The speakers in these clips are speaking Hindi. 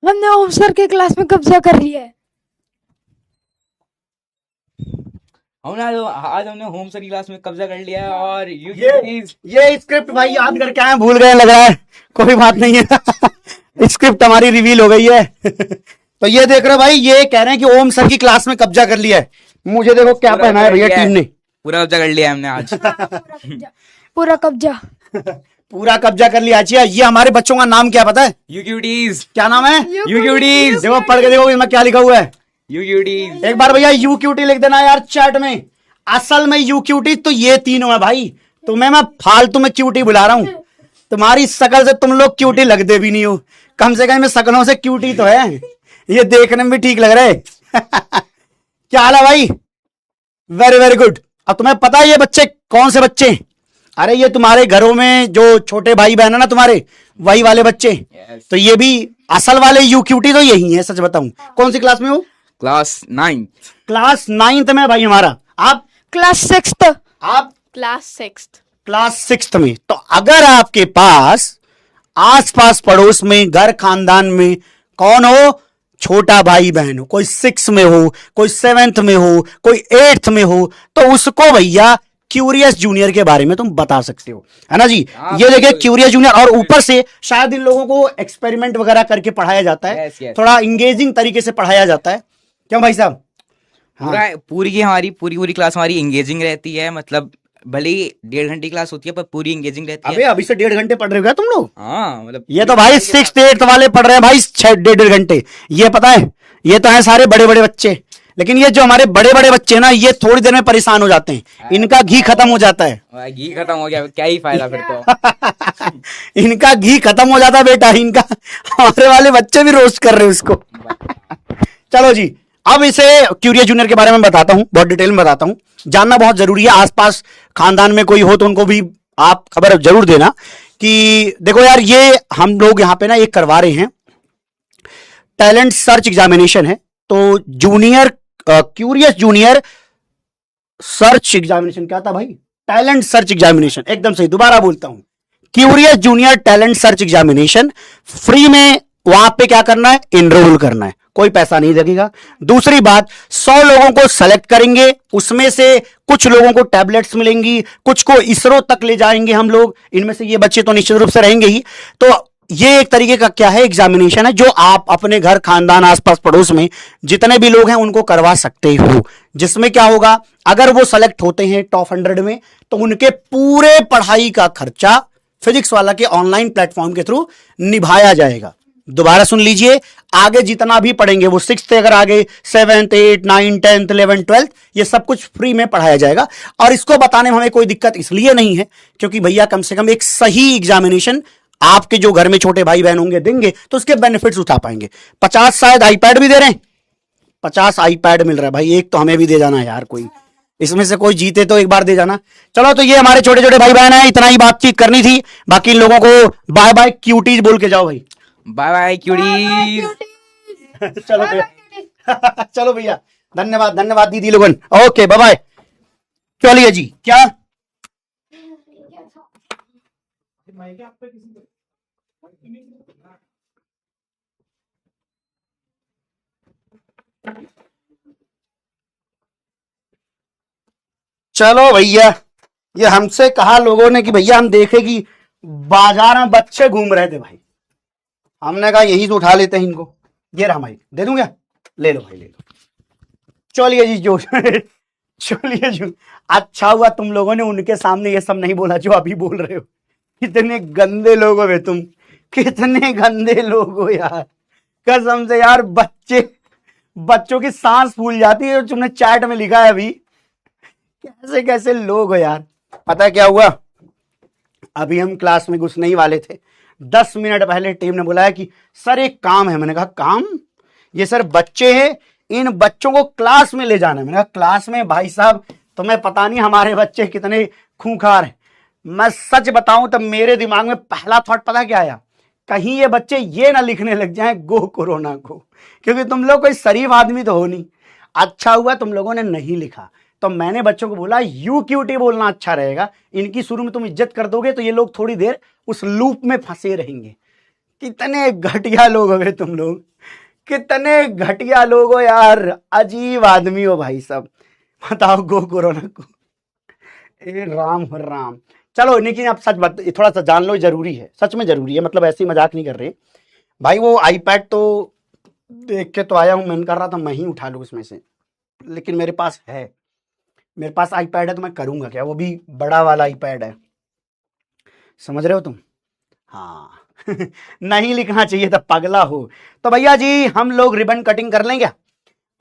हमने ओम सर के क्लास में कब्जा कर लिया है। आज हमने होम सर की क्लास में कब्जा कर लिया है और ये स्क्रिप्ट भाई याद करके आए, भूल गए लग रहा है। कोई बात नहीं है स्क्रिप्ट हमारी रिवील हो गई है तो ये देख रहे हो भाई, ये कह रहे हैं कि ओम सर की क्लास में कब्जा कर लिया है। मुझे देखो क्या पहना है भैया टीम ने। पूरा कब्जा कर लिया हमने आज। पूरा कब्जा पूरा कब्जा कर लिया। अच्छा, ये हमारे बच्चों का नाम क्या पता है? You cuties. क्या नाम है? You cuties. देखो पढ़ के देखो इसमें क्या लिखा हुआ है। You cuties. एक बार भैया यू क्यूटी लिख देना यार चैट में। असल में यू क्यूटी तो ये तीनों है भाई। तुम्हें मैं फालतू में क्यूटी बुला रहा हूं। तुम्हारी शकल से तुम लोग क्यूटी लगते भी नहीं हो। कम से कम शकलों से क्यूटी तो है। ये देखने में भी ठीक लग रहा है क्या हाल है भाई? Very very good. अब तुम्हें पता है ये बच्चे कौन से बच्चे? अरे ये तुम्हारे घरों में जो छोटे भाई बहन है ना तुम्हारे, वही वाले बच्चे। तो ये भी असल वाले यू क्यूटी तो यही है। सच बताऊं, कौन सी क्लास में हो? क्लास 9। क्लास 9th में भाई हमारा। आप क्लास 6th। आप क्लास 6th। क्लास 6th में। तो अगर आपके पास आसपास पड़ोस में घर खानदान में कौन हो, छोटा भाई बहन हो, कोई 6 में हो, कोई 7th में हो, कोई 8th में हो, तो उसको भैया क्यूरियस जूनियर के बारे में तुम बता सकते हो, है ना जी। ये देखिए क्यूरियस जूनियर, और ऊपर से शायद इन लोगों को एक्सपेरिमेंट वगैरह करके पढ़ाया जाता है। थोड़ा इंगेजिंग तरीके से पढ़ाया जाता है, क्यों भाई साहब? पूरी क्लास हमारी इंगेजिंग रहती है। मतलब भले ही 1.5 घंटे क्लास होती है पर पूरी इंगेजिंग रहती है। अबे अभी से 1.5 घंटे पढ़ रहे हो क्या तुम लोग? हाँ, मतलब ये तो भाई 6th 8th वाले पढ़ रहे हैं भाई 1.5 घंटे। ये पता है, ये तो है सारे बड़े बड़े बच्चे। लेकिन ये जो हमारे बड़े बड़े बच्चे हैं ना, ये थोड़ी देर में परेशान हो जाते हैं। इनका घी खत्म हो जाता है। घी खत्म हो गया, क्या ही फायदा फिर तो। इनका घी खत्म हो जाता है बेटा इनका। हमारे वाले बच्चे भी रोस्ट कर रहे हैं उसको। चलो जी, अब इसे क्यूरियस जूनियर के बारे में बताता हूं, बहुत डिटेल में बताता हूं। जानना बहुत जरूरी है। आसपास खानदान में कोई हो तो उनको भी आप खबर जरूर देना कि देखो यार, ये हम लोग यहां पे ना एक करवा रहे हैं, टैलेंट सर्च एग्जामिनेशन है। तो junior curious junior search examination क्या था भाई? टैलेंट सर्च एग्जामिनेशन, एकदम सही। दोबारा बोलता हूं, curious junior talent search examination free में। वहां पे क्या करना है? इनरोल करना है, कोई पैसा नहीं लगेगा। दूसरी बात, 100 लोगों को सेलेक्ट करेंगे, उसमें से कुछ लोगों को टैबलेट्स मिलेंगी, कुछ को इसरो तक ले जाएंगे हम लोग। इनमें से ये बच्चे तो निश्चित रूप से रहेंगे ही। तो ये एक तरीके का क्या है, एग्जामिनेशन है, जो आप अपने घर खानदान आसपास पड़ोस में जितने भी लोग हैं उनको करवा सकते हो। जिसमें क्या होगा, अगर वो सेलेक्ट होते हैं टॉप 100 में, तो उनके पूरे पढ़ाई का खर्चा फिजिक्स वाला के ऑनलाइन प्लेटफॉर्म के थ्रू निभाया जाएगा। दोबारा सुन लीजिए, आगे जितना भी पढ़ेंगे, वो 6th अगर आगे 7th 8th 9th 10th 11th 12th, ये सब कुछ फ्री में पढ़ाया जाएगा। और इसको बताने में हमें कोई दिक्कत इसलिए नहीं है क्योंकि भैया कम से कम एक सही एग्जामिनेशन आपके जो घर में छोटे भाई बहन होंगे देंगे तो उसके बेनिफिट्स उठा पाएंगे। 50 शायद आईपैड भी दे रहे हैं, 50 आईपैड मिल रहा है भाई। एक तो हमें भी दे जाना यार, कोई इसमें से कोई जीते तो एक बार दे जाना। चलो, तो ये हमारे छोटे छोटे भाई बहन हैं, इतना ही बातचीत करनी थी। बाकी इन लोगों को बाय बाय क्यूटीज बोल के जाओ भाई। Bye bye cuties. चलो भैया चलो भैया, धन्यवाद धन्यवाद दीदी लोगन। Okay bye bye. चलिए जी, क्या चलो भैया, ये हमसे कहा लोगों ने कि भैया हम देखे कि बाजार में बच्चे घूम रहे थे भाई। हमने कहा यही तो उठा लेते हैं इनको। ये रहा माइक, दे दूं क्या? ले लो भाई, ले लो। चलिए जी, जो चलिए जी। अच्छा हुआ तुम लोगों ने उनके सामने ये सब नहीं बोला जो अभी बोल रहे हो। कितने गंदे लोग हो बे तुम, कितने गंदे लोग हो यार, कसम से यार। बच्चों की सांस फूल जाती है। तुमने चैट में लिखा है अभी, कैसे कैसे लोग हो यार। पता है क्या हुआ? अभी हम क्लास में घुसने ही वाले थे, 10 मिनट पहले टीम ने बुलाया कि सर एक काम है। मैंने कहा काम? ये सर बच्चे हैं, इन बच्चों को क्लास में ले जाना है। मैंने कहा क्लास में? भाई साहब तुम्हें पता नहीं हमारे बच्चे कितने खूंखार हैं। मैं सच बताऊं तो मेरे दिमाग में पहला थॉट पता क्या आया, कहीं ये बच्चे ये ना लिखने लग जाएं गो कोरोना को, क्योंकि तुम लोग कोई शरीफ आदमी तो हो नहीं। अच्छा हुआ तुम लोगों ने नहीं लिखा। तो मैंने बच्चों को बोला यू क्यूटी बोलना अच्छा रहेगा। इनकी शुरू में तुम इज्जत कर दोगे तो ये लोग थोड़ी देर उस लूप में फंसे रहेंगे। कितने घटिया लोग हो गए तुम लोग, कितने घटिया लोग हो यार, अजीब आदमी हो भाई सब। बताओ गो कोरोना को, ए राम हो राम। चलो लेकिन आप सच बात थोड़ा सा जान लो, जरूरी है, सच में जरूरी है, मतलब ऐसे ही मजाक नहीं कर रहे भाई। वो आईपैड तो देख के तो आया हूं, मन कर रहा था मैं ही उठा लूं उसमें से, लेकिन मेरे पास है, मेरे पास आईपैड है तो मैं करूंगा क्या, वो भी बड़ा वाला आईपैड है, समझ रहे हो तुम। हाँ नहीं लिखना चाहिए था, पगला हो। तो भैया जी हम लोग रिबन कटिंग कर लें क्या,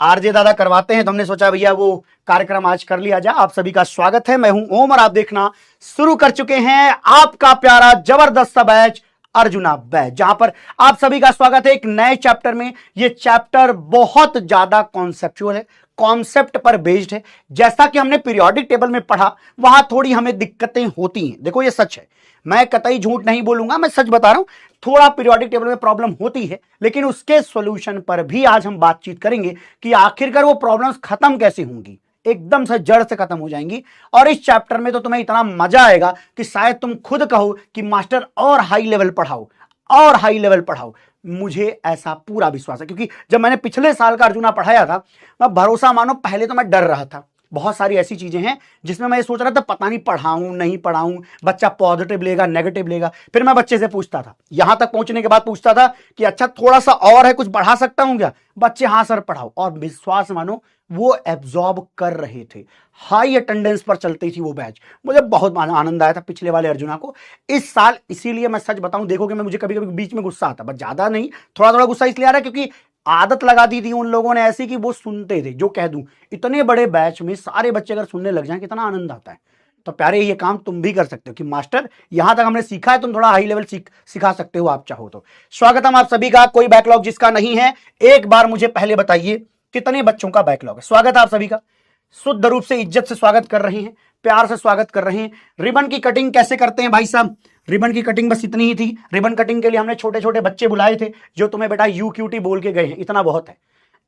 आरजे दादा करवाते हैं, तो हमने सोचा भैया वो कार्यक्रम आज कर लिया जाए। आप सभी का स्वागत है, मैं हूं ओम और आप देखना शुरू कर चुके हैं आपका प्यारा जबरदस्त सा बैच अर्जुना बैच, जहां पर आप सभी का स्वागत है एक नए चैप्टर में। ये चैप्टर बहुत ज्यादा कॉन्सेप्चुअल है, कॉन्सेप्ट पर बेस्ड है। जैसा कि हमने पीरियोडिक टेबल में पढ़ा, वहां थोड़ी हमें दिक्कतें होती हैं, देखो ये सच है, मैं कतई झूठ नहीं बोलूंगा, मैं सच बता रहा हूं, थोड़ा पीरियोडिक टेबल में प्रॉब्लम होती है, लेकिन उसके सॉल्यूशन पर भी आज हम बातचीत करेंगे कि आखिरकार वो प्रॉब्लम्स खत्म कैसे होंगी, एकदम से जड़ से खत्म हो जाएंगी। और इस चैप्टर में तो तुम्हें इतना मजा आएगा कि शायद तुम खुद कहो कि मास्टर और हाई लेवल पढ़ाओ, और हाई लेवल पढ़ाओ। मुझे ऐसा पूरा विश्वास है, क्योंकि जब मैंने पिछले साल का अर्जुना पढ़ाया था, मैं भरोसा मानो पहले तो मैं डर रहा था, बहुत सारी ऐसी चीजें हैं जिसमें मैं ये सोच रहा था पता नहीं पढ़ाऊं नहीं पढ़ाऊं, बच्चा पॉजिटिव लेगा नेगेटिव लेगा। फिर मैं बच्चे से पूछता था, यहां तक पहुंचने के बाद पूछता था कि अच्छा थोड़ा सा और है, कुछ बढ़ा सकता हूं क्या, बच्चे हाँ सर पढ़ाओ, और विश्वास मानो वो एब्जॉर्ब कर रहे थे, हाई अटेंडेंस पर चलती थी वो बैच। मुझे बहुत आनंद आया था पिछले वाले अर्जुना को। इस साल इसीलिए मैं सच बताऊं, देखोगे मैं मुझे कभी कभी बीच में गुस्सा आता, बस ज्यादा नहीं, थोड़ा थोड़ा गुस्सा इसलिए आ रहा है क्योंकि आदत लगा दी थी उन लोगों ने ऐसी कि वो सुनते थे, जो कह दूं इतने बड़े बैच में सारे बच्चे अगर सुनने लग जाएं कितना आनंद आता है। तो प्यारे ये काम तुम भी कर सकते हो कि मास्टर यहां तक हमने सीखा है, तुम थोड़ा हाई लेवल सिखा सकते हो आप चाहो तो। स्वागतम आप सभी का, कोई बैकलॉग जिसका नहीं है एक बार मुझे पहले बताइए कितने बच्चों का बैकलॉग है। स्वागत है आप सभी का, शुद्ध रूप से इज्जत से स्वागत कर रहे हैं, प्यार से स्वागत कर रहे हैं। रिबन की कटिंग कैसे करते हैं भाई साहब, रिबन की कटिंग बस इतनी ही थी। रिबन कटिंग के लिए हमने छोटे छोटे बच्चे बुलाए थे जो तुम्हें बेटा UQT बोल के गए हैं, इतना बहुत है,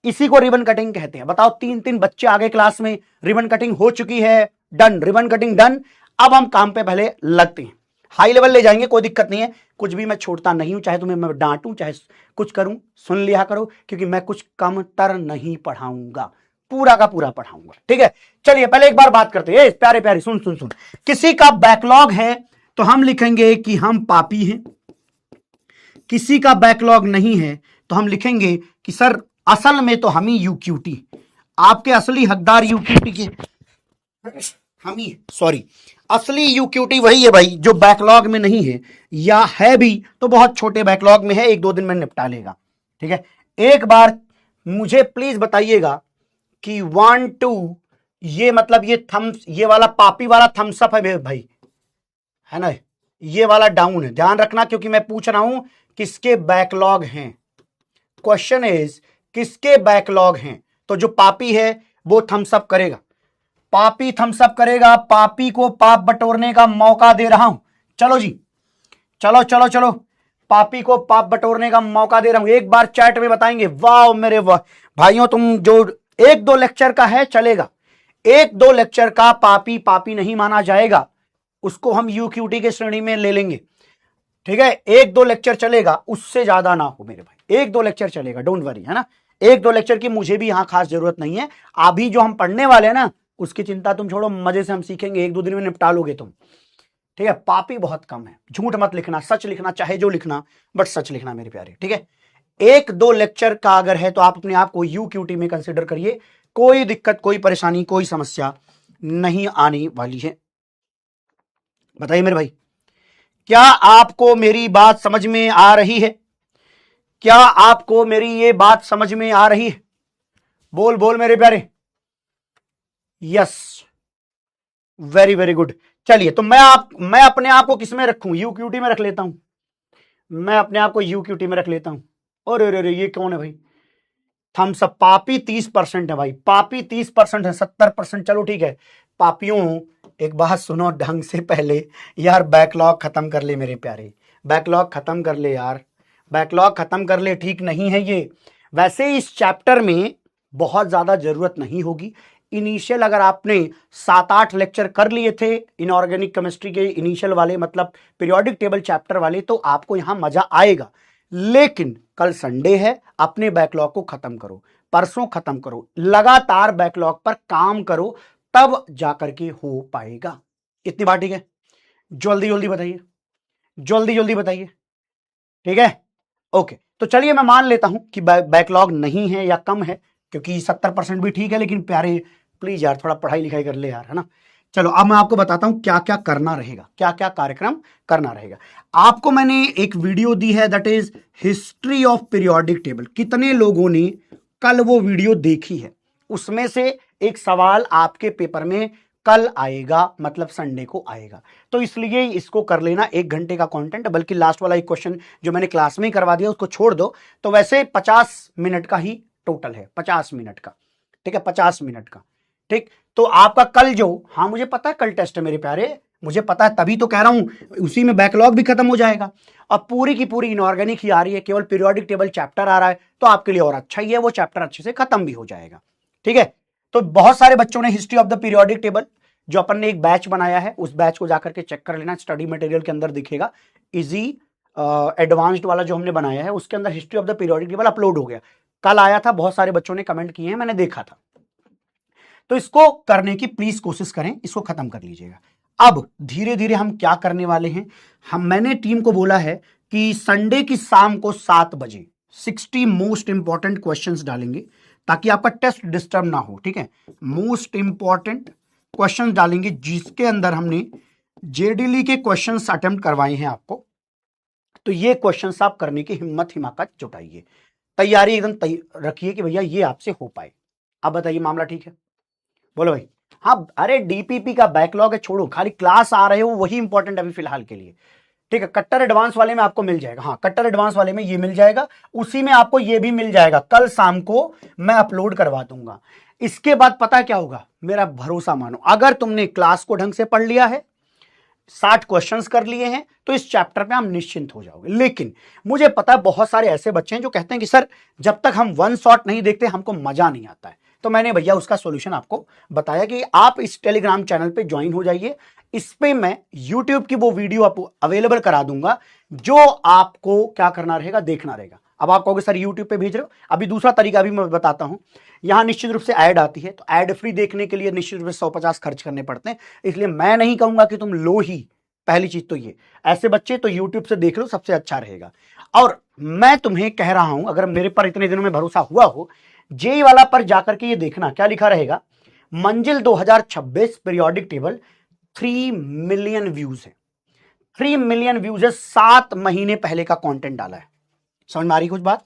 इसी को रिबन कटिंग कहते हैं। बताओ 3-3 बच्चे आगे क्लास में, रिबन कटिंग हो चुकी है, डन, रिबन कटिंग डन। अब हम काम पे पहले लगते हैं, हाई लेवल ले जाएंगे, कोई दिक्कत नहीं है, कुछ भी मैं छोड़ता नहीं हूं, चाहे तुम्हें मैं डांटूं चाहे कुछ करूं, सुन लिया करो, क्योंकि मैं कुछ कम तर नहीं पढ़ाऊंगा, पूरा का पूरा पढ़ाऊंगा, ठीक है। चलिए पहले एक बार बात करते हैं, प्यारे प्यारे सुन सुन सुन, किसी का बैकलॉग है तो हम लिखेंगे कि हम पापी हैं, किसी का बैकलॉग नहीं है तो हम लिखेंगे कि सर असल में तो हम ही UQT, आपके असली हकदार UQT के हम ही, सॉरी असली UQT वही है भाई जो बैकलॉग में नहीं है, या है भी तो बहुत छोटे बैकलॉग में है, 1-2 दिन में निपटा लेगा, ठीक है। एक बार मुझे प्लीज बताइएगा कि 1 2 ये मतलब ये वाला पापी वाला थम्स अप है भाई, है ना, ये वाला डाउन है, ध्यान रखना, क्योंकि मैं पूछ रहा हूं किसके बैकलॉग हैं, क्वेश्चन इज किसके बैकलॉग हैं। तो जो पापी है वो थम्स अप करेगा, पापी थम्स अप करेगा, पापी को पाप बटोरने का मौका दे रहा हूं। चलो जी, चलो चलो चलो, पापी को पाप बटोरने का मौका दे रहा हूं, एक बार चैट में बताएंगे वाह मेरे वाह भाइयों, तुम जो 1-2 लेक्चर का है चलेगा, 1-2 लेक्चर का पापी पापी नहीं माना जाएगा, उसको हम UQT के श्रेणी में ले लेंगे, ठीक है। 1-2 लेक्चर चलेगा, उससे ज्यादा ना हो मेरे भाई, 1-2 लेक्चर चलेगा, डोंट वरी, है ना। 1-2 लेक्चर की मुझे भी यहां खास जरूरत नहीं है, अभी जो हम पढ़ने वाले हैं ना उसकी चिंता तुम छोड़ो, मजे से हम सीखेंगे, 1-2 दिन में निपटा लोगे तुम, ठीक है। पापी बहुत कम है, झूठ मत लिखना, सच लिखना, चाहे जो लिखना, बट सच लिखना मेरे प्यारे, ठीक है। 1-2 लेक्चर का अगर है तो आप अपने आप को UQT में कंसिडर करिए, कोई दिक्कत कोई परेशानी कोई समस्या नहीं आने वाली है। बताइए मेरे भाई, क्या आपको मेरी बात समझ में आ रही है, क्या आपको मेरी ये बात समझ में आ रही है, बोल बोल मेरे प्यारे, यस, वेरी वेरी गुड। चलिए तो मैं अपने आप को किस में रखूं, UQT में रख लेता हूं, मैं अपने आप को UQT में रख लेता हूं। और अरे ये कौन है भाई, थम्स अप, पापी 30% है भाई, पापी 30% है, 70%, चलो ठीक है। पापियों एक बात सुनो ढंग से पहले, यार बैकलॉग खत्म कर ले मेरे प्यारे, बैकलॉग खत्म कर ले यार, बैकलॉग खत्म कर ले, ठीक नहीं है ये। वैसे इस चैप्टर में बहुत ज्यादा जरूरत नहीं होगी, इनिशियल अगर आपने 7-8 लेक्चर कर लिए थे इनऑर्गेनिक केमिस्ट्री के इनिशियल वाले, मतलब पीरियोडिक टेबल चैप्टर वाले, तो आपको यहां मजा आएगा। लेकिन कल संडे है, अपने बैकलॉग को खत्म करो, परसों खत्म करो, लगातार बैकलॉग पर काम करो, तब जाकर के हो पाएगा। इतनी बात ठीक है? जल्दी जल्दी बताइए, जल्दी जल्दी बताइए, ठीक है? ओके, तो चलिए मैं मान लेता हूं कि बैकलॉग नहीं है या कम है, क्योंकि 70% भी ठीक है, लेकिन प्यारे प्लीज यार थोड़ा पढ़ाई लिखाई कर ले यार, है ना। चलो अब मैं आपको बताता हूं क्या क्या करना रहेगा, क्या क्या कार्यक्रम करना रहेगा। आपको मैंने एक वीडियो दी है, that is history of periodic table. कितने लोगों ने कल वो वीडियो देखी है? उसमें से एक सवाल आपके पेपर में कल आएगा, मतलब संडे को आएगा, तो इसलिए इसको कर लेना। 1 घंटे का कंटेंट, बल्कि लास्ट वाला एक क्वेश्चन जो मैंने क्लास में ही करवा दिया उसको छोड़ दो, तो वैसे 50 मिनट का ही टोटल है, 50 मिनट का, ठीक है, 50 मिनट का, ठीक। तो आपका कल जो, हाँ मुझे पता है कल टेस्ट है मेरे प्यारे, मुझे पता है, तभी तो कह रहा हूं, उसी में बैकलॉग भी खत्म हो जाएगा। अब पूरी की पूरी इनऑर्गेनिक ही आ रही है, केवल पीरियोडिक टेबल चैप्टर आ रहा है, तो आपके लिए और अच्छा ही है, वो चैप्टर अच्छे से खत्म भी हो जाएगा, ठीक है। तो बहुत सारे बच्चों ने history of the periodic table, जो अपन ने एक बैच बनाया है, उस बैच को जाकर के चेक कर लेना, स्टडी मटेरियल के अंदर दिखेगा, इजी एडवांस्ड वाला जो हमने बनाया है, उसके अंदर history of the periodic table upload हो गया, कल आया था, बहुत सारे बच्चों ने कमेंट किए हैं, मैंने देखा था। तो इसको करने की प्लीज कोशिश करें, इसको खत्म कर लीजिएगा। अब धीरे धीरे हम क्या करने वाले हैं, मैंने टीम को बोला है कि संडे की शाम को 7 बजे 60 मोस्ट इंपॉर्टेंट क्वेश्चंस डालेंगे, ताकि आपका टेस्ट डिस्टर्ब ना हो, ठीक है। मोस्ट इंपॉर्टेंट क्वेश्चंस डालेंगे, जिसके अंदर हमने जेडीली के क्वेश्चंस अटेम्प्ट करवाए हैं आपको, तो ये क्वेश्चंस आप करने की हिम्मत हिमाकत जुटाइए, तैयारी एकदम रखिए कि भैया ये आपसे हो पाए। अब बताइए मामला ठीक है? बोलो भाई। हाँ, अरे डीपीपी का बैकलॉग है, छोड़ो, खाली क्लास आ रहे हो वही इंपॉर्टेंट अभी फिलहाल के लिए, ठीक है। कट्टर एडवांस वाले में आपको मिल जाएगा, हाँ कट्टर एडवांस वाले में ये मिल जाएगा, उसी में आपको ये भी मिल जाएगा, कल शाम को मैं अपलोड करवा दूंगा। इसके बाद पता क्या होगा, मेरा भरोसा मानो, अगर तुमने क्लास को ढंग से पढ़ लिया है, 60 क्वेश्चंस कर लिए हैं, तो इस चैप्टर पे हम निश्चिंत हो जाओगे। लेकिन मुझे पता है बहुत सारे ऐसे बच्चे हैं जो कहते हैं कि सर जब तक हम वन शॉट नहीं देखते हमको मजा नहीं आता है, तो मैंने भैया उसका सॉल्यूशन आपको बताया कि आप इस टेलीग्राम चैनल पे ज्वाइन हो जाइए, इस पे मैं यूट्यूब की वो वीडियो आपको अवेलेबल करा दूंगा, जो आपको क्या करना रहेगा, देखना रहेगा। अब आप कहोगे सर यूट्यूब पे भेज रहे हो, अभी दूसरा तरीका भी मैं बताता हूं। यहां निश्चित रूप से ऐड आती है, तो ऐड फ्री देखने के लिए निश्चित रूप से 150 खर्च करने पड़ते हैं, इसलिए मैं नहीं कहूंगा कि तुम लो ही, पहली चीज तो ये, ऐसे बच्चे तो यूट्यूब से देख लो, सबसे अच्छा रहेगा। और मैं तुम्हें कह रहा हूं, अगर मेरे पर इतने दिनों में भरोसा हुआ हो, जेई वाला पर जाकर के ये देखना क्या लिखा रहेगा, मंजिल 2026 पीरियोडिक टेबल 3 मिलियन व्यूज है, 3 मिलियन व्यूज है, 7 महीने पहले का कंटेंट डाला है। समझ में आ रही कुछ बात?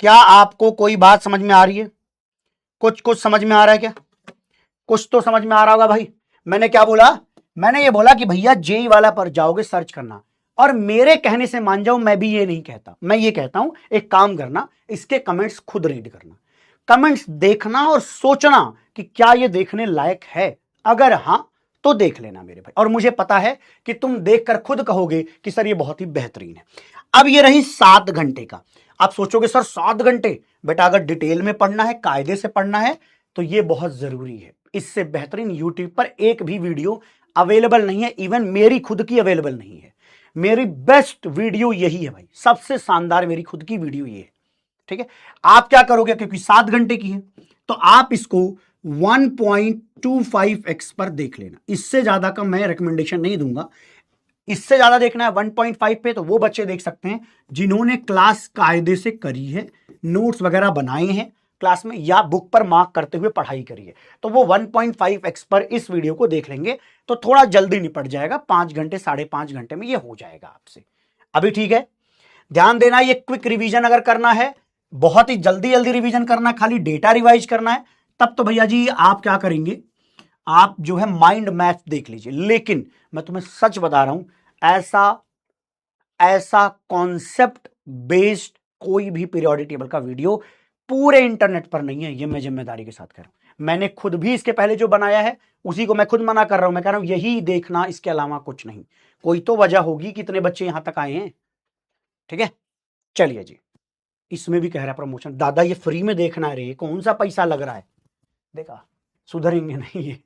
क्या आपको कोई बात समझ में आ रही है? कुछ कुछ समझ में आ रहा है क्या? कुछ तो समझ में आ रहा होगा भाई। मैंने क्या बोला? मैंने ये बोला कि भैया जेई वाला पर जाओगे सर्च करना, और मेरे कहने से मान जाओ, मैं भी ये नहीं कहता, मैं ये कहता हूं एक काम करना, इसके कमेंट्स खुद रीड करना, कमेंट्स देखना और सोचना कि क्या ये देखने लायक है, अगर हां तो देख लेना मेरे भाई, और मुझे पता है कि तुम देखकर खुद कहोगे कि सर ये बहुत ही बेहतरीन है। अब ये रही 7 घंटे का। आप सोचोगे सर 7 घंटे, बेटा अगर डिटेल में पढ़ना है, कायदे से पढ़ना है, तो ये बहुत जरूरी है। इससे बेहतरीन यूट्यूब पर एक भी वीडियो अवेलेबल नहीं है, इवन मेरी खुद की अवेलेबल नहीं है। मेरी बेस्ट वीडियो यही है भाई, सबसे शानदार मेरी खुद की वीडियो ये है, ठीक है। आप क्या करोगे, क्योंकि 7 घंटे की है, तो आप इसको 1.25x पर देख लेना, इससे ज्यादा का मैं रिकमेंडेशन नहीं दूंगा। इससे ज्यादा देखना है 1.5 पे, तो वो बच्चे देख सकते हैं जिन्होंने क्लास कायदे से करी है, नोट्स वगैरह बनाए हैं क्लास में, या बुक पर मार्क करते हुए पढ़ाई करी है, तो वो 1.5x पर इस वीडियो को देख लेंगे, तो थोड़ा जल्दी निपट जाएगा, 5 घंटे 5.5 घंटे में ये हो जाएगा आपसे। अभी ठीक है? ध्यान देना, ये क्विक रिवीजन अगर करना है, बहुत ही जल्दी जल्दी रिवीजन करना है, खाली डेटा रिवाइज करना है, तब तो भैया जी आप क्या करेंगे, आप जो है माइंड मैप देख लीजिए। लेकिन मैं तुम्हें सच बता रहा हूं, ऐसा कॉन्सेप्ट बेस्ड कोई भी पीरियोडिक टेबल का वीडियो पूरे इंटरनेट पर नहीं है, ये मैं जिम्मेदारी के साथ कह रहा हूं। मैंने खुद भी इसके पहले जो बनाया है उसी को मैं खुद मना कर रहा हूं, मैं कह रहा हूं यही देखना, इसके अलावा कुछ नहीं। कोई तो वजह होगी कितने बच्चे यहां तक आए हैं, ठीक है। चलिए जी, इसमें भी कह रहा है प्रमोशन, दादा ये फ्री में देखना है रे, कौन सा पैसा लग रहा है। देखा, सुधरेंगे नहीं ये,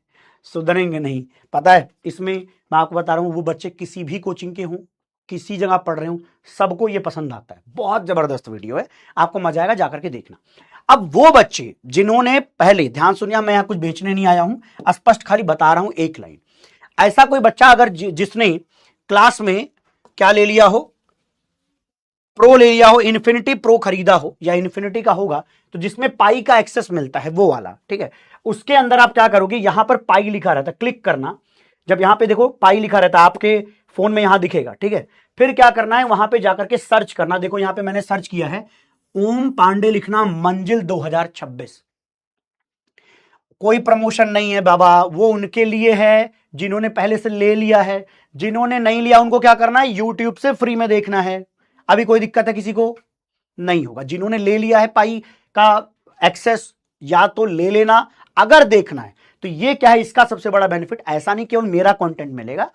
सुधरेंगे नहीं। पता है इसमें मैं आपको बता रहा हूं, वो बच्चे किसी भी कोचिंग के हों, किसी जगह पढ़ रहे हो, सबको ये पसंद आता है। बहुत जबरदस्त वीडियो है, आपको मजा आएगा, जाकर के देखना। अब वो बच्चे जिन्होंने पहले, ध्यान सुनिए, मैं यहां कुछ बेचने नहीं आया हूं, स्पष्ट खाली बता रहा हूं एक लाइन। ऐसा कोई बच्चा अगर जिसने क्लास में क्या ले लिया हो, प्रो ले लिया हो, इन्फिनिटी प्रो खरीदा हो या इन्फिनिटी का होगा, तो जिसमें पाई का एक्सेस मिलता है वो वाला, ठीक है, उसके अंदर आप क्या करोगे, यहां पर पाई लिखा रहता है, क्लिक करना, जब यहां पे देखो पाई लिखा रहता है, आपके फोन में यहां दिखेगा, ठीक है, फिर क्या करना है, वहां पे जाकर के सर्च करना। देखो यहां पे मैंने सर्च किया है, ओम पांडे लिखना, मंजिल 2026। कोई प्रमोशन नहीं है बाबा, वो उनके लिए है जिन्होंने पहले से ले लिया है। जिन्होंने नहीं लिया उनको क्या करना है, यूट्यूब से फ्री में देखना है। अभी कोई दिक्कत है किसी को? नहीं होगा। जिन्होंने ले लिया है पाई का एक्सेस, या तो ले लेना, अगर देखना है तो ये क्या है, इसका सबसे बड़ा बेनिफिट, ऐसा नहीं केवल मेरा कंटेंट मिलेगा,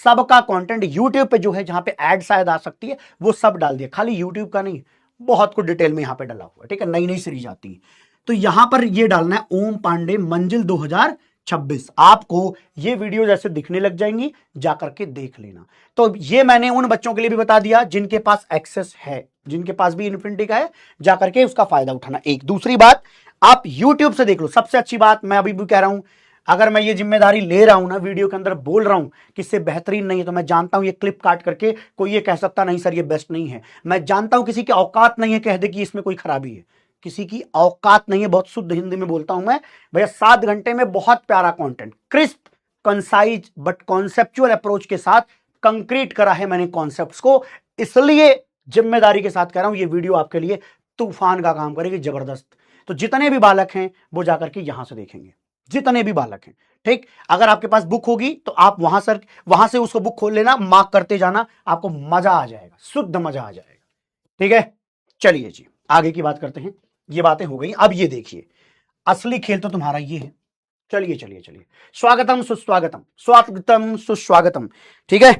सबका कंटेंट यूट्यूब पे जो है, जहां पे ऐड शायद आ सकती है, वो सब डाल दिया, खाली यूट्यूब का नहीं, बहुत कुछ डिटेल में यहां पे डाला हुआ है, ठीक है, नई नई सीरीज आती है। तो यहां पर ये डालना है ओम पांडे मंजिल 2026। आपको ये वीडियो जैसे दिखने लग जाएंगी, जाकर के देख लेना। तो ये मैंने उन बच्चों के लिए भी बता दिया जिनके पास एक्सेस है, जिनके पास भी इन्फिनिटी का है, जाकर के उसका फायदा उठाना। एक दूसरी बात, आप YouTube से देख लो। सबसे अच्छी बात मैं अभी भी कह रहा हूं, अगर मैं ये जिम्मेदारी ले रहा हूं ना, वीडियो के अंदर बोल रहा हूं कि इससे बेहतरीन नहीं है, तो मैं जानता हूं ये क्लिप काट करके कोई ये कह सकता नहीं सर ये बेस्ट नहीं है। मैं जानता हूं किसी की औकात नहीं है कह दे कि इसमें कोई खराबी है, किसी की औकात नहीं है, बहुत शुद्ध हिंदी में बोलता हूं मैं भैया। 7 घंटे में बहुत प्यारा content, crisp, concise but conceptual approach के साथ कंक्रीट करा है मैंने कॉन्सेप्ट्स को, इसलिए जिम्मेदारी के साथ कह रहा हूं ये वीडियो आपके लिए तूफान का काम करेगी, जबरदस्त। तो जितने भी बालक हैं वो जाकर के यहां से देखेंगे, जितने भी बालक हैं, ठीक। अगर आपके पास बुक होगी तो आप वहां से उसको बुक खोल लेना, मार्क करते जाना, आपको मजा आ जाएगा, शुद्ध मजा आ जाएगा, ठीक है। चलिए जी, आगे की बात करते हैं। ये बातें हो गई, अब ये देखिए, असली खेल तो तुम्हारा ये है। चलिए चलिए चलिए, स्वागतम सुस्वागतम, स्वागतम सुस्वागतम, ठीक है।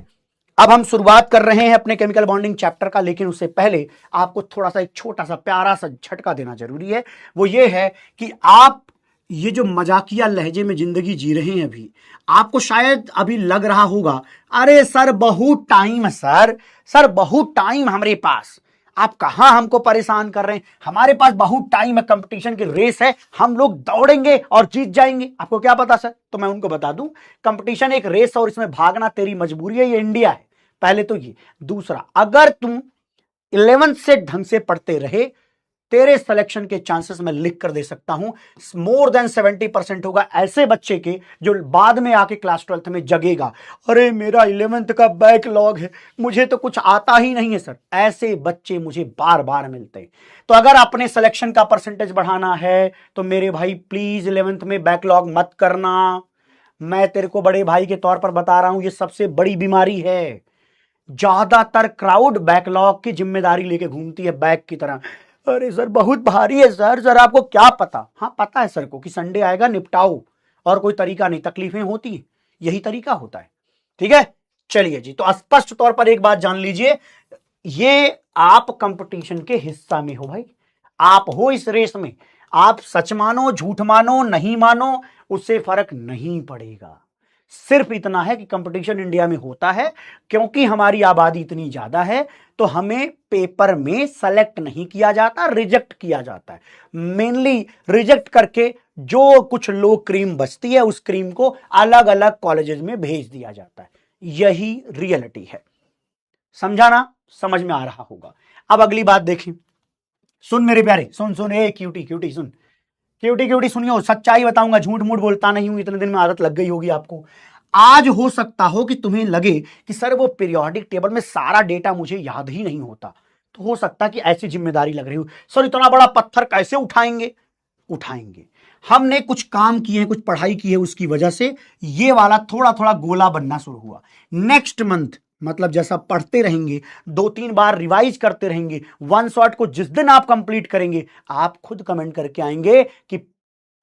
अब हम शुरुआत कर रहे हैं अपने केमिकल बॉन्डिंग चैप्टर का, लेकिन उससे पहले आपको थोड़ा सा एक छोटा सा प्यारा सा झटका देना जरूरी है। वो ये है कि आप ये जो मजाकिया लहजे में जिंदगी जी रहे हैं, अभी आपको शायद अभी लग रहा होगा, अरे सर बहुत टाइम है, सर बहुत टाइम हमारे पास, आप कहां हमको परेशान कर रहे हैं, हमारे पास बहुत टाइम है, कंपटीशन की रेस है, हम लोग दौड़ेंगे और जीत जाएंगे। आपको क्या पता सर? तो मैं उनको बता दूं, कंपटीशन एक रेस और इसमें भागना तेरी मजबूरी है, ये इंडिया है, पहले तो ये। दूसरा, अगर तुम 11th से ढंग से पढ़ते रहे, तेरे सिलेक्शन के चांसेस मैं लिख कर दे सकता हूं, मोर देन 70% होगा ऐसे बच्चे के जो बाद में आके क्लास 12th में जगेगा, अरे मेरा 11th का बैकलॉग है, मुझे तो कुछ आता ही नहीं है सर। ऐसे बच्चे मुझे बार बार मिलते हैं। तो अगर अपने सिलेक्शन का परसेंटेज बढ़ाना है तो मेरे भाई प्लीज 11th में बैकलॉग मत करना। मैं तेरे को बड़े भाई के तौर पर बता रहा हूं, ये सबसे बड़ी बीमारी है। ज्यादातर क्राउड बैकलॉग की जिम्मेदारी लेके घूमती है बैग की तरह। अरे सर बहुत भारी है सर आपको क्या पता? हाँ पता है सर को कि संडे आएगा निपटाओ, और कोई तरीका नहीं, तकलीफें होती हैं, यही तरीका होता है, ठीक है। चलिए जी, तो स्पष्ट तौर पर एक बात जान लीजिए, ये आप कंपटीशन के हिस्सा में हो भाई, आप हो इस रेस में। आप सच मानो झूठ मानो नहीं मानो, उससे फर्क नहीं पड़ेगा। सिर्फ इतना है कि कंपटीशन इंडिया में होता है क्योंकि हमारी आबादी इतनी ज्यादा है, तो हमें पेपर में सेलेक्ट नहीं किया जाता, रिजेक्ट किया जाता है। मेनली रिजेक्ट करके जो कुछ लो क्रीम बचती है, उस क्रीम को अलग अलग कॉलेजेस में भेज दिया जाता है। यही रियलिटी है। समझाना समझ में आ रहा होगा। अब अगली बात देखें, सुन मेरे प्यारे, सुन ए क्यूटी सुन, क्यूटी सुनियो, सच्चाई बताऊंगा, झूठ मूठ बोलता नहीं हूं, इतने दिन में आदत लग गई होगी आपको। आज हो सकता हो कि तुम्हें लगे कि सर वो पीरियोडिक टेबल में सारा डेटा मुझे याद ही नहीं होता, तो हो सकता है कि ऐसी जिम्मेदारी लग रही हो, सर इतना बड़ा पत्थर कैसे उठाएंगे। हमने कुछ काम किए हैं, कुछ पढ़ाई की है, उसकी वजह से ये वाला थोड़ा थोड़ा गोला बनना शुरू हुआ। नेक्स्ट मंथ मतलब जैसा पढ़ते रहेंगे, 2-3 बार रिवाइज करते रहेंगे, वन शॉट को जिस दिन आप कंप्लीट करेंगे, आप खुद कमेंट करके आएंगे कि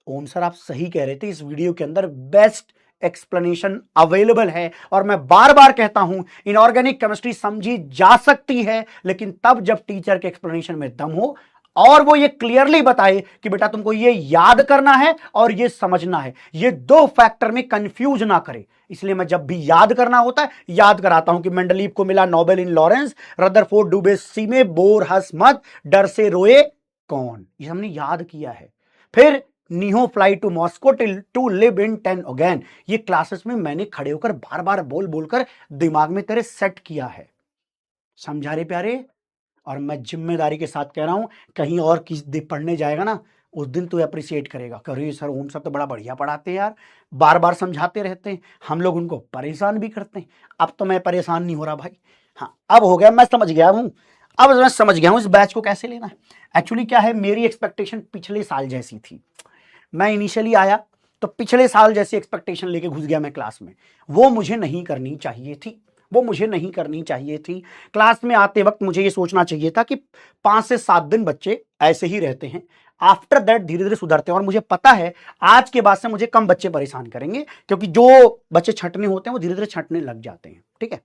ओम सर आप सही कह रहे थे, इस वीडियो के अंदर बेस्ट एक्सप्लेनेशन अवेलेबल है। और मैं बार बार कहता हूं, इनऑर्गेनिक केमिस्ट्री समझी जा सकती है, लेकिन तब जब टीचर के एक्सप्लेनेशन में दम हो। और वो ये क्लियरली बताए कि बेटा तुमको ये याद करना है और ये समझना है, ये दो फैक्टर में कंफ्यूज ना करे। इसलिए मैं जब भी याद करना होता है याद कराता हूं कि मेंडलीव को मिला नोबेल इन लॉरेंस, रदरफोर्ड डूबे सी में, बोर हंस मत, डर से रोए कौन, ये हमने याद किया है। फिर नीहो fly to Moscow to live in 10 again, ये क्लासेस में मैंने खड़े होकर बार बार बोल बोलकर दिमाग में तेरे सेट किया है। समझा रे प्यारे? और मैं जिम्मेदारी के साथ कह रहा हूं, कहीं और किस दिन पढ़ने जाएगा ना, उस दिन तो अप्रिशिएट करेगा, अरे सर ओम सर तो बड़ा बढ़िया पढ़ाते हैं यार, बार बार समझाते रहते हैं, हम लोग उनको परेशान भी करते हैं। अब तो मैं परेशान नहीं हो रहा भाई, हाँ अब हो गया, मैं समझ गया हूं, अब मैं समझ गया हूं इस बैच को कैसे लेना है। एक्चुअली क्या है, मेरी एक्सपेक्टेशन पिछले साल जैसी थी। मैं इनिशियली आया तो पिछले साल जैसी एक्सपेक्टेशन लेके घुस गया मैं क्लास में, वो मुझे नहीं करनी चाहिए थी, वो मुझे नहीं करनी चाहिए थी। क्लास में आते वक्त मुझे ये सोचना चाहिए था कि 5 से 7 दिन बच्चे ऐसे ही रहते हैं, आफ्टर दैट धीरे धीरे सुधरते हैं। और मुझे पता है आज के बाद से मुझे कम बच्चे परेशान करेंगे, क्योंकि जो बच्चे छंटने होते हैं वो धीरे धीरे छंटने लग जाते हैं, ठीक है।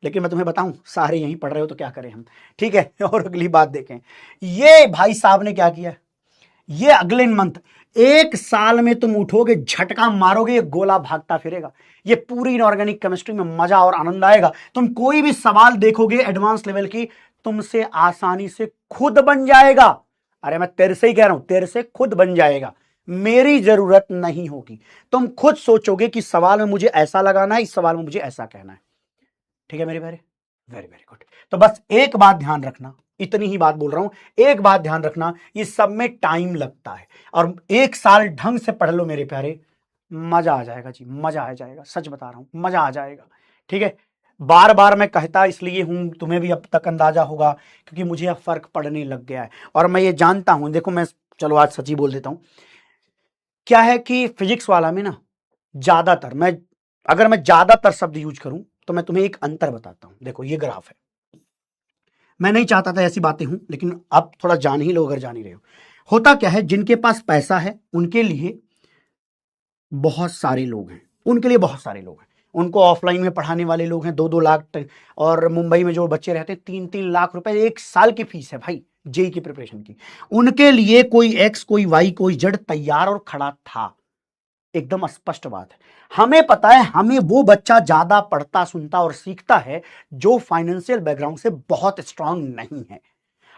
लेकिन मैं तुम्हें बताऊं, सारे यहीं पढ़ रहे हो तो क्या करें हम, ठीक है। और अगली बात देखें, ये भाई साहब ने क्या किया, ये अगले मंथ 1 साल में तुम उठोगे, झटका मारोगे, ये गोला भागता फिरेगा। ये पूरी इनऑर्गेनिक केमिस्ट्री में मजा और आनंद आएगा। तुम कोई भी सवाल देखोगे एडवांस लेवल की, तुमसे आसानी से खुद बन जाएगा। अरे मैं तेरे से ही कह रहा हूं, तेरे से खुद बन जाएगा, मेरी जरूरत नहीं होगी। तुम खुद सोचोगे कि सवाल में मुझे ऐसा लगाना है, इस सवाल में मुझे ऐसा कहना है, ठीक है मेरे प्यारे? Very very good. तो बस एक बात ध्यान रखना, इतनी ही बात बोल रहा हूं, एक बात ध्यान रखना, ये सब में टाइम लगता है, और 1 साल ढंग से पढ़ लो मेरे प्यारे, मजा आ जाएगा जी, मजा आ जाएगा, सच बता रहा हूं, मजा आ जाएगा, ठीक है। बार बार मैं कहता इसलिए हूं, तुम्हें भी अब तक अंदाजा होगा, क्योंकि मुझे अब फर्क पड़ने लग गया है, और मैं ये जानता हूं। देखो मैं, चलो आज सच्ची बोल देता हूं, क्या है कि फिजिक्स वाला में ना ज्यादातर, अगर मैं ज्यादातर शब्द यूज करूं तो मैं तुम्हें एक अंतर बताता हूं। देखो ये ग्राफ है, मैं नहीं चाहता था ऐसी बातें हूं, लेकिन अब थोड़ा जान ही लो अगर जान ही रहे हो। होता क्या है, जिनके पास पैसा है उनके लिए बहुत सारे लोग हैं, उनके लिए बहुत सारे लोग हैं, उनको ऑफलाइन में पढ़ाने वाले लोग हैं, 2-2 लाख, और मुंबई में जो बच्चे रहते हैं 3-3 लाख रुपए 1 साल की फीस है भाई जेई की प्रिपरेशन की। उनके लिए कोई एक्स, कोई वाई, कोई जेड तैयार और खड़ा था, एकदम स्पष्ट बात है। हमें पता है, हमें वो बच्चा ज्यादा पढ़ता, सुनता और सीखता है जो फाइनेंशियल बैकग्राउंड से बहुत स्ट्रांग नहीं है।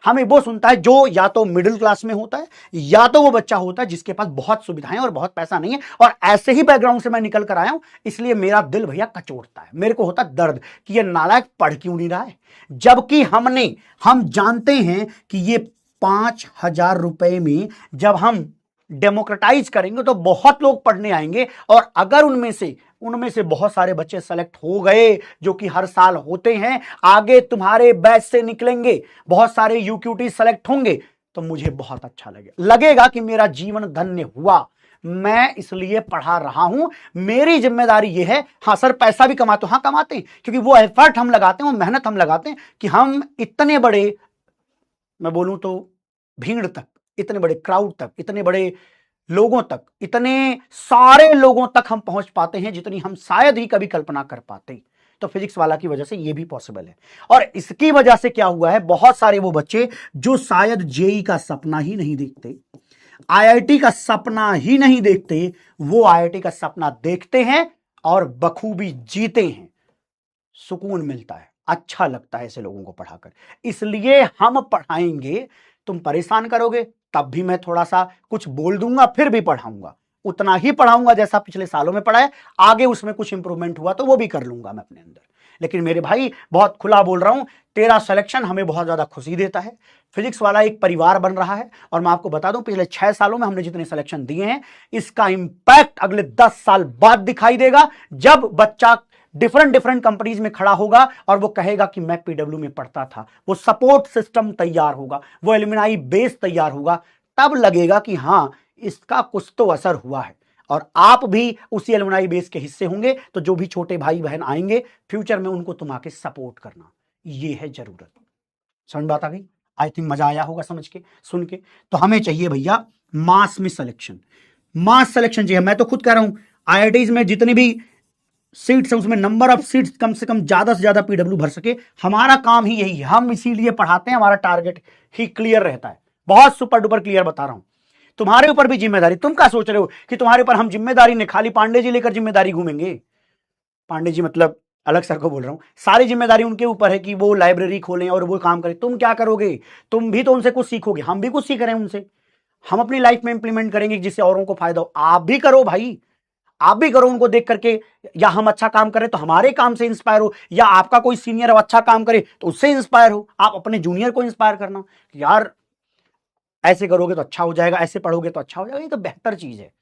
हमें वो सुनता है जो या तो मिडिल क्लास में होता है, या तो वो बच्चा होता है जिसके पास बहुत सुविधाएं और बहुत पैसा नहीं है। और ऐसे ही बैकग्राउंड से मैं निकल कर आया हूं, इसलिए मेरा दिल भैया कचोटता है, मेरे को होता दर्द कि ये नालायक पढ़ क्यों नहीं रहा है, जबकि हम जानते हैं कि ये 5,000 रुपए में जब हम डेमोक्रेटाइज करेंगे तो बहुत लोग पढ़ने आएंगे, और अगर उनमें से बहुत सारे बच्चे सेलेक्ट हो गए, जो कि हर साल होते हैं, आगे तुम्हारे बैच से निकलेंगे, बहुत सारे यूक्यूटी सेलेक्ट होंगे, तो मुझे बहुत अच्छा लगेगा कि मेरा जीवन धन्य हुआ। मैं इसलिए पढ़ा रहा हूं, मेरी जिम्मेदारी यह है। हाँ सर पैसा भी कमाते हो, हाँ कमाते हैं, क्योंकि वो एफर्ट हम लगाते हैं, वो मेहनत हम लगाते हैं कि हम इतने बड़े, मैं बोलूं तो भीड़ तक, इतने बड़े क्राउड तक, इतने बड़े लोगों तक, इतने सारे लोगों तक हम पहुंच पाते हैं जितनी हम शायद ही कभी कल्पना कर पाते। तो फिजिक्स वाला की वजह से ये भी पॉसिबल है। और इसकी वजह से क्या हुआ है, बहुत सारे वो बच्चे जो शायद जेई का सपना ही नहीं देखते, आईआईटी का सपना ही नहीं देखते, वो आईआईटी का सपना देखते हैं और बखूबी जीते हैं। सुकून मिलता है, अच्छा लगता है ऐसे लोगों को पढ़ाकर। इसलिए हम पढ़ाएंगे, तुम परेशान करोगे तब भी मैं थोड़ा सा कुछ बोल दूंगा, फिर भी पढ़ाऊंगा, उतना ही पढ़ाऊंगा जैसा पिछले सालों में पढ़ाया। आगे उसमें कुछ इंप्रूवमेंट हुआ तो वो भी कर लूंगा मैं अपने अंदर। लेकिन मेरे भाई बहुत खुला बोल रहा हूं, तेरा सिलेक्शन हमें बहुत ज्यादा खुशी देता है। फिजिक्स वाला एक परिवार बन रहा है, और मैं आपको बता दूं पिछले 6 सालों में हमने जितने सिलेक्शन दिए हैं, इसका इंपैक्ट अगले 10 साल बाद दिखाई देगा, जब बच्चा डिफरेंट कंपनीज में खड़ा होगा और वो कहेगा कि मैं पीडब्ल्यू में पढ़ता था। वो सपोर्ट सिस्टम तैयार होगा, वो एलुमनाई बेस तैयार होगा, तब लगेगा कि हां इसका कुछ तो असर हुआ है। और आप भी उसी एलुमनाई बेस के हिस्से होंगे, तो जो भी छोटे भाई बहन आएंगे फ्यूचर में, उनको तुम आके सपोर्ट करना, ये है जरूरत। समझ बात आ गई? आई थिंक मजा आया होगा समझ के, सुन के। तो हमें चाहिए भैया मास में सिलेक्शन, मास सिलेक्शन चाहिए। मैं तो खुद कह रहा हूं आईआईटीज में जितनी भी सीट्स है उसमें नंबर ऑफ सीट्स कम से कम ज्यादा से ज्यादा पीडब्ल्यू भर सके। हमारा काम ही यही है, हम इसीलिए पढ़ाते हैं, हमारा टारगेट ही क्लियर रहता है। बहुत सुपर डुपर क्लियर बता रहा हूं। तुम्हारे ऊपर भी जिम्मेदारी। तुम क्या सोच रहे हो कि तुम्हारे ऊपर हम जिम्मेदारी ने खाली पांडे जी लेकर जिम्मेदारी घूमेंगे? पांडे जी मतलब अलग सर को बोल रहा हूं। सारी जिम्मेदारी उनके ऊपर है कि वो लाइब्रेरी खोलें और वो काम करें। तुम क्या करोगे? तुम भी तो उनसे कुछ सीखोगे, हम भी कुछ सीख रहे हैं उनसे। हम अपनी लाइफ में इंप्लीमेंट करेंगे जिससे औरों को फायदा हो। आप भी करो भाई, आप भी करो उनको देख करके। या हम अच्छा काम करें तो हमारे काम से इंस्पायर हो, या आपका कोई सीनियर अच्छा काम करे तो उससे इंस्पायर हो। आप अपने जूनियर को इंस्पायर करना, यार ऐसे करोगे तो अच्छा हो जाएगा, ऐसे पढ़ोगे तो अच्छा हो जाएगा। ये तो बेहतर चीज है।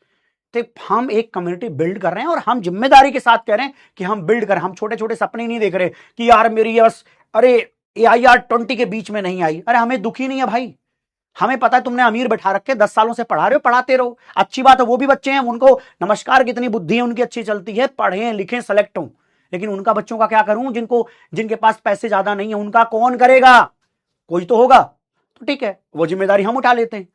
तो हम एक कम्युनिटी बिल्ड कर रहे हैं और हम जिम्मेदारी के साथ कह रहे हैं कि हम बिल्ड करें। हम छोटे छोटे सपने नहीं देख रहे कि यार मेरी बस अरे AIR 20 के बीच में नहीं आई। अरे हमें दुखी नहीं है भाई, हमें पता है तुमने अमीर बैठा रखे, 10 सालों से पढ़ा रहे हो, पढ़ाते रहो। अच्छी बात है, वो भी बच्चे हैं, उनको नमस्कार, कितनी बुद्धि है उनकी, अच्छी चलती है, पढ़ें लिखें सेलेक्ट हो। लेकिन उनका बच्चों का क्या करूं जिनके पास पैसे ज्यादा नहीं है? उनका कौन करेगा? कोई तो होगा। तो ठीक है, वो जिम्मेदारी हम उठा लेते हैं।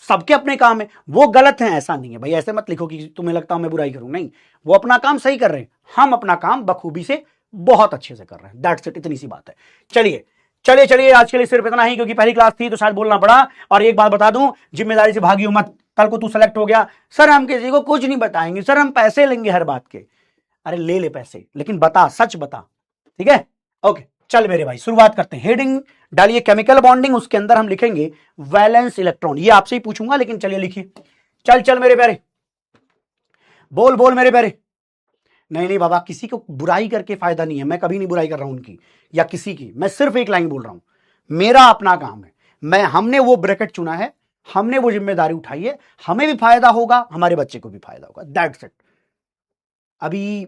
सबके अपने काम है, वो गलत है ऐसा नहीं है भाई। ऐसे मत लिखो कि तुम्हें लगता है मैं बुराई करूं, नहीं, वो अपना काम सही कर रहे हैं, हम अपना काम बखूबी से बहुत अच्छे से कर रहे हैं। दैट्स इट, इतनी सी बात है। चलिए चलिए चलिए, आज के लिए सिर्फ इतना ही, क्योंकि पहली क्लास थी तो शायद बोलना पड़ा। और एक बात बता दूं, जिम्मेदारी से भागियो मत। कल को तू सेलेक्ट हो गया, सर हम किसी को कुछ नहीं बताएंगे, सर हम पैसे लेंगे हर बात के। अरे ले ले पैसे, लेकिन बता, सच बता, ठीक है? ओके, चल मेरे भाई शुरुआत करते हैं। हेडिंग डालिए केमिकल बॉन्डिंग, उसके अंदर हम लिखेंगे वैलेंस इलेक्ट्रॉन। ये आपसे ही पूछूंगा, लेकिन चलिए लिखिए। चल चल मेरे प्यारे, बोल बोल मेरे प्यारे। नहीं नहीं बाबा, किसी को बुराई करके फायदा नहीं है, मैं कभी नहीं बुराई कर रहा हूं उनकी या किसी की। मैं सिर्फ एक लाइन बोल रहा हूं, मेरा अपना काम है। हमने वो ब्रैकेट चुना है, हमने वो जिम्मेदारी उठाई है, हमें भी फायदा होगा, हमारे बच्चे को भी फायदा होगा। That's it. अभी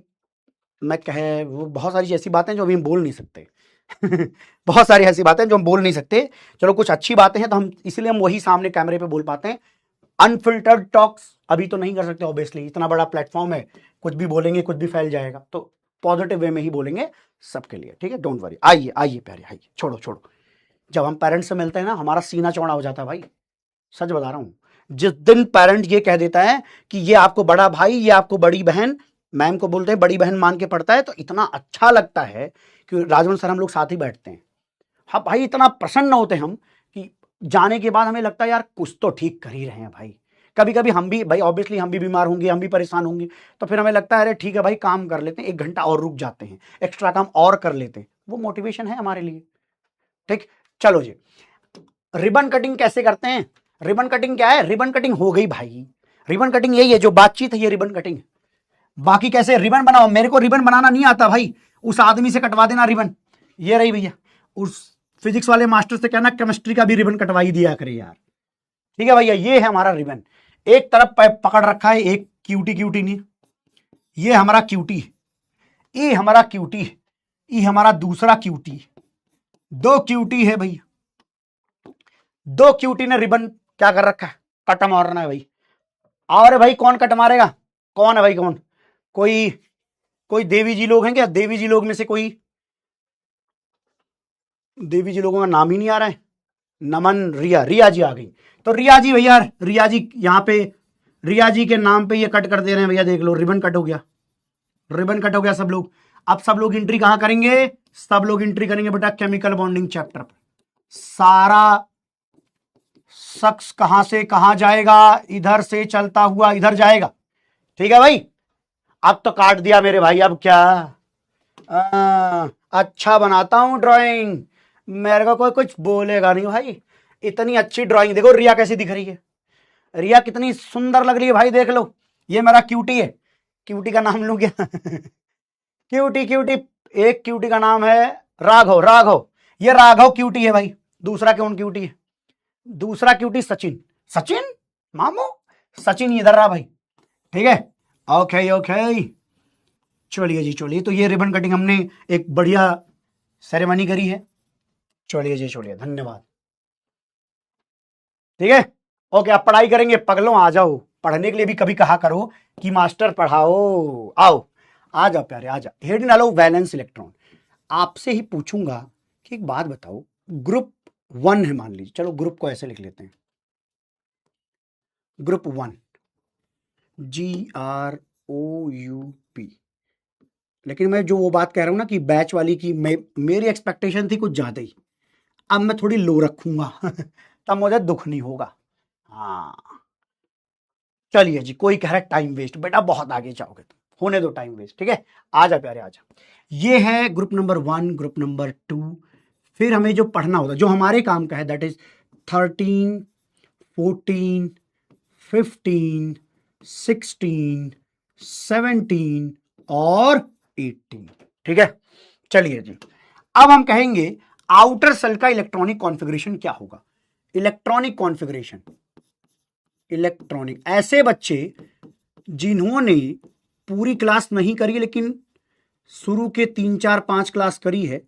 मैं कहे वो बहुत सारी ऐसी बातें जो अभी हम बोल नहीं सकते बहुत सारी ऐसी बातें जो हम बोल नहीं सकते। चलो कुछ अच्छी बातें हैं तो हम इसलिए हम वही सामने कैमरे पे बोल पाते हैं। अनफिल्टर्ड टॉक्स अभी तो नहीं कर सकते ऑब्वियसली, इतना बड़ा प्लेटफॉर्म है, कुछ भी बोलेंगे कुछ भी फैल जाएगा। तो पॉजिटिव वे में ही बोलेंगे सबके लिए, ठीक है? Don't worry. आइए आइए प्यारे, आइए। छोड़ो छोड़ो, जब हम पेरेंट्स से मिलते हैं ना, हमारा सीना चौड़ा हो जाता है भाई, सच बता रहा हूं। जिस दिन पेरेंट ये कह देता है कि ये आपको बड़ा भाई, ये आपको बड़ी बहन, मैम को बोलते हैं बड़ी बहन मान के पढ़ता है, तो इतना अच्छा लगता है कि राजवंश सर हम लोग साथ ही बैठते हैं। हाँ भाई, इतना प्रसन्न होते हैं हम कि जाने के बाद हमें लगता है यार कुछ तो ठीक कर ही रहे हैं भाई। कभी कभी हम भी भाई ऑब्वियसली हम भी बीमार होंगे, हम भी परेशान होंगे, तो फिर हमें लगता है अरे ठीक है भाई काम कर लेते हैं, 1 घंटा और रुक जाते हैं, एक्स्ट्रा काम और कर लेते हैं। वो मोटिवेशन है हमारे लिए, ठीक? चलो जी, रिबन कटिंग कैसे करते हैं? रिबन कटिंग क्या है? रिबन कटिंग हो गई भाई, रिबन कटिंग यही है, जो बातचीत है ये रिबन कटिंग है। बाकी कैसे रिबन बनाओ? मेरे को रिबन बनाना नहीं आता भाई, उस आदमी से कटवा देना रिबन। ये रही भैया, उस फिजिक्स वाले मास्टर से कहना केमिस्ट्री का भी रिबन कटवाई दिया करे यार, ठीक है भैया? ये है हमारा रिबन। एक तरफ पकड़ रखा है, एक क्यूटी, क्यूटी नहीं, ये हमारा क्यूटी, ये हमारा क्यूटी, ये हमारा दूसरा क्यूटी। 2 क्यूटी है भैया, 2 क्यूटी ने रिबन क्या कर रखा है? कट मारना है भाई। और भाई कौन कट मारेगा? कौन है भाई? कौन? कोई देवी जी लोग हैं क्या? देवी जी लोग में से कोई? देवी जी लोगों का नाम ही नहीं आ रहा है। नमन, रिया, रिया जी आ गई। तो रिया जी भैया, रिया जी यहाँ पे, रिया जी के नाम पे ये कट कर दे रहे हैं भैया, देख लो रिबन कट हो गया, रिबन कट हो गया सब लोग। अब सब लोग एंट्री कहां करेंगे? सब लोग एंट्री करेंगे बेटा केमिकल बॉन्डिंग चैप्टर पर। सारा शख्स कहां से कहां जाएगा? इधर से चलता हुआ इधर जाएगा, ठीक है भाई? अब तो काट दिया मेरे भाई, अब क्या? अच्छा बनाता हूं ड्राइंग, मेरे को कोई कुछ बोलेगा नहीं भाई। इतनी अच्छी ड्राइंग देखो, रिया कैसी दिख रही है, रिया कितनी सुंदर लग रही है भाई, देख लो। ये मेरा क्यूटी है, क्यूटी का नाम लूं क्या? क्यूटी क्यूटी, एक क्यूटी का नाम है राघव, राघव, ये राघव क्यूटी है भाई। दूसरा कौन क्यूटी है? दूसरा क्यूटी सचिन, सचिन मामू, सचिन इधर रहा भाई, ठीक है? ओके ओके, चलिए जी चलिए। तो ये रिबन कटिंग हमने एक बढ़िया सेरेमनी करी है। चलिए जी चलिए, धन्यवाद, ठीक है? ओके, आप पढ़ाई करेंगे पगलों, आ जाओ पढ़ने के लिए भी कभी कहा करो कि मास्टर पढ़ाओ, आओ आ जाओ प्यारे, आ जाओ। हेडिंग डालो वैलेंस इलेक्ट्रॉन। आपसे ही पूछूंगा कि एक बात बताओ, ग्रुप 1 है मान लीजिए, चलो ग्रुप को ऐसे लिख लेते हैं, ग्रुप 1, GROUP। लेकिन मैं जो वो बात कह रहा हूं ना कि बैच वाली की, मेरी एक्सपेक्टेशन थी कुछ ज्यादा ही, अब मैं थोड़ी लो रखूंगा तब मुझे दुख नहीं होगा। हाँ चलिए जी, कोई कह रहा है टाइम वेस्ट, बेटा बहुत आगे जाओगे तुम, होने दो टाइम वेस्ट, ठीक है। आ जा प्यारे आ जा। ये है ग्रुप नंबर 1, ग्रुप नंबर 2। फिर हमें जो पढ़ना होता है, जो हमारे काम का है, दैट इज 13, 14, 15, 16, 17 और 18, ठीक है। चलिए जी, अब हम कहेंगे आउटर सेल का इलेक्ट्रॉनिक कॉन्फ़िगरेशन क्या होगा। इलेक्ट्रॉनिक कॉन्फ़िगरेशन, इलेक्ट्रॉनिक, ऐसे बच्चे जिन्होंने पूरी क्लास नहीं करी लेकिन शुरू के 3, 4, 5 क्लास करी है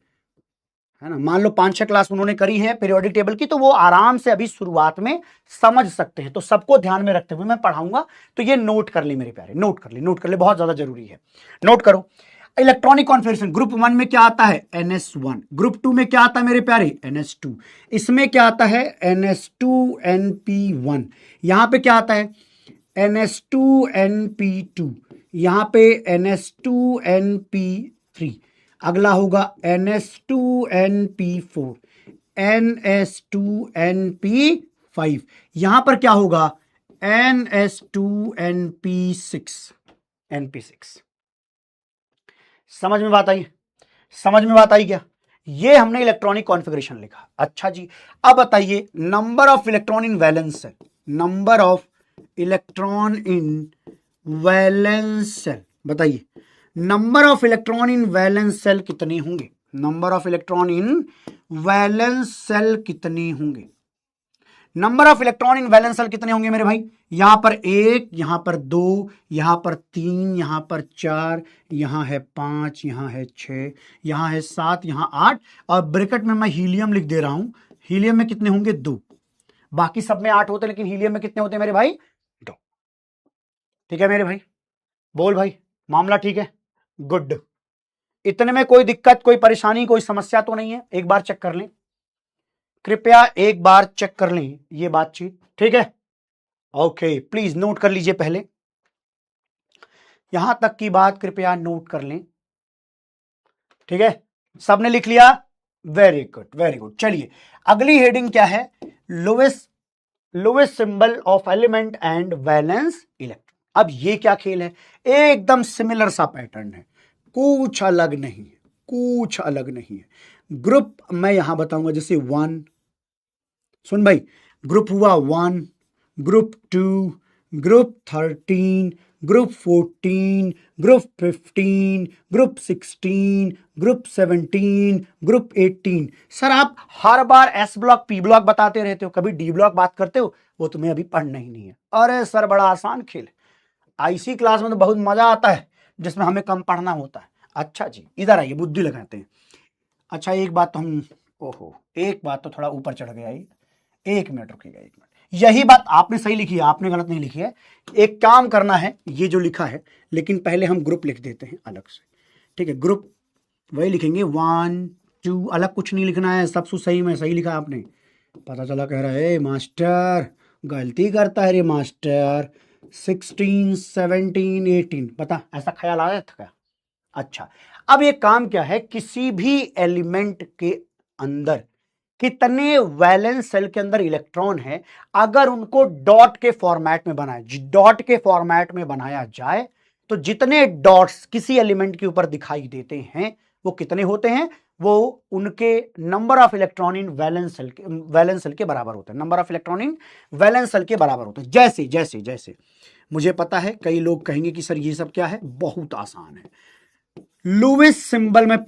ना, मान लो 5, 6 क्लास उन्होंने करी है पीरियोडिक टेबल की, तो वो आराम से अभी शुरुआत में समझ सकते हैं। तो सबको ध्यान में रखते हुए मैं पढ़ाऊंगा, तो ये नोट कर ले मेरे प्यारे, नोट कर ले, बहुत ज्यादा जरूरी है, नोट करो। इलेक्ट्रॉनिक कॉन्फ़िगरेशन, ग्रुप 1 में क्या आता है, NS1। ग्रुप 2 में क्या आता है मेरे प्यारे, NS2। इसमें क्या आता है, NS2NP1। यहां पे क्या आता है, NS2NP2। यहां पे NS2NP3। अगला होगा NS2NP4, NS2NP5। यहां पर क्या होगा, NS2NP6, NP6। समझ में बात आई, समझ में बात आई क्या। ये हमने इलेक्ट्रॉनिक कॉन्फ़िगरेशन लिखा। अच्छा जी, अब बताइए number of electron in valence shell, number of electron in valence shell, बताइए number of electron in valence shell कितने होंगे, number of electron in valence shell कितने होंगे, number of electron in valence shell कितने होंगे मेरे भाई। यहां पर 1, यहां पर 2, यहां पर 3, यहां पर 4, यहां है 5, यहां है 6, यहां है 7, यहां 8, और ब्रैकेट में मैं हीलियम लिख दे रहा हूं। हीलियम में कितने होंगे, 2। बाकी सब में 8 होते, लेकिन हीलियम में कितने होते हैं मेरे भाई, 2। ठीक है मेरे भाई, बोल भाई, मामला ठीक है, गुड। इतने में कोई दिक्कत, कोई परेशानी, कोई समस्या तो नहीं है, एक बार चेक कर लें, कृपया एक बार चेक कर लें ये बातचीत, ठीक है। ओके, प्लीज नोट कर लीजिए पहले, यहां तक की बात कृपया नोट कर लें, ठीक है। सबने लिख लिया, वेरी गुड वेरी गुड। चलिए अगली हेडिंग क्या है, lowest symbol of element and valence electron. अब ये क्या खेल है, एकदम सिमिलर सा पैटर्न है, कुछ अलग नहीं है, कुछ अलग नहीं है। ग्रुप मैं यहां बताऊंगा, जैसे 1, सुन भाई, ग्रुप हुआ 1, group 2, group 13, group 14, group 15, group 16, group 17, group 18। Sir आप हर बार एस ब्लॉक पी ब्लॉक बताते रहते हो, कभी डी ब्लॉक बात करते हो, वो तुम्हें अभी पढ़ना ही नहीं है। अरे सर बड़ा आसान खेल है, आईसी क्लास में तो बहुत मजा आता है जिसमें हमें कम पढ़ना होता है। अच्छा जी, इधर आइए, बुद्धि लगाते हैं। अच्छा एक बात तो हम, ओहो एक बात तो थोड़ा ऊपर चढ़ गया, 1 मिनट रुकिएगा, 1 मिनट। यही बात आपने सही लिखी है, आपने गलत नहीं लिखी है। एक काम करना है, ये जो लिखा है, लेकिन पहले हम ग्रुप लिख देते हैं अलग से, ठीक है। ग्रुप वही लिखेंगे 1, 2, अलग कुछ नहीं लिखना है, सब कुछ सही में सही लिखा आपने। पता चला कह रहा है मास्टर गलती करता है रे मास्टर, 16, 17, 18, पता ऐसा ख्याल आया था क्या। अच्छा, अब ये काम क्या है, किसी भी एलिमेंट के अंदर कितने वैलेंस सेल के अंदर इलेक्ट्रॉन है, अगर उनको डॉट के फॉर्मेट में बनाया जाए, तो जितने डॉट्स किसी एलिमेंट के ऊपर दिखाई देते हैं वो कितने होते हैं, वो उनके number of electron in valence cell के बराबर होते हैं, number of electron in valence cell के बराबर होते हैं। जैसे जैसे जैसे मुझे पता है कई लोग कहेंगे कि सर ये सब क्या है, बहुत आसान है। लुईस सिंबल मैं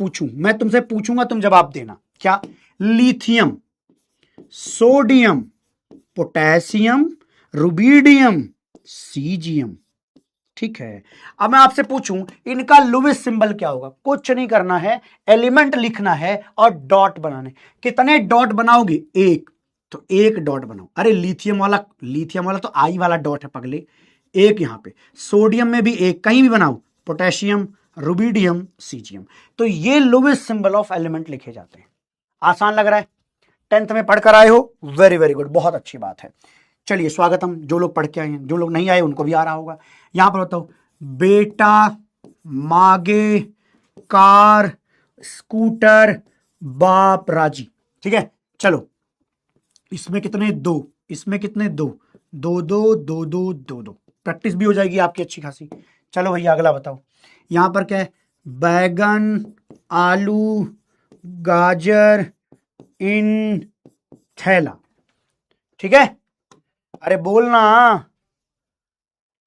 तुमसे पूछूंगा, तुम जवाब देना, क्या, lithium, sodium, potassium, rubidium, caesium, ठीक है। अब मैं आपसे पूछूं इनका लुईस सिंबल क्या होगा, कुछ नहीं करना है, एलिमेंट लिखना है और डॉट बनाने। कितने डॉट बनाओगे, 1, तो 1 डॉट बनाओ। अरे लिथियम वाला तो आई वाला डॉट है पगले, 1 यहां पे, सोडियम में भी 1, कहीं भी बनाओ, पोटेशियम, रुबिडियम, सीजियम। तो ये लुईस सिंबल ऑफ एलिमेंट लिखे जाते हैं। आसान लग रहा है, 10th में पढ़कर आए हो, वेरी वेरी गुड, बहुत अच्छी बात है। चलिए स्वागतम, जो लोग पढ़ के आए हैं, जो लोग नहीं आए उनको भी आ रहा होगा। यहां पर बताओ, बेटा, मागे, कार, स्कूटर, बाप राजी, ठीक है। चलो इसमें कितने? 2, इसमें कितने? 2, 2 2 2 2 2 2। प्रैक्टिस भी हो जाएगी आपकी अच्छी खासी। चलो भैया अगला बताओ। यहां पर क्या है? बैगन, आलू, गाजर इन थैला। ठीक है, अरे बोलना।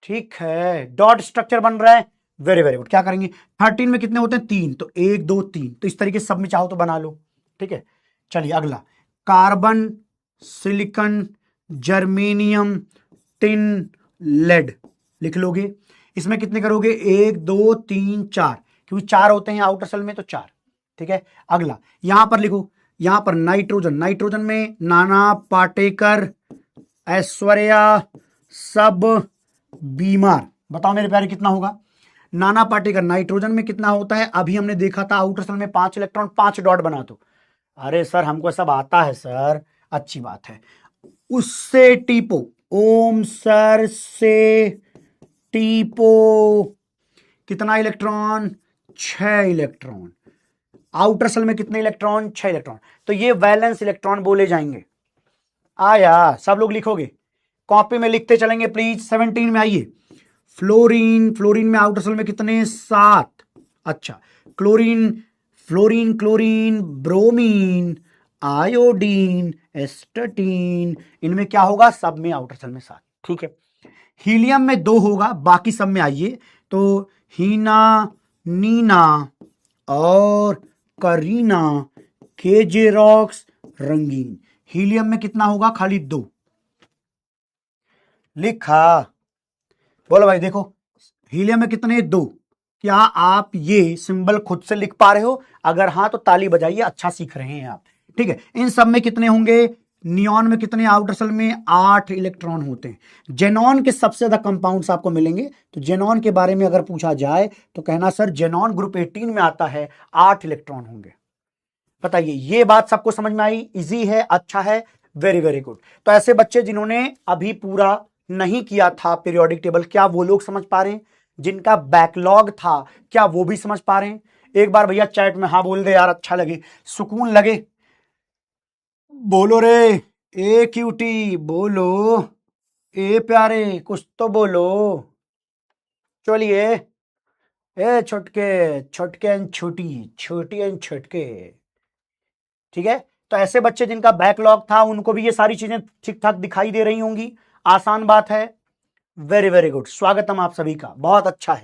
ठीक है, डॉट स्ट्रक्चर बन रहा है। Very very good. क्या करेंगे? 13 में कितने होते हैं? 3, तो 1 2 3। तो इस तरीके से सब में चाहो तो बना लो। ठीक है, चलिए अगला। Carbon, silicon, germanium, tin, lead लिख लोगे। इसमें कितने करोगे? 1 2 3 4, क्योंकि 4 होते हैं आउटर सेल में, तो 4। ठीक है, अगला यहां पर लिखो। यहां पर नाइट्रोजन, नाइट्रोजन में नाना पाटेकर, ऐश्वर्या, सब बीमार। बताओ मेरे प्यारे कितना होगा? नाना पाटेकर नाइट्रोजन में कितना होता है? अभी हमने देखा था आउटर सेल में 5 इलेक्ट्रॉन, 5 डॉट बना दो। अरे सर हमको सब आता है सर, अच्छी बात है। उससे टीपो, ओम सर से टीपो। कितना इलेक्ट्रॉन? 6 इलेक्ट्रॉन। आउटर सेल में कितने इलेक्ट्रॉन? 6 इलेक्ट्रॉन। तो ये वैलेंस इलेक्ट्रॉन बोले जाएंगे। आया, सब लोग लिखोगे, कॉपी में लिखते चलेंगे प्लीज। 17 में आइए। फ्लोरीन, फ्लोरीन में आउटर सेल में कितने? 7। अच्छा, chlorine, fluorine, chlorine, bromine, iodine, astatine, इनमें क्या होगा? सब में आउटर सेल में 7। ठीक है, हीलियम में 2 होगा, बाकी सब में आइए। तो हीना, नीना और करीना, केजेरॉक्स, रंगीन। हीलियम में कितना होगा? खाली 2 लिखा। बोलो भाई, देखो हीलियम में कितने? 2। क्या आप ये सिंबल खुद से लिख पा रहे हो? अगर हाँ तो ताली बजाइए, अच्छा सीख रहे हैं आप। ठीक है, इन सब में कितने होंगे? नियॉन में कितने? आउटर सेल में 8 इलेक्ट्रॉन होते हैं। जेनॉन के सबसे ज्यादा कंपाउंड्स आपको मिलेंगे। तो जेनॉन के बारे में अगर पूछा जाए तो कहना सर जेनॉन ग्रुप 18 में आता है, 8 इलेक्ट्रॉन होंगे। बताइए, ये बात सबको समझ में आई? इजी है, अच्छा है, वेरी वेरी गुड। तो ऐसे बच्चे जिन्होंने अभी पूरा नहीं किया था पीरियोडिक टेबल, क्या वो लोग समझ पा रहे हैं? जिनका बैकलॉग था, क्या वो भी समझ पा रहे हैं? एक बार भैया चैट में हाँ बोल दे यार, अच्छा लगे, सुकून लगे। बोलो रे, ए क्यूटी बोलो, ए प्यारे कुछ तो बोलो। चलिए, ए छोटके, छोटके एंड छोटी, छोटी एंड छोटके। ठीक है, तो ऐसे बच्चे जिनका बैकलॉग था उनको भी ये सारी चीजें ठीक ठाक दिखाई दे रही होंगी। आसान बात है, वेरी वेरी गुड, स्वागतम आप सभी का, बहुत अच्छा है।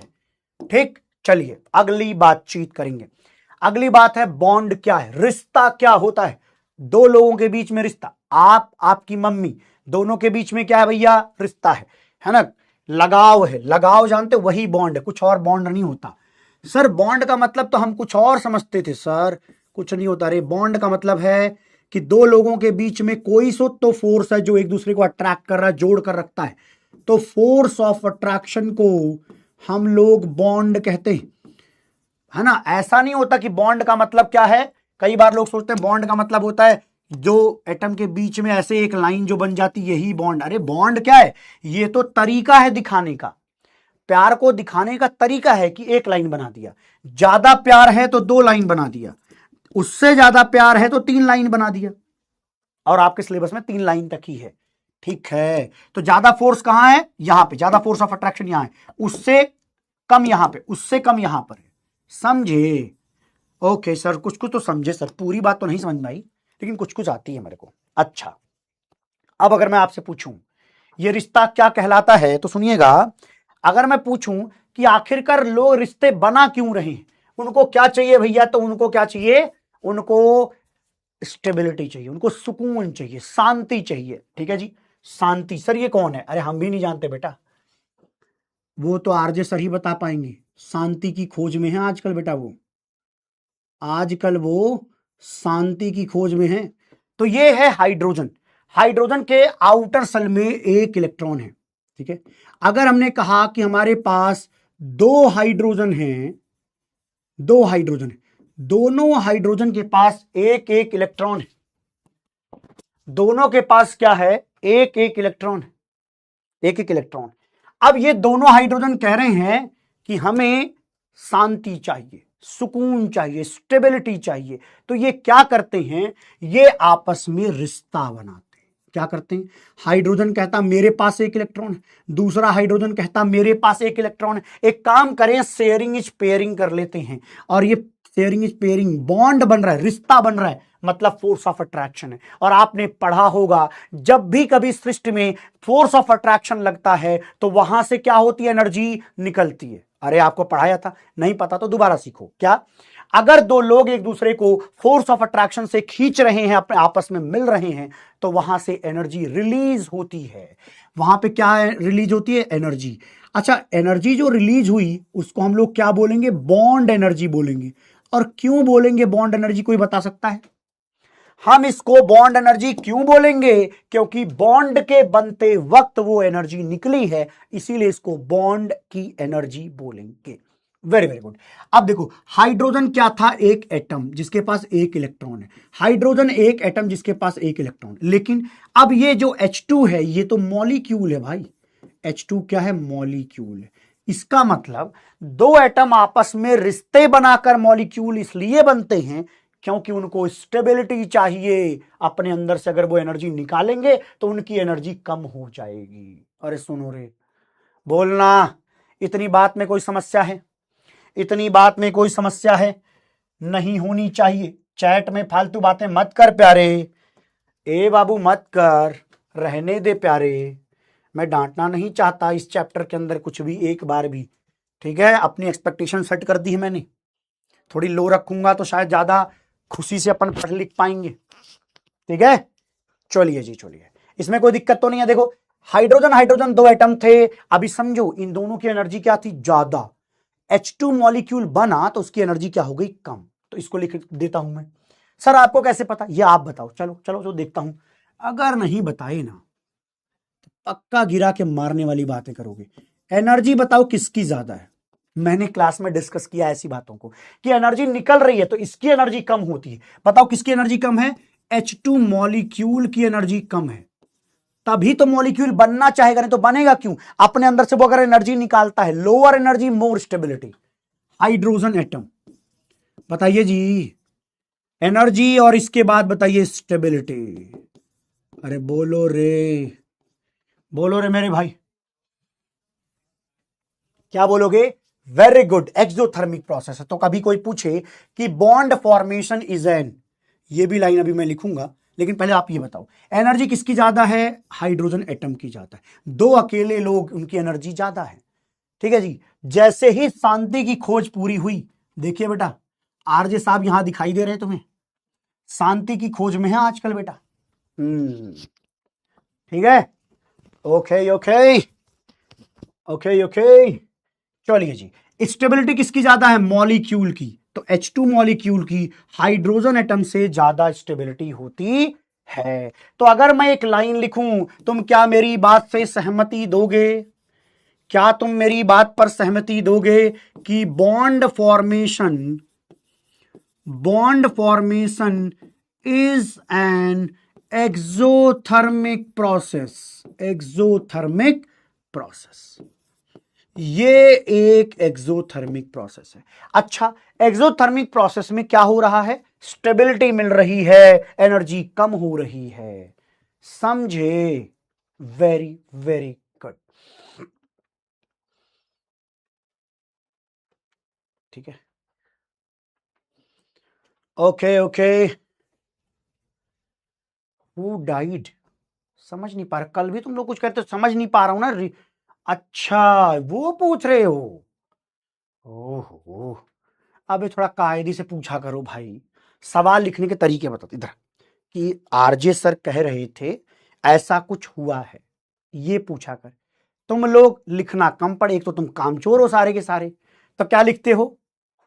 ठीक, चलिए अगली बातचीत करेंगे। अगली बात है बॉन्ड क्या है, रिश्ता क्या होता है? 2 लोगों के बीच में रिश्ता, आप आपकी मम्मी, दोनों के बीच में क्या है भैया? रिश्ता है ना? लगाव है, लगाव जानते, वही बॉन्ड है, कुछ और बॉन्ड नहीं होता। सर बॉन्ड का मतलब तो हम कुछ और समझते थे सर, कुछ नहीं होता रे। बॉन्ड का मतलब है कि 2 लोगों के बीच में कोई सो तो फोर्स है जो एक दूसरे को अट्रैक्ट कर रहा है, जोड़ कर रखता है। तो फोर्स ऑफ अट्रैक्शन को हम लोग बॉन्ड कहते हैं, है ना? ऐसा नहीं होता कि बॉन्ड का मतलब क्या है। कई बार लोग सोचते हैं बॉन्ड का मतलब होता है जो एटम के बीच में ऐसे एक लाइन जो बन जाती, यही बॉन्ड। अरे बॉन्ड क्या है? ये तो तरीका है दिखाने का, प्यार को दिखाने का तरीका है कि एक लाइन बना दिया। ज्यादा प्यार है तो 2 लाइन बना दिया, उससे ज्यादा प्यार है तो 3 लाइन बना दिया, और आपके सिलेबस में 3 लाइन तक ही है। ठीक है, तो ज्यादा फोर्स कहां है? यहां पे, ज्यादा फोर्स ऑफ अट्रैक्शन यहां है, उससे कम यहां पे, उससे कम यहां पर है। समझे? ओके सर, कुछ कुछ तो समझे सर, पूरी बात तो नहीं समझ में आई, लेकिन कुछ कुछ आती है मेरे को। अच्छा, अब अगर मैं आपसे पूछूं ये रिश्ता क्या कहलाता है, तो सुनिएगा। अगर मैं पूछूं कि आखिरकार लोग रिश्ते बना क्यों रहे हैं, उनको क्या चाहिए भैया? तो उनको क्या चाहिए? उनको स्टेबिलिटी चाहिए, उनको सुकून चाहिए, शांति चाहिए। ठीक है जी, शांति। सर ये कौन है? अरे हम भी नहीं जानते बेटा, वो तो आरजे सर ही बता पाएंगे। शांति की खोज में है आजकल बेटा, वो आजकल वो शांति की खोज में है। तो ये है हाइड्रोजन। हाइड्रोजन के आउटर सेल में 1 इलेक्ट्रॉन है। ठीक है, अगर हमने कहा कि हमारे पास 2 हाइड्रोजन हैं, 2 हाइड्रोजन है, दोनों हाइड्रोजन के पास 1 इलेक्ट्रॉन है, दोनों के पास क्या है? 1 इलेक्ट्रॉन है, 1 इलेक्ट्रॉन। अब ये दोनों हाइड्रोजन कह रहे हैं कि हमें शांति चाहिए, सुकून चाहिए, स्टेबिलिटी चाहिए। तो ये क्या करते हैं? ये आपस में रिश्ता बनाते हैं। क्या करते हैं, हाइड्रोजन कहता मेरे पास एक इलेक्ट्रॉन है, दूसरा हाइड्रोजन कहता मेरे पास एक इलेक्ट्रॉन है। एक काम करें, शेयरिंग इज पेयरिंग कर लेते हैं, और ये शेयरिंग इज पेयरिंग बॉन्ड बन रहा है, रिश्ता बन रहा है, मतलब फोर्स ऑफ अट्रैक्शन है। और आपने पढ़ा होगा जब भी कभी सृष्टि में फोर्स ऑफ अट्रैक्शन लगता है तो वहां से क्या होती है, एनर्जी निकलती है। अरे आपको पढ़ाया था, नहीं पता तो दोबारा सीखो। क्या, अगर दो लोग एक दूसरे को फोर्स ऑफ अट्रैक्शन से खींच रहे हैं, अपने आपस में मिल रहे हैं, तो वहां से एनर्जी रिलीज होती है। वहां पे क्या रिलीज होती है, एनर्जी। अच्छा, एनर्जी जो रिलीज हुई उसको हम लोग क्या बोलेंगे, बॉन्ड एनर्जी बोलेंगे। और क्यों बोलेंगे बॉन्ड एनर्जी, कोई बता सकता है? हम इसको बॉन्ड एनर्जी क्यों बोलेंगे, क्योंकि बॉन्ड के बनते वक्त वो एनर्जी निकली है, इसीलिए इसको बॉन्ड की एनर्जी बोलेंगे। Very very good. अब देखो, हाइड्रोजन क्या था, एक एटम जिसके पास एक इलेक्ट्रॉन है। हाइड्रोजन एक एटम जिसके पास एक इलेक्ट्रॉन, लेकिन अब ये जो H2 है ये तो मॉलिक्यूल है भाई। H2 क्या है, मॉलिक्यूल है। इसका मतलब दो एटम आपस में रिश्ते बनाकर मॉलिक्यूल इसलिए बनते हैं क्योंकि उनको स्टेबिलिटी चाहिए। अपने अंदर से अगर वो एनर्जी निकालेंगे तो उनकी एनर्जी कम हो जाएगी। अरे सुनो रे, बोलना, इतनी बात में कोई समस्या है? इतनी बात में कोई समस्या है? नहीं होनी चाहिए। चैट में फालतू बातें मत कर प्यारे, ए बाबू मत कर, रहने दे प्यारे। मैं डांटना नहीं चाहता इस चैप्टर के अंदर कुछ भी, एक बार भी। ठीक है, अपनी एक्सपेक्टेशन सेट कर दी है मैंने, थोड़ी लो रखूंगा तो शायद ज्यादा खुशी से अपन पढ़ लिख पाएंगे। ठीक है, चलिए जी चलिए, इसमें कोई दिक्कत तो नहीं है। देखो, हाइड्रोजन हाइड्रोजन दो एटम थे, अभी समझो इन दोनों की एनर्जी क्या थी, ज्यादा। H2 मॉलिक्यूल बना तो उसकी एनर्जी क्या हो गई, कम। तो इसको लिख देता हूं मैं। सर आपको कैसे पता, ये आप बताओ। चलो चलो जो देखता हूं, अगर नहीं बताए ना तो पक्का गिरा के मारने वाली बातें करोगे। एनर्जी बताओ किसकी ज्यादा है। मैंने क्लास में डिस्कस किया ऐसी बातों को कि एनर्जी निकल रही है तो इसकी एनर्जी कम होती है। बताओ किसकी एनर्जी कम है, H2 मॉलिक्यूल की एनर्जी कम है। तभी तो मॉलिक्यूल बनना चाहेगा, नहीं तो बनेगा क्यों? अपने अंदर से वो अगर एनर्जी निकालता है, lower energy more stability. Hydrogen atom, बताइए जी, एनर्जी और इसके बाद बताइए स्टेबिलिटी। अरे बोलो रे, बोलो रे मेरे भाई, क्या बोलोगे? वेरी गुड, एक्सोथर्मिक प्रोसेस है। तो कभी कोई पूछे कि बॉन्ड फॉर्मेशन इज एन, ये भी लाइन अभी मैं लिखूंगा, लेकिन पहले आप ये बताओ एनर्जी किसकी ज्यादा है, हाइड्रोजन एटम की ज्यादा है। दो अकेले लोग, उनकी एनर्जी ज्यादा है। ठीक है जी। जैसे ही शांति की खोज पूरी हुई, देखिए बेटा, आरजे साहब यहां दिखाई दे रहे हैं तुम्हें, शांति की खोज में है आजकल बेटा। ठीक है, ओके ओके ओके ओके। चलिए जी, स्टेबिलिटी किसकी ज्यादा है, मॉलिक्यूल की। तो H2 मॉलिक्यूल की हाइड्रोजन एटम से ज्यादा स्टेबिलिटी होती है। तो अगर मैं एक लाइन लिखूं, तुम क्या मेरी बात से सहमति दोगे? क्या तुम मेरी बात पर सहमति दोगे कि bond formation is an exothermic process. Exothermic process, ये एक एक्सोथर्मिक प्रोसेस है। अच्छा, एक्सोथर्मिक प्रोसेस में क्या हो रहा है, स्टेबिलिटी मिल रही है, एनर्जी कम हो रही है। समझे? Very very good. ठीक है, ओके ओके। हु डाइड, समझ नहीं पा रहा, कल भी तुम लोग कुछ कहते हो, समझ नहीं पा रहा हूं ना। अच्छा, वो पूछ रहे हो? ओहो, अबे थोड़ा कायदे से पूछा करो भाई, सवाल लिखने के तरीके बताते इधर। कि आरजे सर कह रहे थे ऐसा कुछ हुआ है, ये पूछा कर। तुम लोग लिखना कम पड़े, एक तो तुम कामचोर हो सारे के सारे, तो क्या लिखते हो,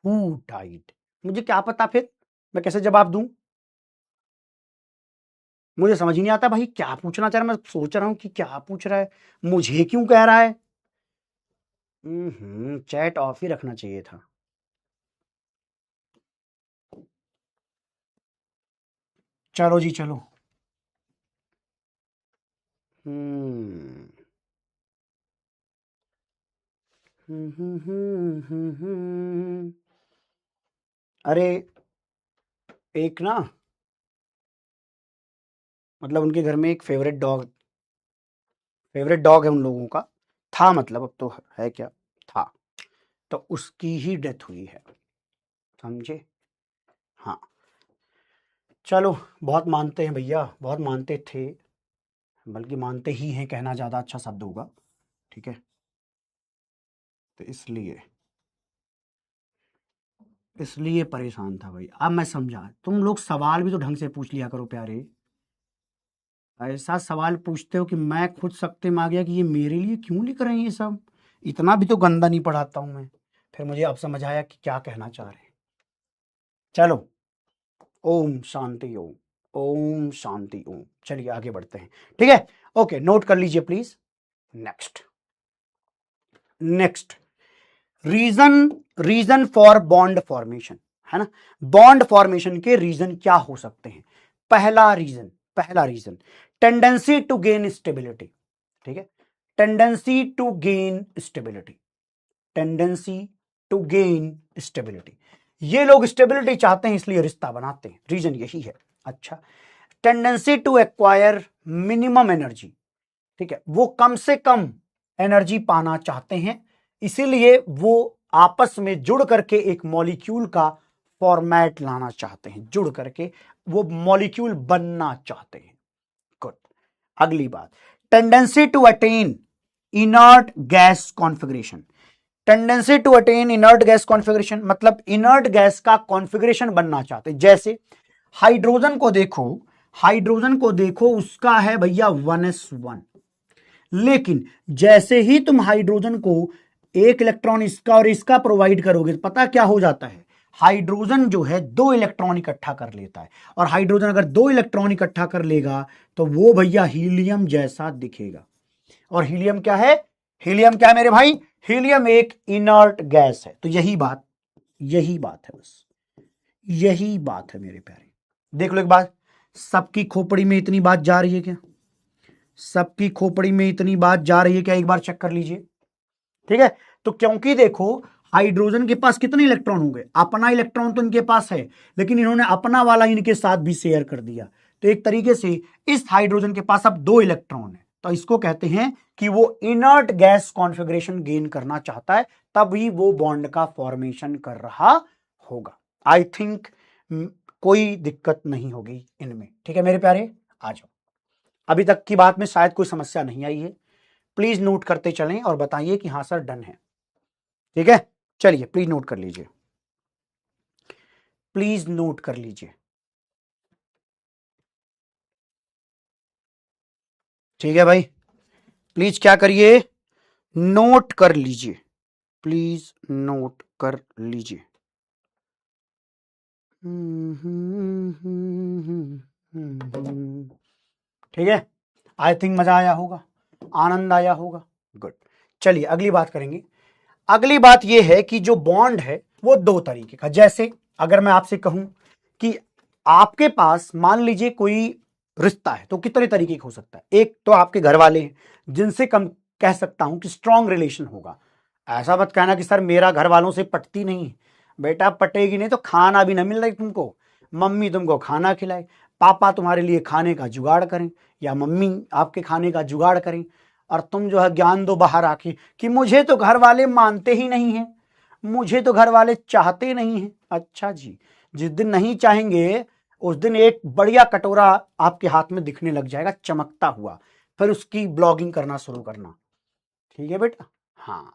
हु डाइड। मुझे क्या पता, फिर मैं कैसे जवाब दूं? मुझे समझ ही नहीं आता भाई क्या पूछना चाह रहा है। मैं सोच रहा हूं कि क्या पूछ रहा है, मुझे क्यों कह रहा है। चैट ऑफ ही रखना चाहिए था। चलो जी चलो। हम्म अरे एक ना मतलब उनके घर में एक फेवरेट डॉग है उन लोगों का, था मतलब, अब तो है क्या, था, तो उसकी ही डेथ हुई है, समझे। हाँ चलो, बहुत मानते हैं भैया, बहुत मानते थे, बल्कि मानते ही हैं, कहना ज़्यादा अच्छा शब्द होगा, ठीक है। तो इसलिए परेशान था भाई। अब मैं समझा, तुम लोग सवाल भी तो ढंग से पूछ लिया करो प्यारे। ऐसा सवाल पूछते हो कि मैं खुद सकते में आ गया कि ये मेरे लिए क्यों लिख रहे हैं ये सब। इतना भी तो गंदा नहीं पढ़ाता हूं मैं। फिर मुझे अब समझ आया कि क्या कहना चाह रहे हैं। चलो, ओम शांति ओम, ओम शांति ओम। चलिए आगे बढ़ते हैं, ठीक है। ओके, नोट कर लीजिए please. Next reason for bond formation, है ना। बॉन्ड फॉर्मेशन के रीजन क्या हो सकते हैं। पहला reason tendency to gain stability, ठीक है। टेंडेंसी टू गेन स्टेबिलिटी, ये लोग स्टेबिलिटी चाहते हैं इसलिए रिश्ता बनाते हैं, रीजन यही है। अच्छा, tendency to acquire minimum energy, ठीक है, वो कम से कम एनर्जी पाना चाहते हैं, इसीलिए वो आपस में जुड़ करके एक मॉलिक्यूल का फॉर्मेट लाना चाहते हैं, जुड़ करके वो मॉलिक्यूल बनना चाहते हैं। गुड। अगली बात, tendency to attain inert gas configuration. मतलब इनर्ट गैस का कॉन्फ़िगरेशन बनना चाहते हैं। जैसे हाइड्रोजन को देखो, उसका है भैया 1s1, लेकिन जैसे ही तुम हाइड्रोजन को एक इलेक्ट्रॉन इसका और इसका प्रोवाइड करोगे, पता क्या हो जाता है, हाइड्रोजन जो है 2 इलेक्ट्रॉन इकट्ठा कर लेता है, और हाइड्रोजन अगर 2 इलेक्ट्रॉन इकट्ठा कर लेगा तो वो भैया हीलियम जैसा दिखेगा। और हीलियम क्या है मेरे भाई, हीलियम एक इनर्ट गैस है। तो यही बात है, बस यही बात है मेरे प्यारे। देख लो एक बात, सबकी खोपड़ी में इतनी बात जा रही है क्या, एक बार चेक कर लीजिए, ठीक है। तो क्योंकि देखो, हाइड्रोजन के पास कितने इलेक्ट्रॉन होंगे, अपना इलेक्ट्रॉन तो इनके पास है, लेकिन इन्होंने अपना वाला इनके साथ भी शेयर कर दिया, तो एक तरीके से इस हाइड्रोजन के पास अब 2 इलेक्ट्रॉन है, तो इसको कहते हैं कि वो इनर्ट गैस कॉन्फ़िगरेशन गेन करना चाहता है, तभी वो बॉन्ड का फॉर्मेशन कर रहा होगा। आई थिंक कोई दिक्कत नहीं होगी इनमें, ठीक है मेरे प्यारे। आ जाओ, अभी तक की बात में शायद कोई समस्या नहीं आई है, प्लीज नोट करते चलें और बताइए कि हाँ सर डन है, ठीक है। चलिए प्लीज नोट कर लीजिए, ठीक है भाई। प्लीज क्या करिए, नोट कर लीजिए, ठीक है। आई थिंक मजा आया होगा, आनंद आया होगा, गुड। चलिए अगली बात करेंगे। अगली बात यह है कि जो बॉन्ड है वो 2 तरीके का। जैसे अगर मैं आपसे कहूं कि आपके पास मान लीजिए कोई रिश्ता है, तो कितने तरीके का हो सकता है। एक तो आपके घर वाले हैं, जिनसे कम कह सकता हूं कि स्ट्रांग रिलेशन होगा। ऐसा मत कहना कि सर मेरा घर वालों से पटती नहीं है। बेटा पटेगी नहीं तो खाना भी ना मिल रही तुमको, मम्मी तुमको खाना खिलाए, पापा तुम्हारे लिए खाने का जुगाड़ करें, या मम्मी आपके खाने का जुगाड़ करें, और तुम जो है ज्ञान दो बाहर आके कि मुझे तो घर वाले मानते ही नहीं हैं, मुझे तो घर वाले चाहते नहीं हैं। अच्छा जी, जिस दिन नहीं चाहेंगे उस दिन एक बढ़िया कटोरा आपके हाथ में दिखने लग जाएगा चमकता हुआ, फिर उसकी ब्लॉगिंग करना शुरू करना, ठीक है बेटा। हाँ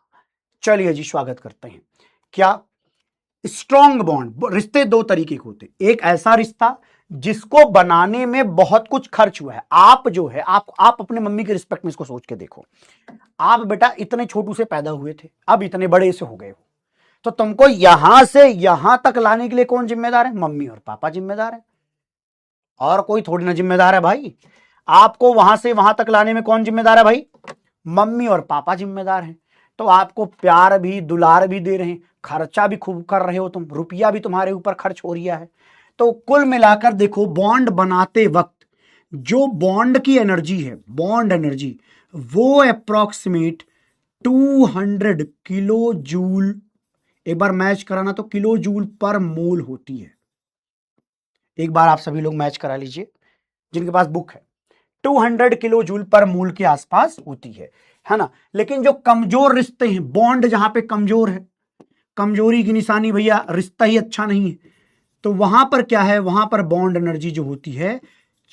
चलिए जी, स्वागत करते हैं। क्या स्ट्रॉन्ग बॉन्ड, रिश्ते 2 तरीके के होते हैं। एक ऐसा रिश्ता जिसको बनाने में बहुत कुछ खर्च हुआ है। आप जो है, आप अपने मम्मी के रिस्पेक्ट में इसको सोच के देखो, आप बेटा इतने छोटू से पैदा हुए थे, अब इतने बड़े से हो गए हो, तो तुमको यहां से यहां तक लाने के लिए कौन जिम्मेदार है, मम्मी और पापा जिम्मेदार है, और कोई थोड़ी ना जिम्मेदार है भाई। आपको वहां से वहां तक लाने में कौन जिम्मेदार है भाई, मम्मी और पापा जिम्मेदार हैं। तो आपको प्यार भी दुलार भी दे रहे हैं, खर्चा भी खूब कर रहे हो तुम, रुपया भी तुम्हारे ऊपर खर्च हो रहा है। तो कुल मिलाकर देखो, बॉन्ड बनाते वक्त जो बॉन्ड की एनर्जी है, बॉन्ड एनर्जी, वो अप्रोक्सीमेट 200 किलो जूल, एक बार मैच कराना तो किलो जूल पर मोल होती है। एक बार आप सभी लोग मैच करा लीजिए जिनके पास बुक है, 200 किलो जूल पर मोल के आसपास होती है ना। लेकिन जो कमजोर रिश्ते हैं, बॉन्ड जहां पे कमजोर है, कमजोरी की निशानी भैया, रिश्ता ही अच्छा नहीं है, तो वहां पर क्या है, वहां पर बॉन्ड एनर्जी जो होती है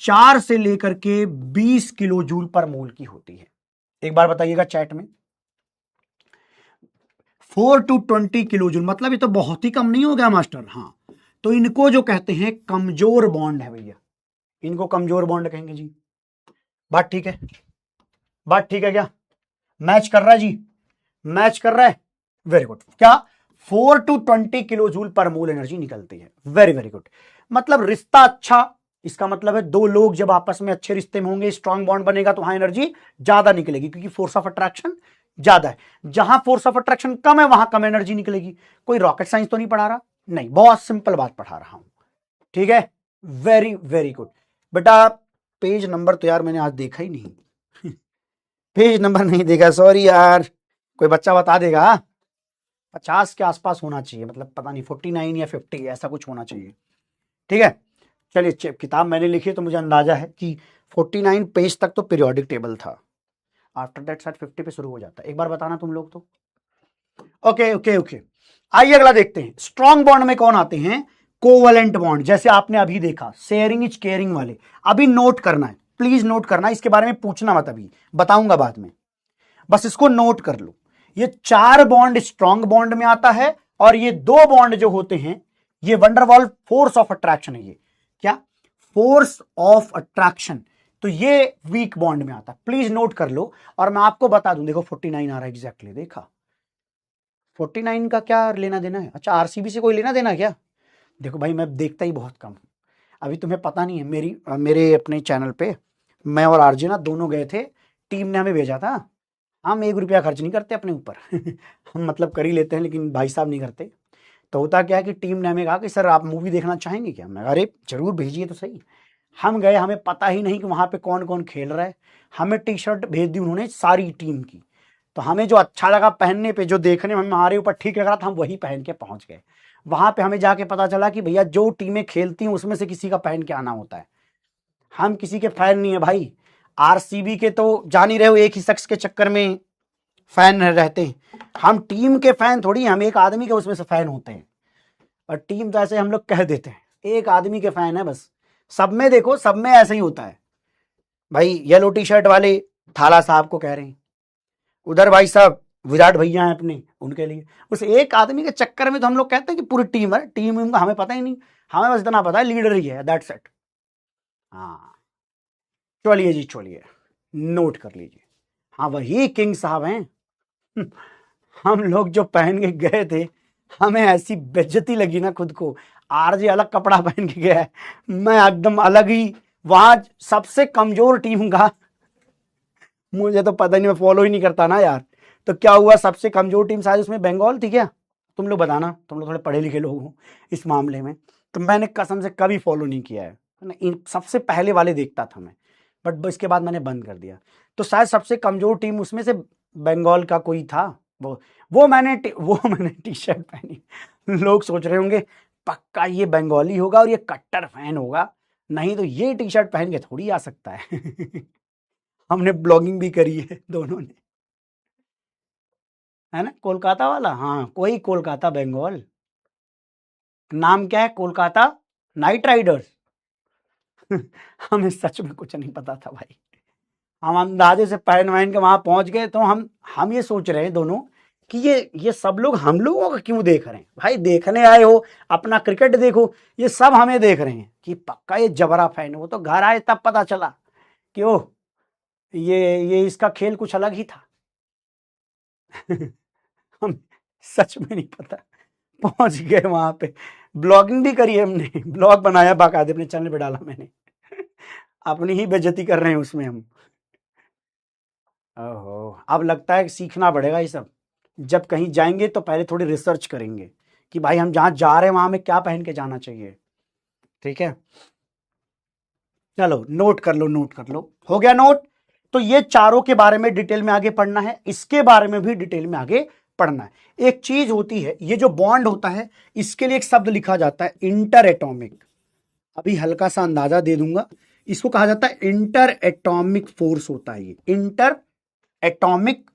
4 से लेकर के 20 किलो जूल पर मोल की होती है। एक बार बताइएगा चैट में, 4 to 20 किलो जूल, मतलब ये तो बहुत ही कम नहीं हो गया मास्टर। हाँ, तो इनको जो कहते हैं कमजोर बॉन्ड है भैया, इनको कमजोर बॉन्ड कहेंगे जी। बात ठीक है, बात ठीक है क्या? मैच कर रहा है जी, मैच कर रहा है, वेरी गुड। क्या 4 to 20 किलो जूल पर मोल एनर्जी निकलती है, वेरी वेरी गुड। मतलब रिश्ता अच्छा, इसका मतलब है दो लोग जब आपस में अच्छे रिश्ते में होंगे, स्ट्रांग बॉन्ड बनेगा, तो वहां एनर्जी ज्यादा निकलेगी, क्योंकि फोर्स ऑफ अट्रैक्शन ज्यादा है। जहां फोर्स ऑफ अट्रैक्शन कम है वहां कम एनर्जी निकलेगी। कोई रॉकेट साइंस तो नहीं पढ़ा रहा, नहीं, बहुत सिंपल बात पढ़ा रहा हूं, ठीक है, वेरी वेरी गुड। बेटा पेज नंबर तो यार मैंने आज देखा ही नहीं पेज नंबर नहीं देखा, सॉरी यार, कोई बच्चा बता देगा? 50 के आसपास होना चाहिए, मतलब पता नहीं 49 या 50 ऐसा कुछ होना चाहिए, ठीक है। चलिए, किताब मैंने लिखी तो मुझे अंदाजा है कि 49 पेज तक तो पीरियोडिक टेबल था, आफ्टर दैट शायद 50 पे शुरू हो जाता है। एक बार बताना तुम लोग तो। ओके ओके ओके, आइए अगला देखते हैं। स्ट्रॉन्ग बॉन्ड में कौन आते हैं? कोवलेंट बॉन्ड, जैसे आपने अभी देखा शेयरिंग इज केयरिंग वाले। अभी नोट करना है, प्लीज नोट करना, इसके बारे में पूछना मत, अभी बताऊंगा बाद में, बस इसको नोट कर लो। ये 4 बॉन्ड स्ट्रॉन्ग बॉन्ड में आता है, और ये 2 बॉन्ड जो होते हैं ये वंडरवॉल्फ फोर्स ऑफ अट्रैक्शन है। ये क्या? फोर्स ऑफ अट्रैक्शन, तो ये वीक बॉन्ड में आता है, प्लीज नोट कर लो। और मैं आपको बता दूं, देखो 49 आ रहा है एग्जैक्टली, देखा 49 का क्या लेना देना है? अच्छा, आरसीबी से कोई लेना देना क्या? देखो भाई, मैं देखता ही बहुत कम, अभी तुम्हें पता नहीं है, मेरे अपने चैनल पे मैं और आरजे ना दोनों गए थे, टीम ने हमें भेजा था, हम 1 रुपया खर्च नहीं करते अपने ऊपर हम मतलब कर ही लेते हैं, लेकिन भाई साहब नहीं करते। तो होता क्या है कि टीम ने हमें कहा कि सर आप मूवी देखना चाहेंगे क्या? मैं अरे जरूर भेजिए तो सही। हम गए, हमें पता ही नहीं कि वहाँ पे कौन कौन खेल रहा है, हमें टी शर्ट भेज दी उन्होंने सारी टीम की, तो हमें जो अच्छा लगा पहनने पे, जो देखने में हमारे ऊपर ठीक लग रहा था, हम वही पहन के पहुंच गए। वहां पे हमें जाके पता चला कि भैया जो टीमें खेलती हैं उसमें से किसी का पहन के आना होता है, हम किसी के फैन नहीं है भाई। आरसीबी के तो जान ही रहे हो, एक ही शख्स के चक्कर में फैन रहते हैं, हम टीम के फैन थोड़ी, हम एक आदमी के उसमें से फैन होते हैं, और टीम तो ऐसे हम लोग कह देते हैं एक आदमी के फैन है बस। सब में देखो, सब में ऐसा ही होता है भाई। येलो टी शर्ट वाले थाला साहब को कह रहे हैं, उधर भाई साहब विराट भैया हैं अपने, उनके लिए, उस एक आदमी के चक्कर में तो हम लोग कहते हैं कि पूरी टीम है, टीम का हमें पता ही नहीं, हमें बस इतना पता है लीडर ही है, दैट्स इट। हाँ चलिए जी, चलिए नोट कर लीजिए, हाँ वही किंग साहब हैं हम लोग जो पहन के गए थे, हमें ऐसी बेइज्जती लगी ना खुद को, आरजे अलग कपड़ा पहन के गया है, मैं एकदम अलग ही, वहां सबसे कमजोर टीम का मुझे तो पता नहीं, मैं फॉलो ही नहीं करता ना यार। तो क्या हुआ, सबसे कमजोर टीम शायद उसमें बंगाल थी क्या? तुम लोग बताना, तुम लोग थोड़े पढ़े लिखे लोग हो इस मामले में, तो मैंने कसम से कभी फॉलो नहीं किया है, इन सबसे पहले वाले देखता था मैं, बट इसके बाद मैंने बंद कर दिया। तो शायद सबसे कमजोर टीम उसमें से बंगाल का कोई था, वो मैंने टी शर्ट पहनी। लोग सोच रहे होंगे पक्का ये बंगाली होगा और ये कट्टर फैन होगा, नहीं तो ये टी शर्ट पहन के थोड़ी आ सकता है हमने ब्लॉगिंग भी करी है दोनों ने, है ना, कोलकाता वाला, हाँ कोई कोलकाता बंगाल, नाम क्या है? कोलकाता नाइट राइडर्स हमें सच में कुछ नहीं पता था भाई, हम अंदाजे से पहन वहन के वहां पहुंच गए। तो हम ये सोच रहे हैं दोनों कि ये सब लोग हम लोगों का क्यों देख रहे हैं भाई, देखने आए हो अपना क्रिकेट देखो, ये सब हमें देख रहे हैं कि पक्का ये जबरा फैन है। वो तो घर आए तब पता चला कि ओ ये इसका खेल कुछ अलग ही था हम सच में नहीं पता, पहुंच गए वहां पे, ब्लॉगिंग भी करी है हमने, ब्लॉग बनाया बाकायदे अपने चैनल पे डाला मैंने अपनी ही बेइज्जती कर रहे हैं उसमें हम। ओहो, अब लगता है कि सीखना पड़ेगा ये सब, जब कहीं जाएंगे तो पहले थोड़ी रिसर्च करेंगे कि भाई हम जहां जा रहे हैं वहां में क्या पहन के जाना चाहिए, ठीक है। चलो नोट कर लो, नोट कर लो, हो गया नोट। तो ये चारों के बारे में डिटेल में आगे पढ़ना है, इसके बारे में भी डिटेल में आगे पढ़ना है। एक चीज होती है, ये जो बॉन्ड होता है इसके लिए एक शब्द लिखा जाता है इंटर एटॉमिक, अभी हल्का सा अंदाजा दे दूंगा, इसको कहा जाता है इंटर एटॉमिक फोर्स होता है ये, inter atomic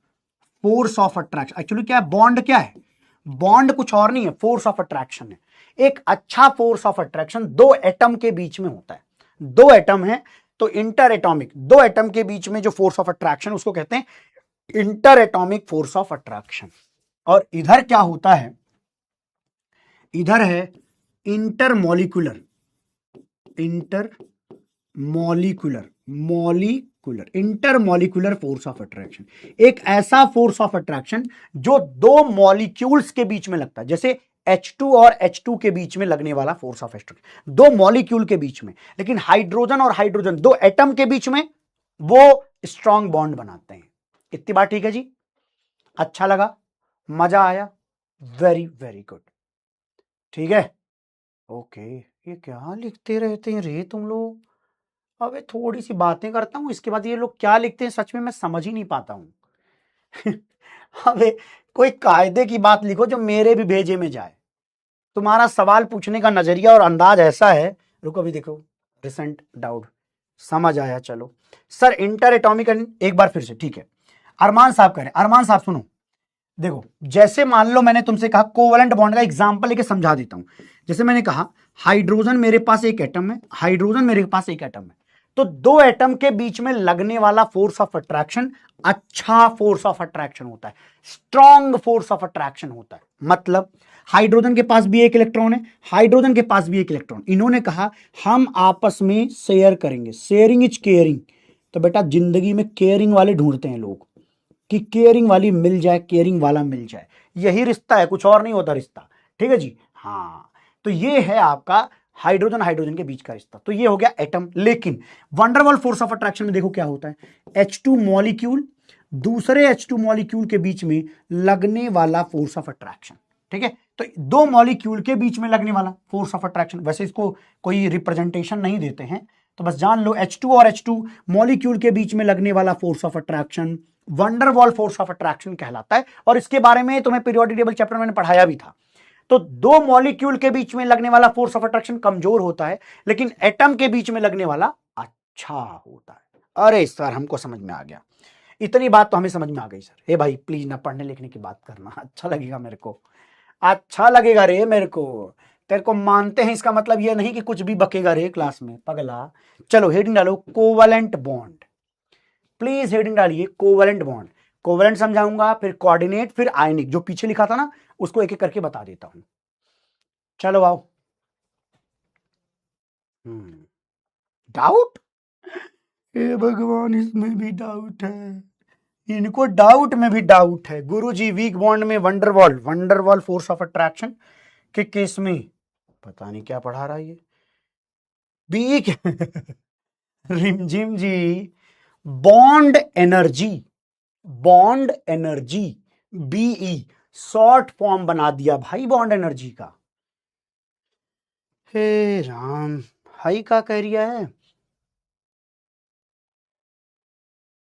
force of attraction. Actually क्या है, बॉन्ड क्या है, बॉन्ड कुछ और नहीं है, फोर्स ऑफ अट्रैक्शन है। एक अच्छा फोर्स ऑफ अट्रैक्शन दो एटम के बीच में होता है, दो एटम है तो इंटर एटॉमिक, दो एटम के बीच में जो फोर्स ऑफ अट्रैक्शन उसको कहते हैं inter atomic force of attraction. और इधर क्या होता है, इधर है intermolecular, intermolecular force of attraction. एक ऐसा फोर्स ऑफ अट्रैक्शन जो दो मॉलिक्यूल्स के बीच में लगता है, जैसे H2 और H2 के बीच में लगने वाला फोर्स ऑफ अट्रैक्शन, दो मॉलिक्यूल के बीच में। लेकिन हाइड्रोजन और हाइड्रोजन दो एटम के बीच में वो स्ट्रॉन्ग बॉन्ड बनाते हैं। इतनी बात ठीक है जी, अच्छा लगा, मजा आया, वेरी वेरी गुड, ठीक है, ओके। ये क्या लिखते रहते हैं रे तुम लोग, अबे थोड़ी सी बातें करता हूं, इसके बाद ये लोग क्या लिखते हैं सच में मैं समझ ही नहीं पाता हूं। अबे कोई कायदे की बात लिखो जो मेरे भी भेजे में जाए। तुम्हारा सवाल पूछने का नजरिया और अंदाज ऐसा है, रुको अभी देखो, रिसेंट डाउट, समझ आया, चलो सर इंटर एटॉमिक, एक बार फिर से, ठीक है। अरमान साहब कह रहे हैं, अरमान साहब सुनो, देखो जैसे मान लो मैंने तुमसे कहा कोवलेंट बॉन्ड का एग्जांपल लेके समझा देता हूं। जैसे मैंने कहा हाइड्रोजन मेरे पास एक एटम है, हाइड्रोजन मेरे पास एक एटम है, तो दो एटम के बीच में लगने वाला फोर्स ऑफ अट्रैक्शन अच्छा फोर्स ऑफ अट्रैक्शन होता है, स्ट्रॉन्ग फोर्स ऑफ अट्रैक्शन होता है। मतलब हाइड्रोजन के पास भी एक इलेक्ट्रॉन है, हाइड्रोजन के पास भी एक इलेक्ट्रॉन, इन्होंने कहा हम आपस में शेयर करेंगे, शेयरिंग इज केयरिंग। तो बेटा जिंदगी में केयरिंग वाले ढूंढते हैं लोग कि केयरिंग वाली मिल जाए, केयरिंग वाला मिल जाए, यही रिश्ता है, कुछ और नहीं होता रिश्ता, ठीक है जी। हाँ, तो ये है आपका हाइड्रोजन हाइड्रोजन के बीच का रिश्ता। तो ये हो गया एटम। लेकिन वंडरवॉल फोर्स ऑफ अट्रैक्शन में देखो क्या होता है, H2 मॉलिक्यूल दूसरे H2 मॉलिक्यूल के बीच में लगने वाला फोर्स ऑफ अट्रैक्शन, ठीक है। तो दो मॉलिक्यूल के बीच में लगने वाला फोर्स ऑफ अट्रैक्शन, वैसे इसको कोई रिप्रेजेंटेशन नहीं देते हैं, तो बस जान लो H2 और H2 मॉलिक्यूल के बीच में लगने वाला force of attraction van der Waals force of attraction कहलाता है। और इसके बारे में तुम्हें पीरियोडिक टेबल चैप्टर में मैंने पढ़ाया भी था। तो दो मॉलिक्यूल के बीच में लगने वाला फोर्स ऑफ अट्रैक्शन कमजोर होता है, लेकिन एटम के बीच में लगने वाला अच्छा होता है। अरे सर हमको समझ में आ गया, इतनी बात तो हमें समझ में आ गई सर। हे भाई प्लीज ना पढ़ने लिखने की बात करना, अच्छा लगेगा मेरे को, अच्छा लगेगा रे मेरे को। तेरे को मानते हैं इसका मतलब ये नहीं कि कुछ भी बकेगा रे क्लास में, पगला। चलो हेडिंग डालो कोवलेंट बॉन्ड, प्लीज हेडिंग डालिए कोवलेंट बॉन्ड। कोवलेंट समझाऊंगा, फिर कोऑर्डिनेट, फिर आयनिक, जो पीछे लिखा था ना उसको एक एक करके बता देता हूं। चलो आओ। डाउट, हे भगवान इसमें भी डाउट है, इनको डाउट में भी डाउट है। गुरुजी वीक बॉन्ड में वंडरवॉल फोर्स ऑफ अट्रैक्शन के केस में पता नहीं क्या पढ़ा रहा है ये weak. Rimjhim ji bond energy BE short form बना दिया भाई बॉन्ड एनर्जी का। हे राम, हाई का कह रिया है,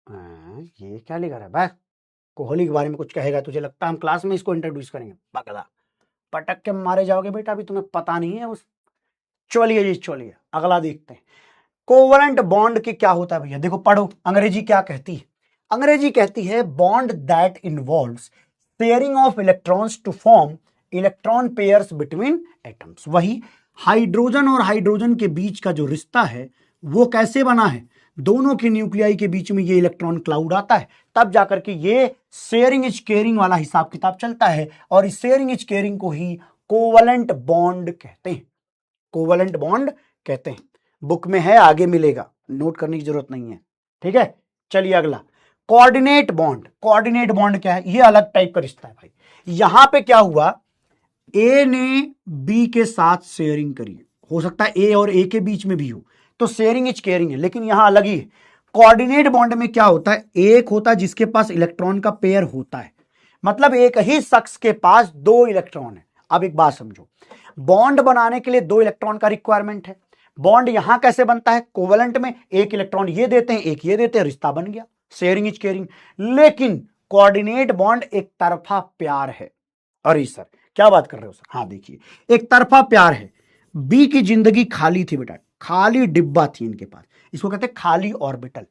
ये क्या लिखा रहा है भाई? कोहली के बारे में कुछ कहेगा तुझे लगता है हम क्लास में इसको इंट्रोड्यूस करेंगे? पगला, पटक के मारे जाओगे बेटा, अभी तुम्हें पता नहीं है उस। चलिए जी चलिए अगला देखते हैं। कोवलेंट बॉन्ड के क्या होता है भैया, देखो पढ़ो अंग्रेजी क्या कहती है। अंग्रेजी कहती है bond that involves sharing of electrons to form electron pairs between atoms. वही हाइड्रोजन और हाइड्रोजन के बीच का जो रिश्ता है वो कैसे बना है, दोनों के न्यूक्लियाई के बीच में ये इलेक्ट्रॉन क्लाउड आता है, तब जाकर के ये शेयरिंग इज केयरिंग वाला हिसाब किताब चलता है। और इस शेयरिंग इज केयरिंग को ही कोवलेंट बॉन्ड कहते हैं, कोवलेंट बॉन्ड कहते हैं। बुक में है, आगे मिलेगा, नोट करने की जरूरत नहीं है, ठीक है। चलिए अगला कोऑर्डिनेट बॉन्ड। कोऑर्डिनेट बॉन्ड क्या है, ये अलग टाइप का रिश्ता है भाई। यहां पे क्या हुआ, ए ने बी के साथ शेयरिंग करी, हो सकता है ए और ए के बीच में भी हो, तो शेयरिंग इज केयरिंग है, लेकिन यहां अलग ही है। कोऑर्डिनेट बॉन्ड में क्या होता है, एक होता है जिसके पास इलेक्ट्रॉन का पेयर होता है, मतलब एक ही शख्स के पास दो इलेक्ट्रॉन है। अब एक बात समझो, बॉन्ड बनाने के लिए दो इलेक्ट्रॉन का रिक्वायरमेंट है। बॉन्ड यहां कैसे बनता है, कोवलेंट में एक इलेक्ट्रॉन ये देते हैं एक ये देते हैं, रिश्ता बन गया, शेयरिंग इज केयरिंग। लेकिन कोऑर्डिनेट बॉन्ड एक तरफा प्यार है। अरे सर क्या बात कर रहे हो सर, हाँ देखिए एक तरफा प्यार है। बी की जिंदगी खाली थी बेटा, खाली डिब्बा थी इनके पास, इसको कहते हैं खाली ऑर्बिटल।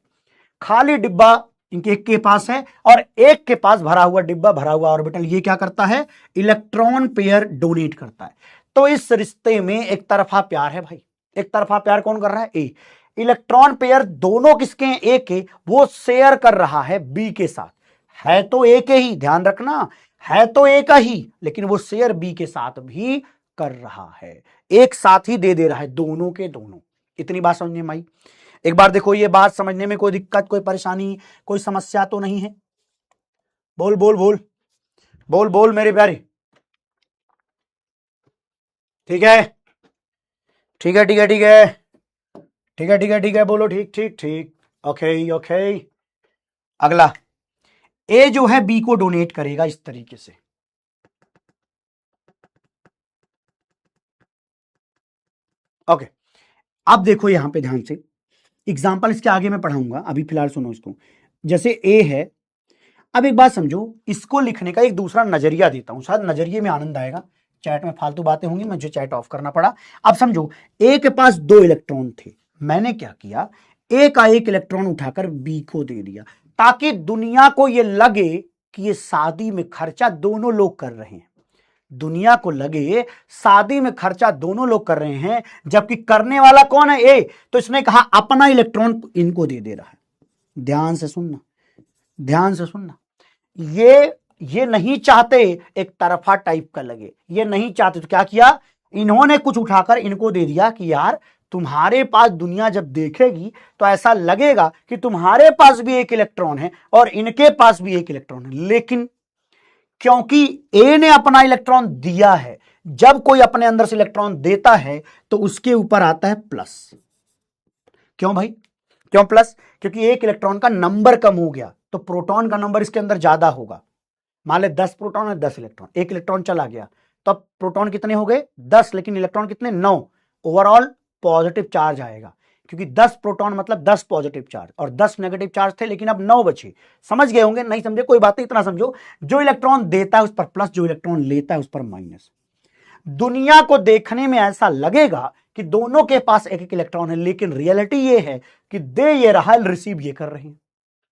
खाली डिब्बा इनके एक के पास है और एक के पास भरा हुआ डिब्बा, भरा हुआ ऑर्बिटल। ये क्या करता है? इलेक्ट्रॉन पेयर डोनेट करता है। तो इस रिश्ते में एक तरफा प्यार है भाई। एक तरफा प्यार कौन कर रहा है? ए। इलेक्ट्रॉन पेयर दोनों किसके हैं? ए के। वो शेयर कर रहा है बी के साथ। है तो ए के ही, ध्यान रखना, है तो ए का ही, लेकिन वो शेयर बी के साथ भी कर रहा है। एक साथ ही दे रहा है, दोनों के दोनों। इतनी बात समझने में आई? एक बार देखो, ये बात समझने में कोई दिक्कत, कोई परेशानी, कोई समस्या तो नहीं है? बोल बोल बोल बोल बोल मेरे प्यारे। ठीक है, ठीक है, ठीक है, ठीक है, ठीक है, ठीक है, ठीक है, बोलो ठीक ठीक ठीक। Okay okay. अगला, ए जो है बी को डोनेट करेगा इस तरीके से। ओके, अब देखो यहां पे ध्यान से, एग्जाम्पल इसके आगे मैं पढ़ाऊंगा, अभी फिलहाल सुनो इसको। जैसे ए है, अब एक बात समझो, इसको लिखने का एक दूसरा नजरिया देता हूं, शायद नजरिए में आनंद आएगा। चैट में फालतू बातें होंगी, मुझे चैट ऑफ करना पड़ा। अब समझो, ए के पास 2 इलेक्ट्रॉन थे, मैंने क्या किया, ए का 1 इलेक्ट्रॉन उठाकर बी को दे दिया, ताकि दुनिया को यह लगे कि ये शादी में खर्चा दोनों लोग कर रहे हैं। दुनिया को लगे शादी में खर्चा दोनों लोग कर रहे हैं, जबकि करने वाला कौन है? ए। तो इसने कहा अपना इलेक्ट्रॉन इनको दे रहा है। ध्यान से सुनना, ध्यान से सुनना। ये नहीं चाहते एक तरफा टाइप का लगे, ये नहीं चाहते, तो क्या किया, इन्होंने कुछ उठाकर इनको दे दिया कि यार तुम्हारे पास दुनिया जब देखेगी तो ऐसा लगेगा कि तुम्हारे पास भी 1 इलेक्ट्रॉन है और इनके पास भी 1 इलेक्ट्रॉन है। लेकिन क्योंकि ए ने अपना इलेक्ट्रॉन दिया है, जब कोई अपने अंदर से इलेक्ट्रॉन देता है तो उसके ऊपर आता है प्लस। क्यों भाई? क्यों प्लस? क्योंकि 1 इलेक्ट्रॉन का नंबर कम हो गया, तो प्रोटॉन का नंबर इसके अंदर ज्यादा होगा। मान ले 10 प्रोटॉन है, 10 इलेक्ट्रॉन, 1 इलेक्ट्रॉन चला गया, तो अब प्रोटॉन कितने हो गए? 10, लेकिन इलेक्ट्रॉन कितने? 9। ओवरऑल पॉजिटिव चार्ज आएगा, क्योंकि 10 प्रोटॉन मतलब 10 पॉजिटिव चार्ज और 10 नेगेटिव चार्ज थे, लेकिन अब 9 बचे। समझ गए होंगे? नहीं समझे कोई बात नहीं, इतना समझो, जो इलेक्ट्रॉन देता है उस पर प्लस, जो इलेक्ट्रॉन लेता है उस पर माइनस। दुनिया को देखने में ऐसा लगेगा कि दोनों के पास 1 इलेक्ट्रॉन है, लेकिन रियलिटी ये है कि दे ये रहा है, रिसीव ये कर रहे हैं।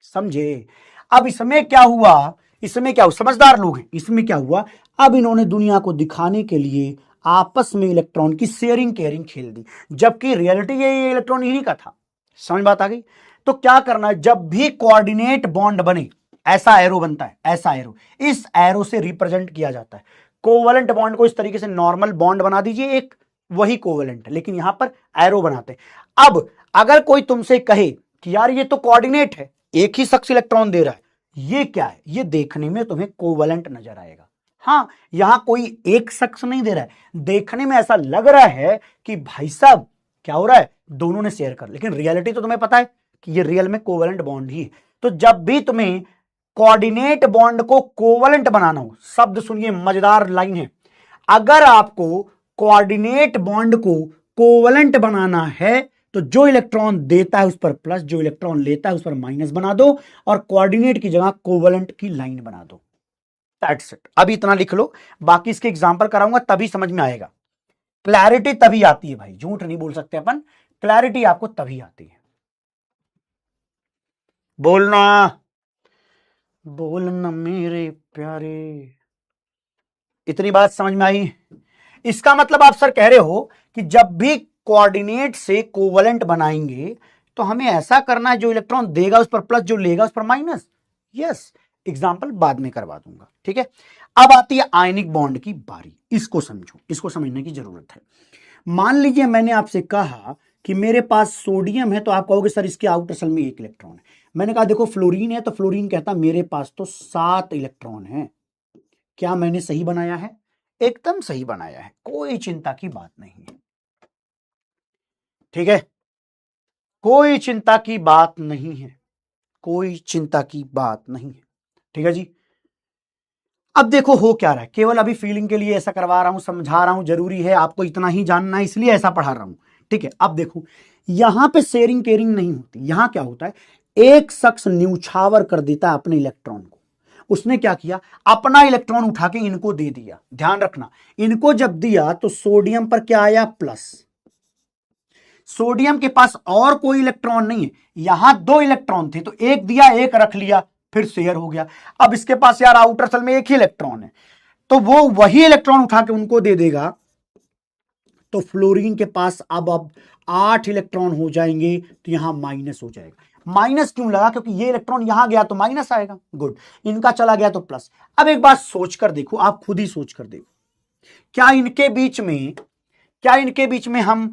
समझे? अब इसमें क्या हुआ, समझदार लोग हैं, इसमें क्या हुआ, अब इन्होंने दुनिया को दिखाने के लिए आपस में इलेक्ट्रॉन की शेयरिंग केयरिंग खेल दी, जबकि रियलिटी ये इलेक्ट्रॉन इन्हीं का था। समझ बात आ गई? तो क्या करना है, जब भी कोऑर्डिनेट बॉन्ड बने, ऐसा एरो बनता है, ऐसा एरो, इस एरो से रिप्रेजेंट किया जाता है। कोवलेंट बॉन्ड को इस तरीके से नॉर्मल बॉन्ड बना दीजिए, एक वही कोवलेंट, लेकिन यहां पर एरो बनाते हैं। अब अगर कोई तुमसे कहे कि यार ये तो कोऑर्डिनेट है, एक ही शख्स इलेक्ट्रॉन दे रहा है, ये क्या है, ये देखने में तुम्हें कोवलेंट नजर आएगा। हाँ, यहां कोई एक शख्स नहीं दे रहा है, देखने में ऐसा लग रहा है कि भाई साहब क्या हो रहा है, दोनों ने शेयर कर, लेकिन रियलिटी तो तुम्हें पता है कि ये रियल में कोवलेंट बॉन्ड ही है। तो जब भी तुम्हें कोऑर्डिनेट बॉन्ड को कोवलेंट बनाना हो, शब्द सुनिए, मजेदार लाइन है, अगर आपको कोऑर्डिनेट बॉन्ड को कोवलेंट बनाना है तो जो इलेक्ट्रॉन देता है उस पर प्लस, जो इलेक्ट्रॉन लेता है उस पर माइनस बना दो और कोऑर्डिनेट की जगह कोवलेंट की लाइन बना दो। That's it. अभी इतना लिख लो, बाकी इसके एग्जांपल कराऊंगा तभी समझ में आएगा। क्लैरिटी तभी आती है भाई, झूठ नहीं बोल सकते अपन, क्लैरिटी आपको तभी आती है। बोलना बोलना मेरे प्यारे। इतनी बात समझ में आई? इसका मतलब आप सर कह रहे हो कि जब भी कोऑर्डिनेट से कोवलेंट बनाएंगे तो हमें ऐसा करना है, जो इलेक्ट्रॉन देगा उस पर प्लस, जो लेगा उस पर माइनस। यस, एग्जाम्पल बाद में करवा दूंगा, ठीक है। अब आती है आयनिक बॉन्ड की बारी। इसको समझो, इसको समझने की जरूरत है। मान लीजिए मैंने आपसे कहा कि मेरे पास सोडियम है, तो आप कहोगे सर इसके आउटर शेल में 1 इलेक्ट्रॉन है। मैंने कहा देखो फ्लोरीन है, तो फ्लोरीन कहता मेरे पास तो 7 इलेक्ट्रॉन है। क्या मैंने सही बनाया है? एकदम सही बनाया है, कोई चिंता की बात नहीं है, ठीक है, कोई चिंता की बात नहीं है, कोई चिंता की बात नहीं है, ठीक है जी। अब देखो हो क्या रहा है, केवल अभी फीलिंग के लिए ऐसा करवा रहा हूं, समझा रहा हूं, जरूरी है आपको इतना ही जानना है, इसलिए ऐसा पढ़ा रहा हूं, ठीक है। अब देखो यहां पे शेयरिंग केयरिंग नहीं होती, यहां क्या होता है, एक शख्स न्यूछावर कर देता है अपने इलेक्ट्रॉन को। उसने क्या किया, अपना इलेक्ट्रॉन उठा के इनको दे दिया। ध्यान रखना, इनको जब दिया तो सोडियम पर क्या आया, प्लस। सोडियम के पास और कोई इलेक्ट्रॉन नहीं है, यहां 2 इलेक्ट्रॉन थे तो एक दिया एक रख लिया, फिर शेयर हो गया। अब इसके पास यार आउटर सेल में एक ही इलेक्ट्रॉन है, तो वो वही इलेक्ट्रॉन उठा के उनको दे देगा। तो फ्लोरीन के पास अब 8 इलेक्ट्रॉन हो जाएंगे, तो यहां माइनस हो जाएगा। माइनस क्यों लगा? क्योंकि ये इलेक्ट्रॉन यहां गया तो माइनस आएगा, गुड। इनका चला गया तो प्लस। अब एक बात सोचकर देखो, आप खुद ही सोचकर देखो, क्या इनके बीच में हम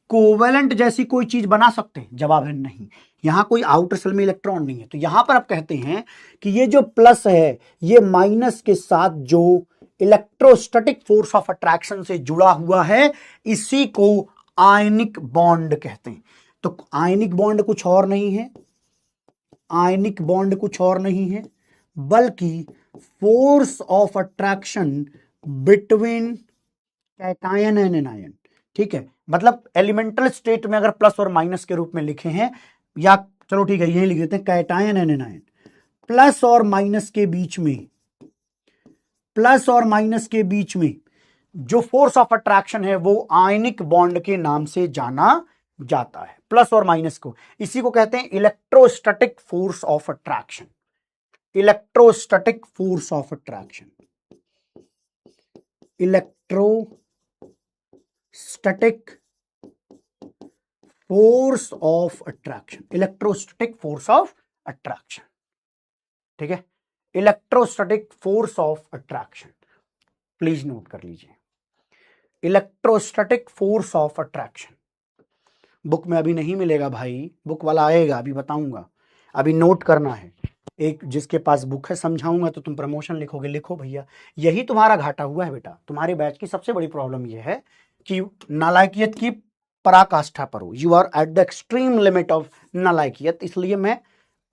कोवेलेंट जैसी कोई चीज बना सकते हैं? जवाब है नहीं। यहां कोई आउटर सेल में इलेक्ट्रॉन नहीं है, तो यहां पर आप कहते हैं कि ये जो प्लस है ये माइनस के साथ जो इलेक्ट्रोस्टैटिक फोर्स ऑफ अट्रैक्शन से जुड़ा हुआ है, इसी को आयनिक बॉन्ड कहते हैं। तो आयनिक बॉन्ड कुछ और नहीं है, आयनिक बॉन्ड कुछ और नहीं है बल्कि force of attraction between cation and anion. ठीक है, मतलब एलिमेंटल स्टेट में अगर प्लस और माइनस के रूप में लिखे हैं, या चलो ठीक है यही लिख देते हैं, कैटायन एंड एनायन। प्लस और माइनस के बीच में जो फोर्स ऑफ अट्रैक्शन है वो आयनिक बॉन्ड के नाम से जाना जाता है। प्लस और माइनस को, इसी को कहते हैं electrostatic force of attraction. Electrostatic force of attraction, electrostatic force of attraction, electrostatic force of attraction. ठीक है, electrostatic force of attraction, please note कर लीजिए, electrostatic force of attraction. Book में अभी नहीं मिलेगा भाई, बुक वाला आएगा, अभी बताऊंगा, अभी नोट करना है। एक जिसके पास बुक है समझाऊंगा तो तुम प्रमोशन लिखोगे, लिखो भैया, यही तुम्हारा घाटा हुआ है बेटा। तुम्हारे बैच की सबसे बड़ी प्रॉब्लम यह है कि नालायकियत की पराकाष्ठा पर हो, you are at the extreme limit of नालायकियत। इसलिए मैं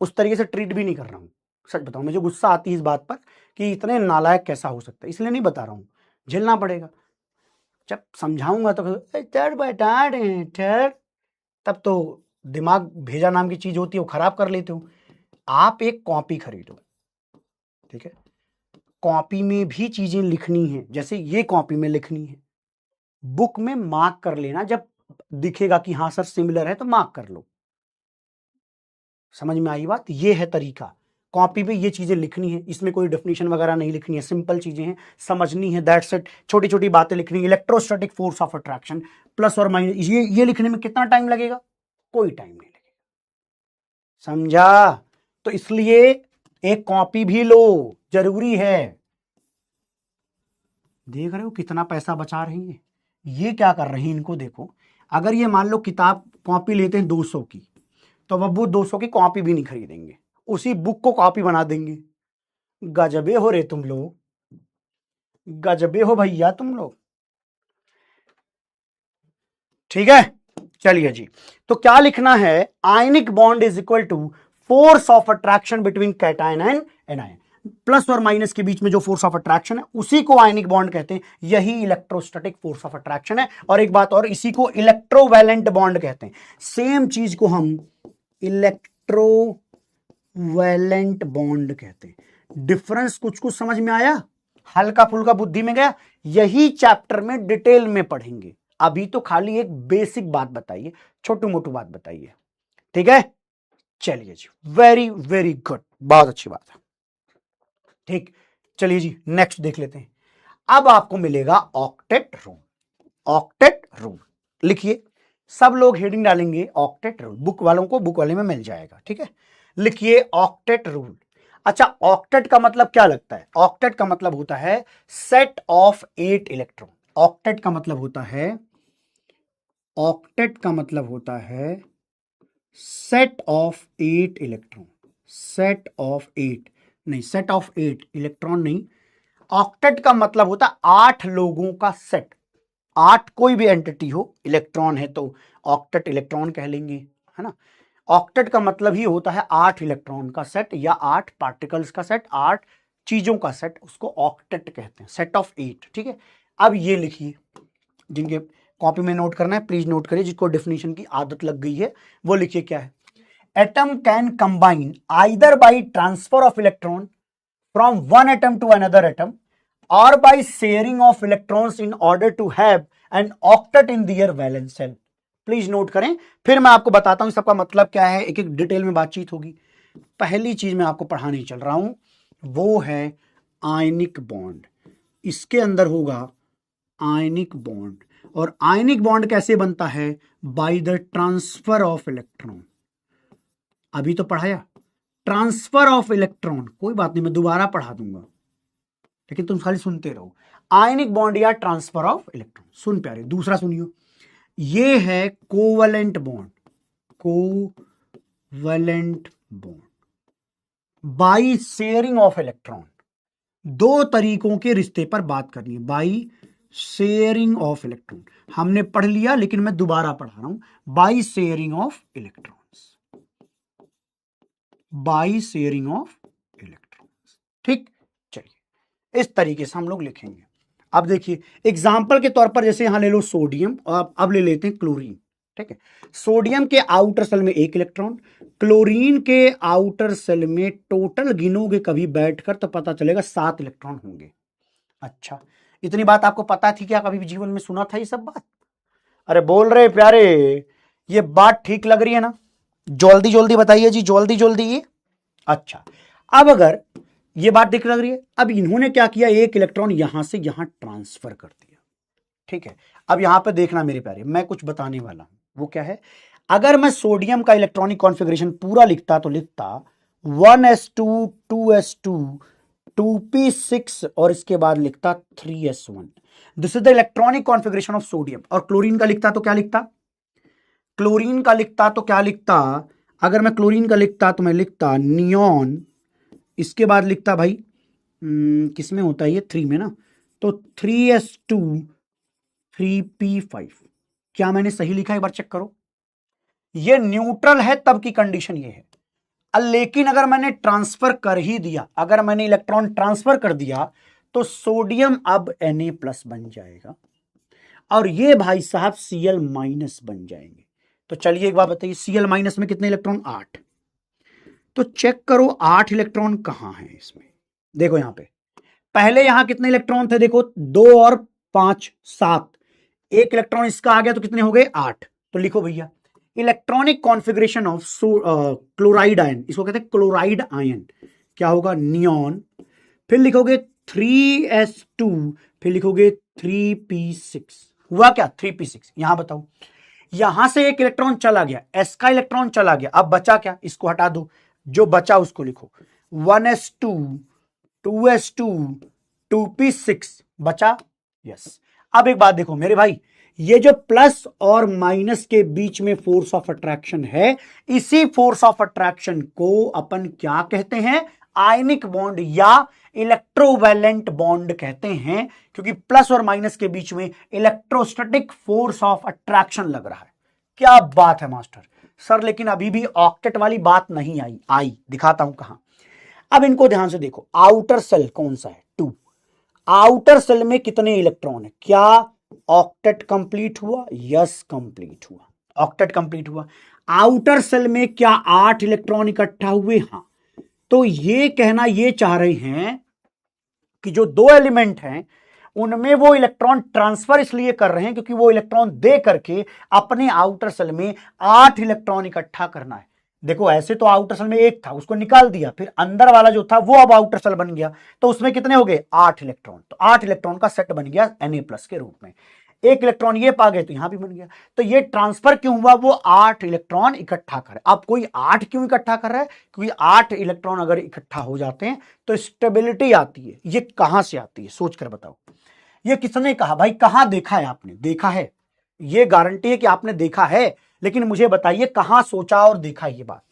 उस तरीके से ट्रीट भी नहीं कर रहा हूं। सच बताऊं, मुझे गुस्सा आती है इस बात पर कि इतने नालायक कैसा हो सकता है, इसलिए नहीं बता रहा हूं, झेलना पड़ेगा। जब समझाऊंगा तो ठहर, तब तो दिमाग भेजा नाम की चीज होती है वो खराब कर लेते हो। आप एक कॉपी खरीदो, ठीक है, कॉपी में भी चीजें लिखनी है, जैसे ये कॉपी में लिखनी है, बुक में मार्क कर लेना, जब दिखेगा कि हाँ सर सिमिलर है तो मार्क कर लो। समझ में आई बात? ये है तरीका, कॉपी पे ये चीजें लिखनी है, इसमें कोई डेफिनेशन वगैरह नहीं लिखनी है, सिंपल चीजें हैं, समझनी है, दैट्स इट। छोटी छोटी बातें लिखनी है, electrostatic force of attraction, plus और माइनस, ये लिखने में कितना टाइम लगेगा? कोई टाइम नहीं लगेगा, समझा? तो इसलिए एक कॉपी भी लो, जरूरी है। देख रहे हो कितना पैसा बचा रही है ये, क्या कर रही है, इनको देखो। अगर ये मान लो किताब कॉपी लेते हैं 200 की, तो अब वो 200 की कॉपी भी नहीं खरीदेंगे, उसी बुक को कॉपी बना देंगे। गजबे हो रे तुम लोग, गजबे हो भैया तुम लोग। ठीक है, चलिए जी, तो क्या लिखना है? Ionic bond is equal to force of attraction between cation and anion. Plus और माइनस के बीच में जो फोर्स ऑफ अट्रैक्शन है उसी को आयनिक बॉन्ड कहते हैं, यही इलेक्ट्रोस्टैटिक फोर्स ऑफ अट्रैक्शन है। और एक बात और, इसी को इलेक्ट्रोवैलेंट बॉन्ड कहते हैं। सेम चीज को हम इलेक्ट्रोवैलेंट बॉन्ड कहते हैं। डिफरेंस कुछ कुछ समझ में आया? हल्का फुल्का बुद्धि में गया? यही चैप्टर में डिटेल में पढ़ेंगे, अभी तो खाली एक बेसिक बात बताइए, छोटू मोटू बात बताइए। ठीक है, चलिए जी, वेरी वेरी गुड, बहुत अच्छी बात है। ठीक, चलिए जी नेक्स्ट देख लेते हैं। अब आपको मिलेगा ऑक्टेट रूल। ऑक्टेट रूल लिखिए, सब लोग हेडिंग डालेंगे ऑक्टेट रूल, बुक वालों को बुक वाले में मिल जाएगा। ठीक है, लिखिए ऑक्टेट रूल। अच्छा, ऑक्टेट का मतलब क्या लगता है? ऑक्टेट का मतलब होता है सेट ऑफ 8 इलेक्ट्रॉन। ऑक्टेट का मतलब होता है, ऑक्टेट का मतलब होता है set of 8 electron, set of 8 नहीं, सेट ऑफ 8 इलेक्ट्रॉन नहीं। ऑक्टेट का मतलब होता है 8 लोगों का सेट। 8 कोई भी एंटिटी हो, इलेक्ट्रॉन है तो ऑक्टेट इलेक्ट्रॉन कह लेंगे, है ना। ऑक्टेट का मतलब ही होता है 8 इलेक्ट्रॉन का सेट या 8 पार्टिकल्स का सेट, 8 चीजों का सेट, उसको ऑक्टेट कहते हैं, सेट ऑफ 8। ठीक है, अब ये लिखिए, जिनके कॉपी में नोट करना है प्लीज नोट करिए, जिसको डेफिनेशन की आदत लग गई है वो लिखिए क्या है। Atom can combine either by transfer of electron from one atom to another atom और by sharing of electrons in order to have an octet in their valence shell. Please note करें, फिर मैं आपको बताता हूं सबका मतलब क्या है, एक एक डिटेल में बातचीत होगी। पहली चीज मैं आपको पढ़ाने चल रहा हूं वो है आयनिक बॉन्ड। इसके अंदर होगा आयनिक बॉन्ड, और आयनिक बॉन्ड कैसे बनता है, by the transfer of electron. अभी तो पढ़ाया ट्रांसफर ऑफ इलेक्ट्रॉन, कोई बात नहीं मैं दोबारा पढ़ा दूंगा, लेकिन तुम खाली सुनते रहो। आयनिक बॉन्ड या ट्रांसफर ऑफ इलेक्ट्रॉन। सुन प्यारे, दूसरा सुनियो, ये है covalent bond. Covalent bond by sharing of electron. दो तरीकों के रिश्ते पर बात करनी है, बाई शेयरिंग ऑफ इलेक्ट्रॉन। हमने पढ़ लिया लेकिन मैं दोबारा पढ़ा रहा हूं, by sharing of electrons, by sharing of electrons. ठीक, चलिए इस तरीके से हम लोग लिखेंगे। अब देखिए एग्जाम्पल के तौर पर, जैसे यहां ले लो सोडियम, और अब ले लेते हैं क्लोरीन। ठीक है, सोडियम के आउटर सेल में 1 इलेक्ट्रॉन, क्लोरीन के आउटर सेल में टोटल गिनोगे कभी बैठकर तो पता चलेगा 7 इलेक्ट्रॉन होंगे। अच्छा, इतनी बात आपको पता थी क्या, कभी भी जीवन में सुना था ये सब बात? अरे बोल रहे प्यारे, ये बात ठीक लग रही है ना? जल्दी जल्दी बताइए जी, जल्दी जल्दी ये। अच्छा, अब अगर ये बात ठीक लग रही है, अब इन्होंने क्या किया, 1 इलेक्ट्रॉन यहां से यहां ट्रांसफर कर दिया। ठीक है, अब यहां पर देखना मेरे प्यारे, मैं कुछ बताने वाला हूं, वो क्या है। अगर मैं सोडियम का इलेक्ट्रॉनिक कॉन्फ़िगरेशन पूरा लिखता तो लिखता 1s2 2s2 2p6 और इसके बाद लिखता 3s1। This is the electronic configuration of sodium. और क्लोरीन का लिखता तो क्या लिखता, क्लोरीन का लिखता तो क्या लिखता, अगर मैं क्लोरीन का लिखता तो मैं लिखता नियॉन, इसके बाद लिखता भाई किसमें होता है ये, 3 में ना, तो 3s2 3p5। क्या मैंने सही लिखा, एक बार चेक करो। ये न्यूट्रल है तब की कंडीशन ये है। लेकिन अगर मैंने ट्रांसफर कर ही दिया, अगर मैंने इलेक्ट्रॉन ट्रांसफर कर दिया तो सोडियम अब Na+ बन जाएगा और ये भाई साहब Cl- बन जाएंगे। तो चलिए एक बात बताइए, Cl- में कितने इलेक्ट्रॉन, 8। तो चेक करो 8 इलेक्ट्रॉन कहां है इसमें। देखो यहां पे पहले यहां कितने इलेक्ट्रॉन थे, देखो 2 और 5 7, 1 इलेक्ट्रॉन इसका आ गया तो कितने हो गए, 8। तो लिखो भैया electronic configuration of chloride ion, इसको कहते हैं क्लोराइड आयन, क्या होगा, नियॉन, फिर लिखोगे 3s2, फिर लिखोगे 3p6। हुआ क्या, 3p6। यहां बताओ, यहां से 1 इलेक्ट्रॉन चला गया, s का इलेक्ट्रॉन चला गया, अब बचा क्या, इसको हटा दो, जो बचा उसको लिखो 1s2 2s2 2p6 बचा, यस। अब एक बात देखो मेरे भाई, ये जो प्लस और माइनस के बीच में फोर्स ऑफ अट्रैक्शन है, इसी फोर्स ऑफ अट्रैक्शन को अपन क्या कहते हैं, आयनिक बॉन्ड या इलेक्ट्रोवैलेंट बॉन्ड कहते हैं, क्योंकि प्लस और माइनस के बीच में इलेक्ट्रोस्टैटिक फोर्स ऑफ अट्रैक्शन लग रहा है। क्या बात है मास्टर सर, लेकिन अभी भी ऑक्टेट वाली बात नहीं आई दिखाता हूं कहां। अब इनको ध्यान से देखो, आउटर सेल कौन सा है, 2। आउटर सेल में कितने इलेक्ट्रॉन है, क्या ऑक्टेट कंप्लीट हुआ, यस कंप्लीट हुआ, ऑक्टेट कंप्लीट हुआ। आउटर सेल में क्या 8 इलेक्ट्रॉन इकट्ठा हुए, हां। तो ये कहना ये चाह रहे हैं कि जो 2 एलिमेंट हैं उनमें वो इलेक्ट्रॉन ट्रांसफर इसलिए कर रहे हैं क्योंकि वो इलेक्ट्रॉन दे करके अपने आउटर सेल में 8 इलेक्ट्रॉन इकट्ठा करना है। देखो ऐसे तो आउटर सेल में 1 था, उसको निकाल दिया, फिर अंदर वाला जो था वो अब आउटर सेल बन गया, तो उसमें कितने हो गए, 8 इलेक्ट्रॉन। तो 8 इलेक्ट्रॉन का सेट बन गया Na+ के रूप में। 1 इलेक्ट्रॉन ये पा गए तो यहां भी बन गया। तो ये ट्रांसफर क्यों हुआ, वो 8 इलेक्ट्रॉन इकट्ठा कर। अब कोई 8 क्यों इकट्ठा कर रहा है, क्योंकि 8 इलेक्ट्रॉन अगर इकट्ठा हो जाते हैं तो स्टेबिलिटी आती है। ये कहां से आती है, सोच कर बताओ। ये किसने कहा भाई, कहां देखा है आपने, देखा है, ये गारंटी है कि आपने देखा है, लेकिन मुझे बताइए कहां सोचा और देखा ये बात।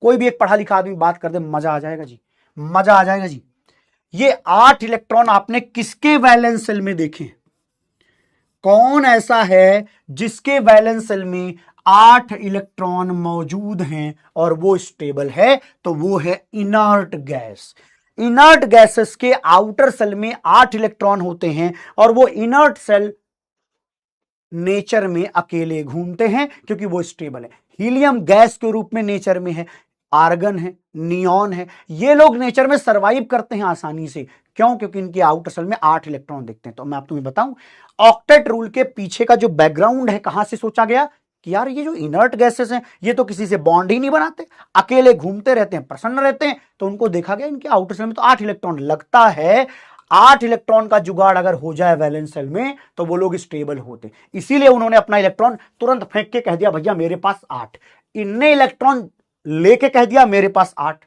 कोई भी एक पढ़ा लिखा आदमी बात कर दे, मजा आ जाएगा जी, मजा आ जाएगा जी। ये 8 इलेक्ट्रॉन आपने किसके वैलेंस सेल में देखे, कौन ऐसा है जिसके वैलेंस सेल में 8 इलेक्ट्रॉन मौजूद हैं और वो स्टेबल है, तो वो है इनर्ट गैस। इनर्ट गैसेस के आउटर सेल में 8 इलेक्ट्रॉन होते हैं और वो इनर्ट सेल नेचर में अकेले घूमते हैं क्योंकि वो स्टेबल है। हीलियम गैस के रूप में नेचर में है, आर्गन है, नियॉन है, ये लोग नेचर में सरवाइव करते हैं आसानी से। क्यों, क्योंकि इनके आउटर सेल में 8 इलेक्ट्रॉन दिखते हैं। तो मैं आप तुम्हें बताऊं, ऑक्टेट रूल के पीछे का जो बैकग्राउंड है, कहां से सोचा गया, कि यार ये जो इनर्ट गैसेस हैं ये तो किसी से बॉन्ड ही नहीं बनाते, अकेले घूमते रहते हैं, प्रसन्न रहते हैं। तो उनको देखा गया इनके आउटर सेल में तो 8 इलेक्ट्रॉन लगता है। 8 इलेक्ट्रॉन का जुगाड़ अगर हो जाए वैलेंस सेल में तो वो लोग स्टेबल होते। इसीलिए उन्होंने अपना इलेक्ट्रॉन तुरंत फेंक के कह दिया भैया मेरे पास 8। इनने इलेक्ट्रॉन लेके कह दिया मेरे पास 8।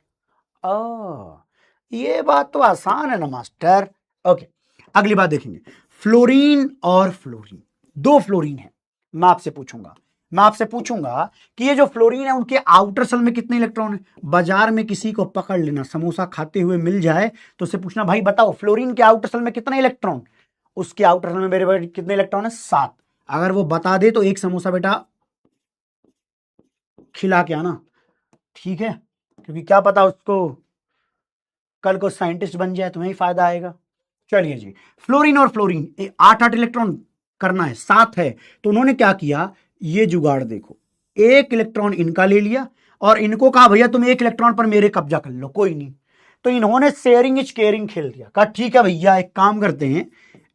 ये बात तो आसान है ना मास्टर। ओके, अगली बात देखेंगे, फ्लोरीन और फ्लोरीन, दो फ्लोरीन है। मैं आपसे पूछूंगा कि ये जो फ्लोरीन है उनके आउटर सेल में कितने इलेक्ट्रॉन है। बाजार में किसी को पकड़ लेना, समोसा खाते हुए मिल जाए तो उससे पूछना भाई बताओ फ्लोरीन के आउटर सेल में कितने इलेक्ट्रॉन। उसके आउटर सेल में मेरे भाई कितने इलेक्ट्रॉन है, 7। अगर वो बता दे तो एक समोसा बेटा खिला के आना, ठीक है, क्योंकि क्या पता उसको कल को साइंटिस्ट बन जाए, तुम्हें ही फायदा आएगा। चलिए जी, फ्लोरीन और फ्लोरीन 8-8 इलेक्ट्रॉन करना है, 7 है। तो उन्होंने क्या किया, ये जुगाड़ देखो, एक इलेक्ट्रॉन इनका ले लिया और इनको कहा भैया तुम एक इलेक्ट्रॉन पर मेरे कब्जा कर लो, कोई नहीं। तो इन्होंने शेयरिंग इज केयरिंग खेल दिया, कहा ठीक है भैया एक काम करते हैं,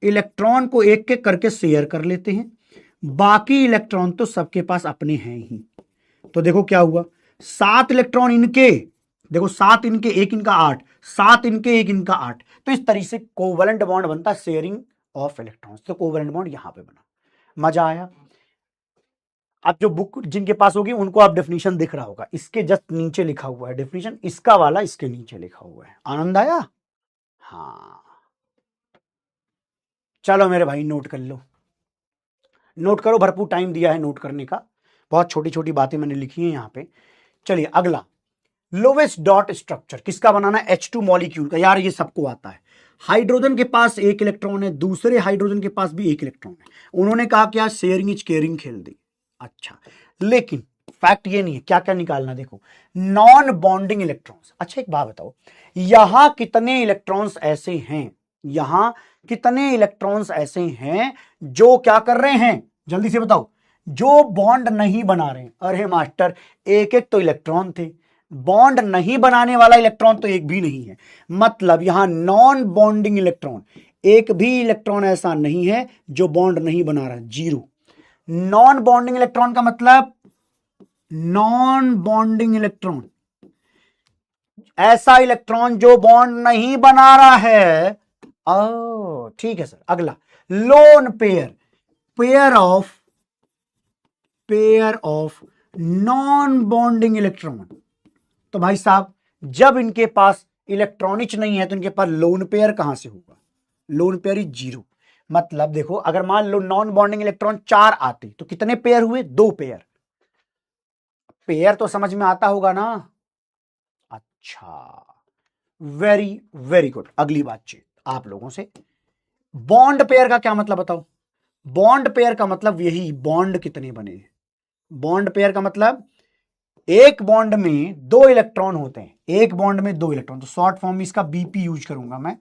इलेक्ट्रॉन को एक एक करके शेयर कर लेते हैं, बाकी इलेक्ट्रॉन तो सबके पास अपने हैं ही। तो देखो क्या हुआ, 7 इलेक्ट्रॉन इनके, देखो 7 इनके, एक इनका 8, 7 इनके, एक इनका 8। तो इस तरीके से कोवलेंट बॉन्ड बनता है, शेयरिंग ऑफ इलेक्ट्रॉन्स। तो कोवलेंट बॉन्ड यहां पे बना, मजा आया। अब जो बुक जिनके पास होगी उनको आप डेफिनेशन दिख रहा होगा, इसके जस्ट नीचे लिखा हुआ है डेफिनेशन, इसका वाला इसके नीचे लिखा हुआ है। आनंद आया? हाँ, चलो मेरे भाई नोट कर लो, नोट करो, भरपूर टाइम दिया है नोट करने का, बहुत छोटी छोटी बातें मैंने लिखी हैं यहां पे। चलिए अगला, लोवेस्ट डॉट स्ट्रक्चर किसका बनाना है, H2 मॉलिक्यूल का। यार ये सबको आता है, हाइड्रोजन के पास एक इलेक्ट्रॉन है, दूसरे हाइड्रोजन के पास भी एक इलेक्ट्रॉन है। उन्होंने कहा क्या, शेयरिंग इज केयरिंग खेल दी। अच्छा, लेकिन फैक्ट ये नहीं है, क्या क्या निकालना देखो, नॉन बॉन्डिंग इलेक्ट्रॉन्स। अच्छा एक बात बताओ, यहां कितने इलेक्ट्रॉन्स ऐसे हैं, यहां कितने इलेक्ट्रॉन्स ऐसे हैं जो क्या कर रहे हैं, जल्दी से बताओ, जो बॉन्ड नहीं बना रहे हैं। अरे मास्टर एक एक तो इलेक्ट्रॉन थे, बॉन्ड नहीं बनाने वाला इलेक्ट्रॉन तो एक भी नहीं है, मतलब यहां नॉन बॉन्डिंग इलेक्ट्रॉन, एक भी इलेक्ट्रॉन ऐसा नहीं है जो बॉन्ड नहीं बना रहा, 0। नॉन बॉन्डिंग इलेक्ट्रॉन का मतलब, नॉन बॉन्डिंग इलेक्ट्रॉन ऐसा इलेक्ट्रॉन जो बॉन्ड नहीं बना रहा है। ठीक है सर। अगला, lone pair, pair of non bonding electron. तो भाई साहब जब इनके पास इलेक्ट्रॉनिच नहीं है तो इनके पास लोन पेयर कहां से होगा, लोन पेयर इज 0। मतलब देखो अगर मान लो नॉन बॉन्डिंग इलेक्ट्रॉन 4 आते तो कितने पेयर हुए, 2 पेयर। पेयर तो समझ में आता होगा ना। अच्छा, वेरी वेरी गुड। अगली बातचीत आप लोगों से, बॉन्ड पेयर का क्या मतलब बताओ। बॉन्ड पेयर का मतलब यही, बॉन्ड कितने बने हैं। बॉन्ड पेयर का मतलब एक बॉन्ड में 2 इलेक्ट्रॉन होते हैं, एक बॉन्ड में 2 इलेक्ट्रॉन, तो शॉर्ट फॉर्म में इसका बीपी यूज करूंगा मैं।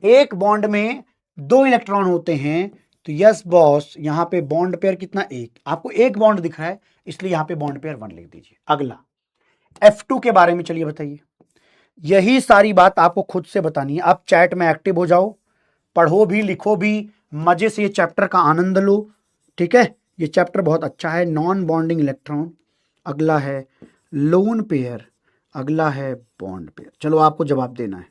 एक बॉन्ड में 2 इलेक्ट्रॉन होते हैं, तो यस बॉस यहां पे बॉन्ड पेयर कितना, एक। आपको एक बॉन्ड दिख रहा है इसलिए यहां पे बॉन्ड पेयर 1 लिख दीजिए। अगला, F2 के बारे में चलिए बताइए, यही सारी बात आपको खुद से बतानी है। आप चैट में एक्टिव हो जाओ, पढ़ो भी लिखो भी, मजे से ये चैप्टर का आनंद लो, ठीक है। ये चैप्टर बहुत अच्छा है, नॉन बॉन्डिंग इलेक्ट्रॉन, अगला है लोन पेयर, अगला है बॉन्ड पेयर। चलो आपको जवाब देना है,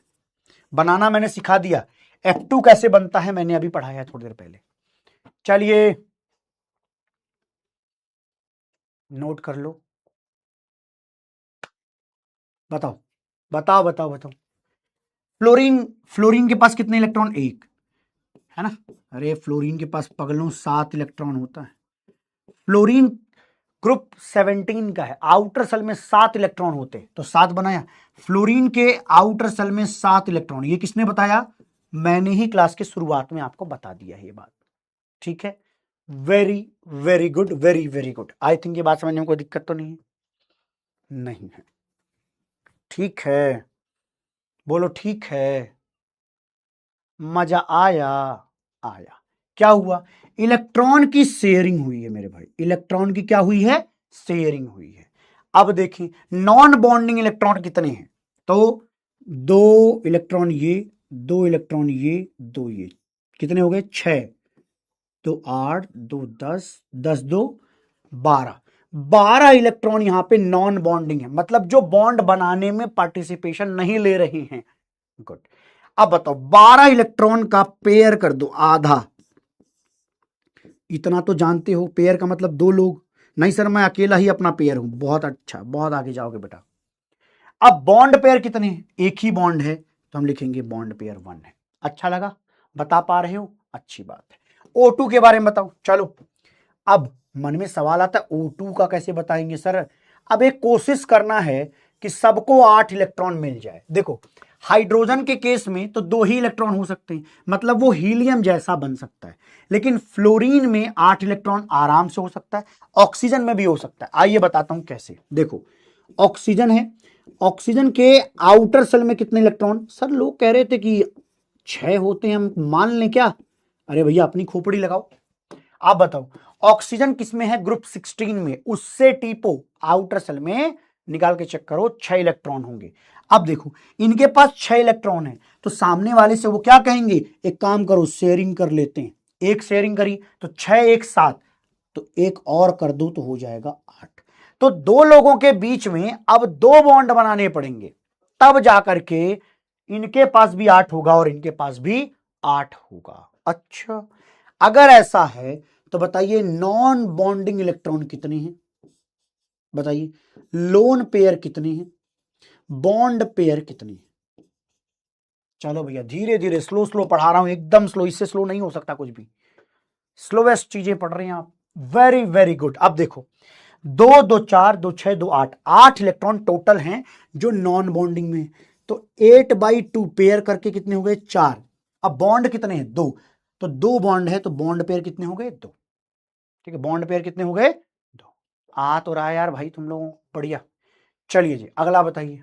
बनाना मैंने सिखा दिया, F2 कैसे बनता है मैंने अभी पढ़ाया थोड़ी देर पहले। चलिए नोट कर लो, बताओ बताओ बताओ बताओ। फ्लोरीन के पास कितने इलेक्ट्रॉन, 1 है ना। अरे फ्लोरीन के पास पगलों 7 इलेक्ट्रॉन होता है। फ्लोरीन ग्रुप 17 का है, आउटर सेल में 7 इलेक्ट्रॉन होते हैं, तो 7 बनाया। फ्लोरीन के आउटर सेल में 7 इलेक्ट्रॉन, ये किसने बताया, मैंने ही क्लास के शुरुआत में आपको बता दिया ये बात, ठीक है। Very very good, very very good. I think ये बात समझने में कोई दिक्कत तो नहीं है, नहीं है, ठीक है, बोलो ठीक है, मजा आया, आया। क्या हुआ, इलेक्ट्रॉन की शेयरिंग हुई है मेरे भाई, इलेक्ट्रॉन की क्या हुई है, शेयरिंग हुई है। अब देखें नॉन बॉन्डिंग इलेक्ट्रॉन कितने हैं, तो 2 इलेक्ट्रॉन ये, 2 इलेक्ट्रॉन ये, 2 ये, कितने हो गए, 6, 2 8, 2 10, 10 2 12 इलेक्ट्रॉन यहां पे नॉन बॉन्डिंग है, मतलब जो बॉन्ड बनाने में पार्टिसिपेशन नहीं ले रहे हैं। गुड। अब बताओ 12 इलेक्ट्रॉन का पेयर कर दो, आधा। इतना तो जानते हो, पेयर का मतलब 2 लोग। नहीं सर मैं अकेला ही अपना पेयर हूं। बहुत अच्छा, बहुत आगे जाओगे बेटा। अब बॉन्ड पेयर कितने हैं? एक ही बॉन्ड है तो हम लिखेंगे बॉन्ड पेयर 1 है। अच्छा लगा? बता पा रहे हो? अच्छी बात है। O2 के बारे में बताओ। चलो अब मन में सवाल आता है O2 का कैसे बताएंगे सर? अब एक कोशिश करना है कि सबको 8 इलेक्ट्रॉन मिल जाए। देखो हाइड्रोजन के केस में तो 2 ही इलेक्ट्रॉन हो सकते हैं, मतलब वो हीलियम जैसा बन सकता है, लेकिन फ्लोरीन में 8 इलेक्ट्रॉन आराम से हो सकता है, ऑक्सीजन में भी हो सकता है। आइए बताता हूं कैसे। देखो ऑक्सीजन है, ऑक्सीजन के आउटर सेल में कितने इलेक्ट्रॉन? सर लोग कह रहे थे कि 6 होते हैं, हम मान लें क्या? अरे भैया अपनी खोपड़ी लगाओ। आप बताओ ऑक्सीजन किसमें है? ग्रुप 16 में। उससे टीपो आउटर सेल में निकाल के चेक करो, 6 इलेक्ट्रॉन होंगे। अब देखो इनके पास 6 इलेक्ट्रॉन है तो सामने वाले से वो क्या कहेंगे? एक काम करो शेयरिंग कर लेते हैं। एक शेयरिंग करी तो 6 एक 7, तो एक और कर दो तो हो जाएगा 8। तो 2 लोगों के बीच में अब 2 बॉन्ड बनाने पड़ेंगे, तब जाकर के इनके पास भी 8 होगा और इनके पास भी 8 होगा। अच्छा अगर ऐसा है तो बताइए नॉन बॉन्डिंग इलेक्ट्रॉन कितने हैं? बताइए लोन पेयर कितने हैं? बॉन्ड पेयर कितने हैं? चलो भैया धीरे धीरे स्लो स्लो पढ़ा रहा हूं, एकदम स्लो, इससे स्लो नहीं हो सकता कुछ भी। स्लोवेस्ट चीजें पढ़ रहे हैं आप। Very very good. अब देखो 2 2 4 2 6 2 8, 8 इलेक्ट्रॉन टोटल हैं जो नॉन बॉन्डिंग में है। तो 8/2 पेयर करके कितने हो गए? 4। अब बॉन्ड कितने हैं? 2। तो 2 बॉन्ड है तो बॉन्ड पेयर कितने हो गए? 2। ठीक है, बॉन्ड पेयर कितने हो गए? 2। आ तो रहा है यार भाई तुम लोगों, बढ़िया। चलिए जी अगला बताइए।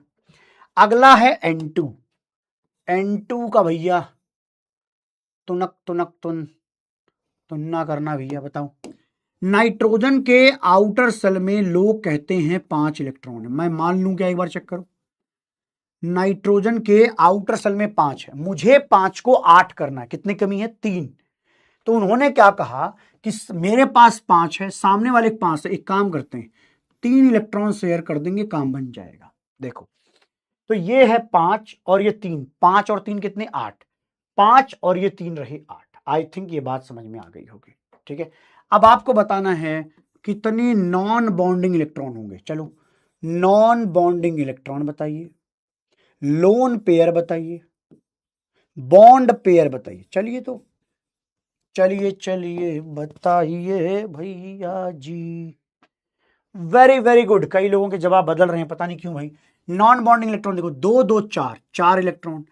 अगला है N2। N2 का भैया तुनक तुनक तुन्ना करना भैया। बताओ नाइट्रोजन के आउटर सेल में लोग कहते हैं 5 इलेक्ट्रॉन है, मैं मान लूं क्या? एक बार चेक करो। नाइट्रोजन के आउटर सेल में 5 है, मुझे 5 को 8 करना है, कितनी कमी है? 3। तो उन्होंने क्या कहा कि मेरे पास 5 है, सामने वाले 5 है, एक काम करते हैं 3 इलेक्ट्रॉन शेयर कर देंगे, काम बन जाएगा। देखो तो ये है 5 और ये 3, 5 और 3 कितने? 8। 5 और ये 3 रहे 8। आई थिंक ये बात समझ में आ गई होगी। ठीक है, अब आपको बताना है कितने नॉन बॉन्डिंग इलेक्ट्रॉन होंगे। चलो नॉन बॉन्डिंग इलेक्ट्रॉन बताइए, लोन पेयर बताइए, बॉन्ड पेयर बताइए। चलिए तो चलिए चलिए बताइए भैया जी। Very very good. कई लोगों के जवाब बदल रहे हैं, पता नहीं क्यों भाई। नॉन बॉन्डिंग इलेक्ट्रॉन देखो 2 2 4, 4 इलेक्ट्रॉन।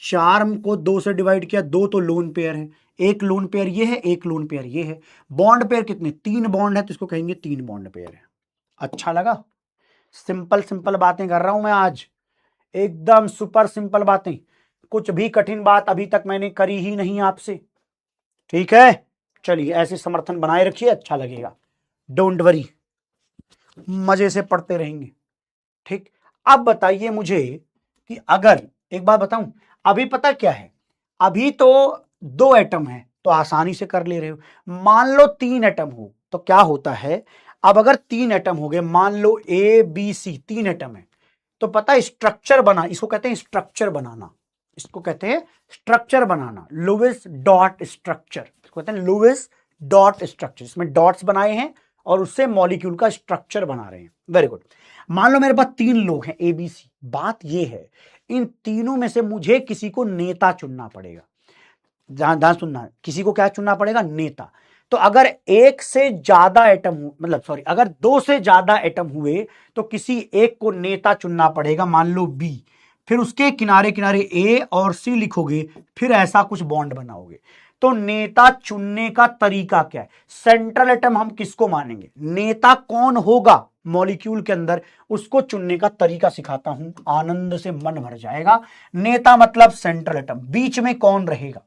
4 को 2 से डिवाइड किया, 2 तो लोन पेयर है, एक लोन पेयर ये है, एक लोन पेयर ये है। बॉन्ड पेयर कितने? 3 बॉन्ड है तो इसको कहेंगे 3 बॉन्ड पेयर है। अच्छा लगा? सिंपल सिंपल बातें कर रहा हूं मैं आज, एकदम सुपर सिंपल बातें। कुछ भी कठिन बात अभी तक मैंने करी ही नहीं आपसे। ठीक है, चलिए ऐसे समर्थन बनाए रखिए, अच्छा लगेगा। डोंट वरी, मजे से पढ़ते रहेंगे। ठीक, अब बताइए मुझे कि अगर एक बात बताऊं, अभी पता क्या है, अभी तो 2 एटम है तो आसानी से कर ले रहे हो। मान लो 3 एटम हो तो क्या होता है? अब अगर 3 एटम हो गए, मान लो ABC 3 एटम है, तो पता है स्ट्रक्चर बना, इसको कहते हैं स्ट्रक्चर बनाना, इसको कहते हैं स्ट्रक्चर बनाना, लुईस डॉट स्ट्रक्चर, इसको कहते हैं लुईस डॉट स्ट्रक्चर। इसमें डॉट्स बनाए हैं और उससे मॉलिक्यूल का स्ट्रक्चर बना रहे हैं। Very good. मान लो मेरे पास 3 लोग हैं ABC। बात यह है इन तीनों में से मुझे किसी को नेता चुनना पड़ेगा। ध्यान सुनना, किसी को क्या चुनना पड़ेगा? नेता। तो अगर एक से ज्यादा एटम मतलब सॉरी अगर 2 से ज्यादा एटम हुए तो किसी एक को नेता चुनना पड़ेगा, मान लो B। फिर उसके किनारे किनारे A और C लिखोगे, फिर ऐसा कुछ बॉन्ड बनाओगे। तो नेता चुनने का तरीका क्या है? सेंट्रल एटम हम किसको मानेंगे? नेता कौन होगा मॉलिक्यूल के अंदर, उसको चुनने का तरीका सिखाता हूं, आनंद से मन भर जाएगा। नेता मतलब सेंट्रल एटम, बीच में कौन रहेगा,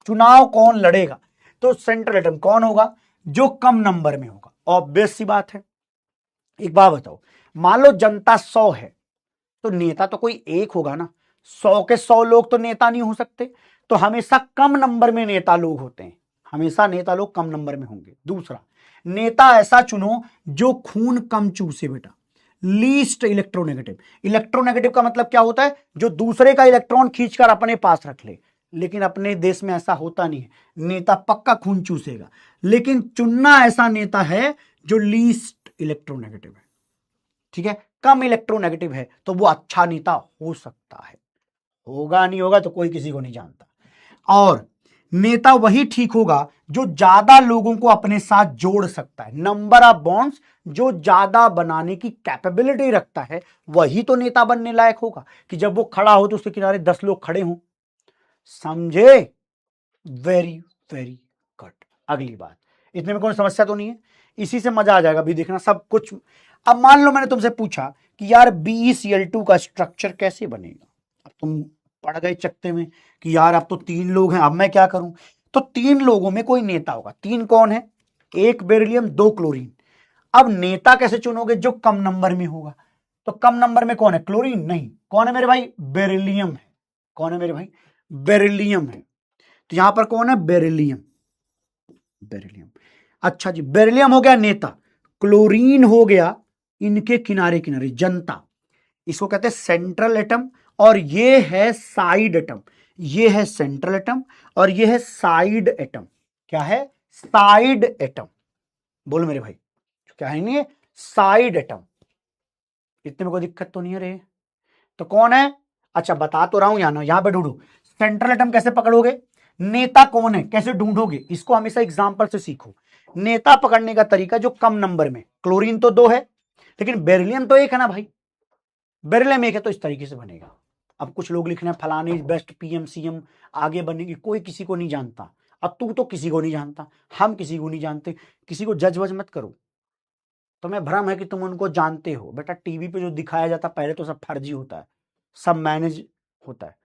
चुनाव कौन लड़ेगा, तो सेंट्रल एटम कौन होगा? जो कम नंबर में होगा। ऑब्वियस सी बात है। एक बात बताओ, मान लो जनता 100 है तो नेता तो कोई एक होगा ना, 100 के 100 लोग तो नेता नहीं हो सकते, तो हमेशा कम नंबर में नेता लोग होते हैं। हमेशा नेता लोग कम नंबर में होंगे। दूसरा, नेता ऐसा चुनो जो खून कम चूसे बेटा, लीस्ट इलेक्ट्रोनेगेटिव। इलेक्ट्रोनेगेटिव का मतलब क्या होता है? जो दूसरे का इलेक्ट्रॉन खींचकर अपने पास रख ले। लेकिन अपने देश में ऐसा होता नहीं है, नेता पक्का खून चूसेगा। लेकिन चुनना ऐसा नेता है जो लीस्ट इलेक्ट्रोनेगेटिव है, ठीक है, कम इलेक्ट्रोनेगेटिव है, तो वो अच्छा नेता हो सकता है। होगा नहीं होगा तो कोई किसी को नहीं जानता। और नेता वही ठीक होगा जो ज्यादा लोगों को अपने साथ जोड़ सकता है। नंबर ऑफ बॉन्ड्स जो ज्यादा बनाने की कैपेबिलिटी रखता है वही तो नेता बनने लायक होगा, कि जब वो खड़ा हो तो उसके किनारे 10 लोग खड़े हों। समझे? Very very good. अगली बात, इतने में कोई समस्या तो नहीं है, इसी से मजा आ जाएगा। अभी देखना सब कुछ। अब मान लो मैंने तुमसे पूछा कि यार BeCl2 का स्ट्रक्चर कैसे बनेगा। अब तुम पड़ गए चक्ते में कि यार अब तो 3 लोग हैं, अब मैं क्या करूं। तो 3 लोगों में कोई नेता होगा। 3 कौन है? 1 बेरिलियम, 2 क्लोरीन। अब नेता कैसे चुनोगे? जो कम नंबर में होगा। तो कम नंबर में कौन है? क्लोरीन नहीं। कौन है मेरे भाई? बेरिलियम है। कौन है मेरे भाई? बेरिलियम है। तो यहां पर कौन है? बेरिलियम। बेरिलियम। अच्छा जी, बेरिलियम हो गया नेता, क्लोरीन हो गया इनके किनारे किनारे जनता। इसको कहते हैं सेंट्रल एटम, और ये है साइड एटम। ये है सेंट्रल एटम और ये है साइड एटम। क्या है? Side atom. बोलो मेरे भाई, क्या है? नहीं, साइड एटम। इतने में कोई दिक्कत तो नहीं है रे? तो कौन है? अच्छा बता तो रहा हूं, यहां पे ढूंढो। सेंट्रल एटम कैसे पकड़ोगे? नेता कौन है कैसे ढूंढोगे? इसको हमेशा एग्जांपल से सीखो। नेता पकड़ने का तरीका जो कम नंबर में, क्लोरीन तो 2 है लेकिन बेरिलियम तो 1 है ना भाई। बेरिलियम 1 है तो इस तरीके से बनेगा। अब कुछ लोग लिख रहे हैं फलाने बेस्ट PM CM आगे बनेगी, कोई किसी को नहीं जानता। अब तू तो किसी को नहीं जानता, हम किसी को नहीं जानते। किसी को जज वज मत करो। तुम्हें भ्रम है कि तुम उनको जानते हो। बेटा टीवी पे जो दिखाया जाता पहले तो सब फर्जी होता है, सब मैनेज होता है।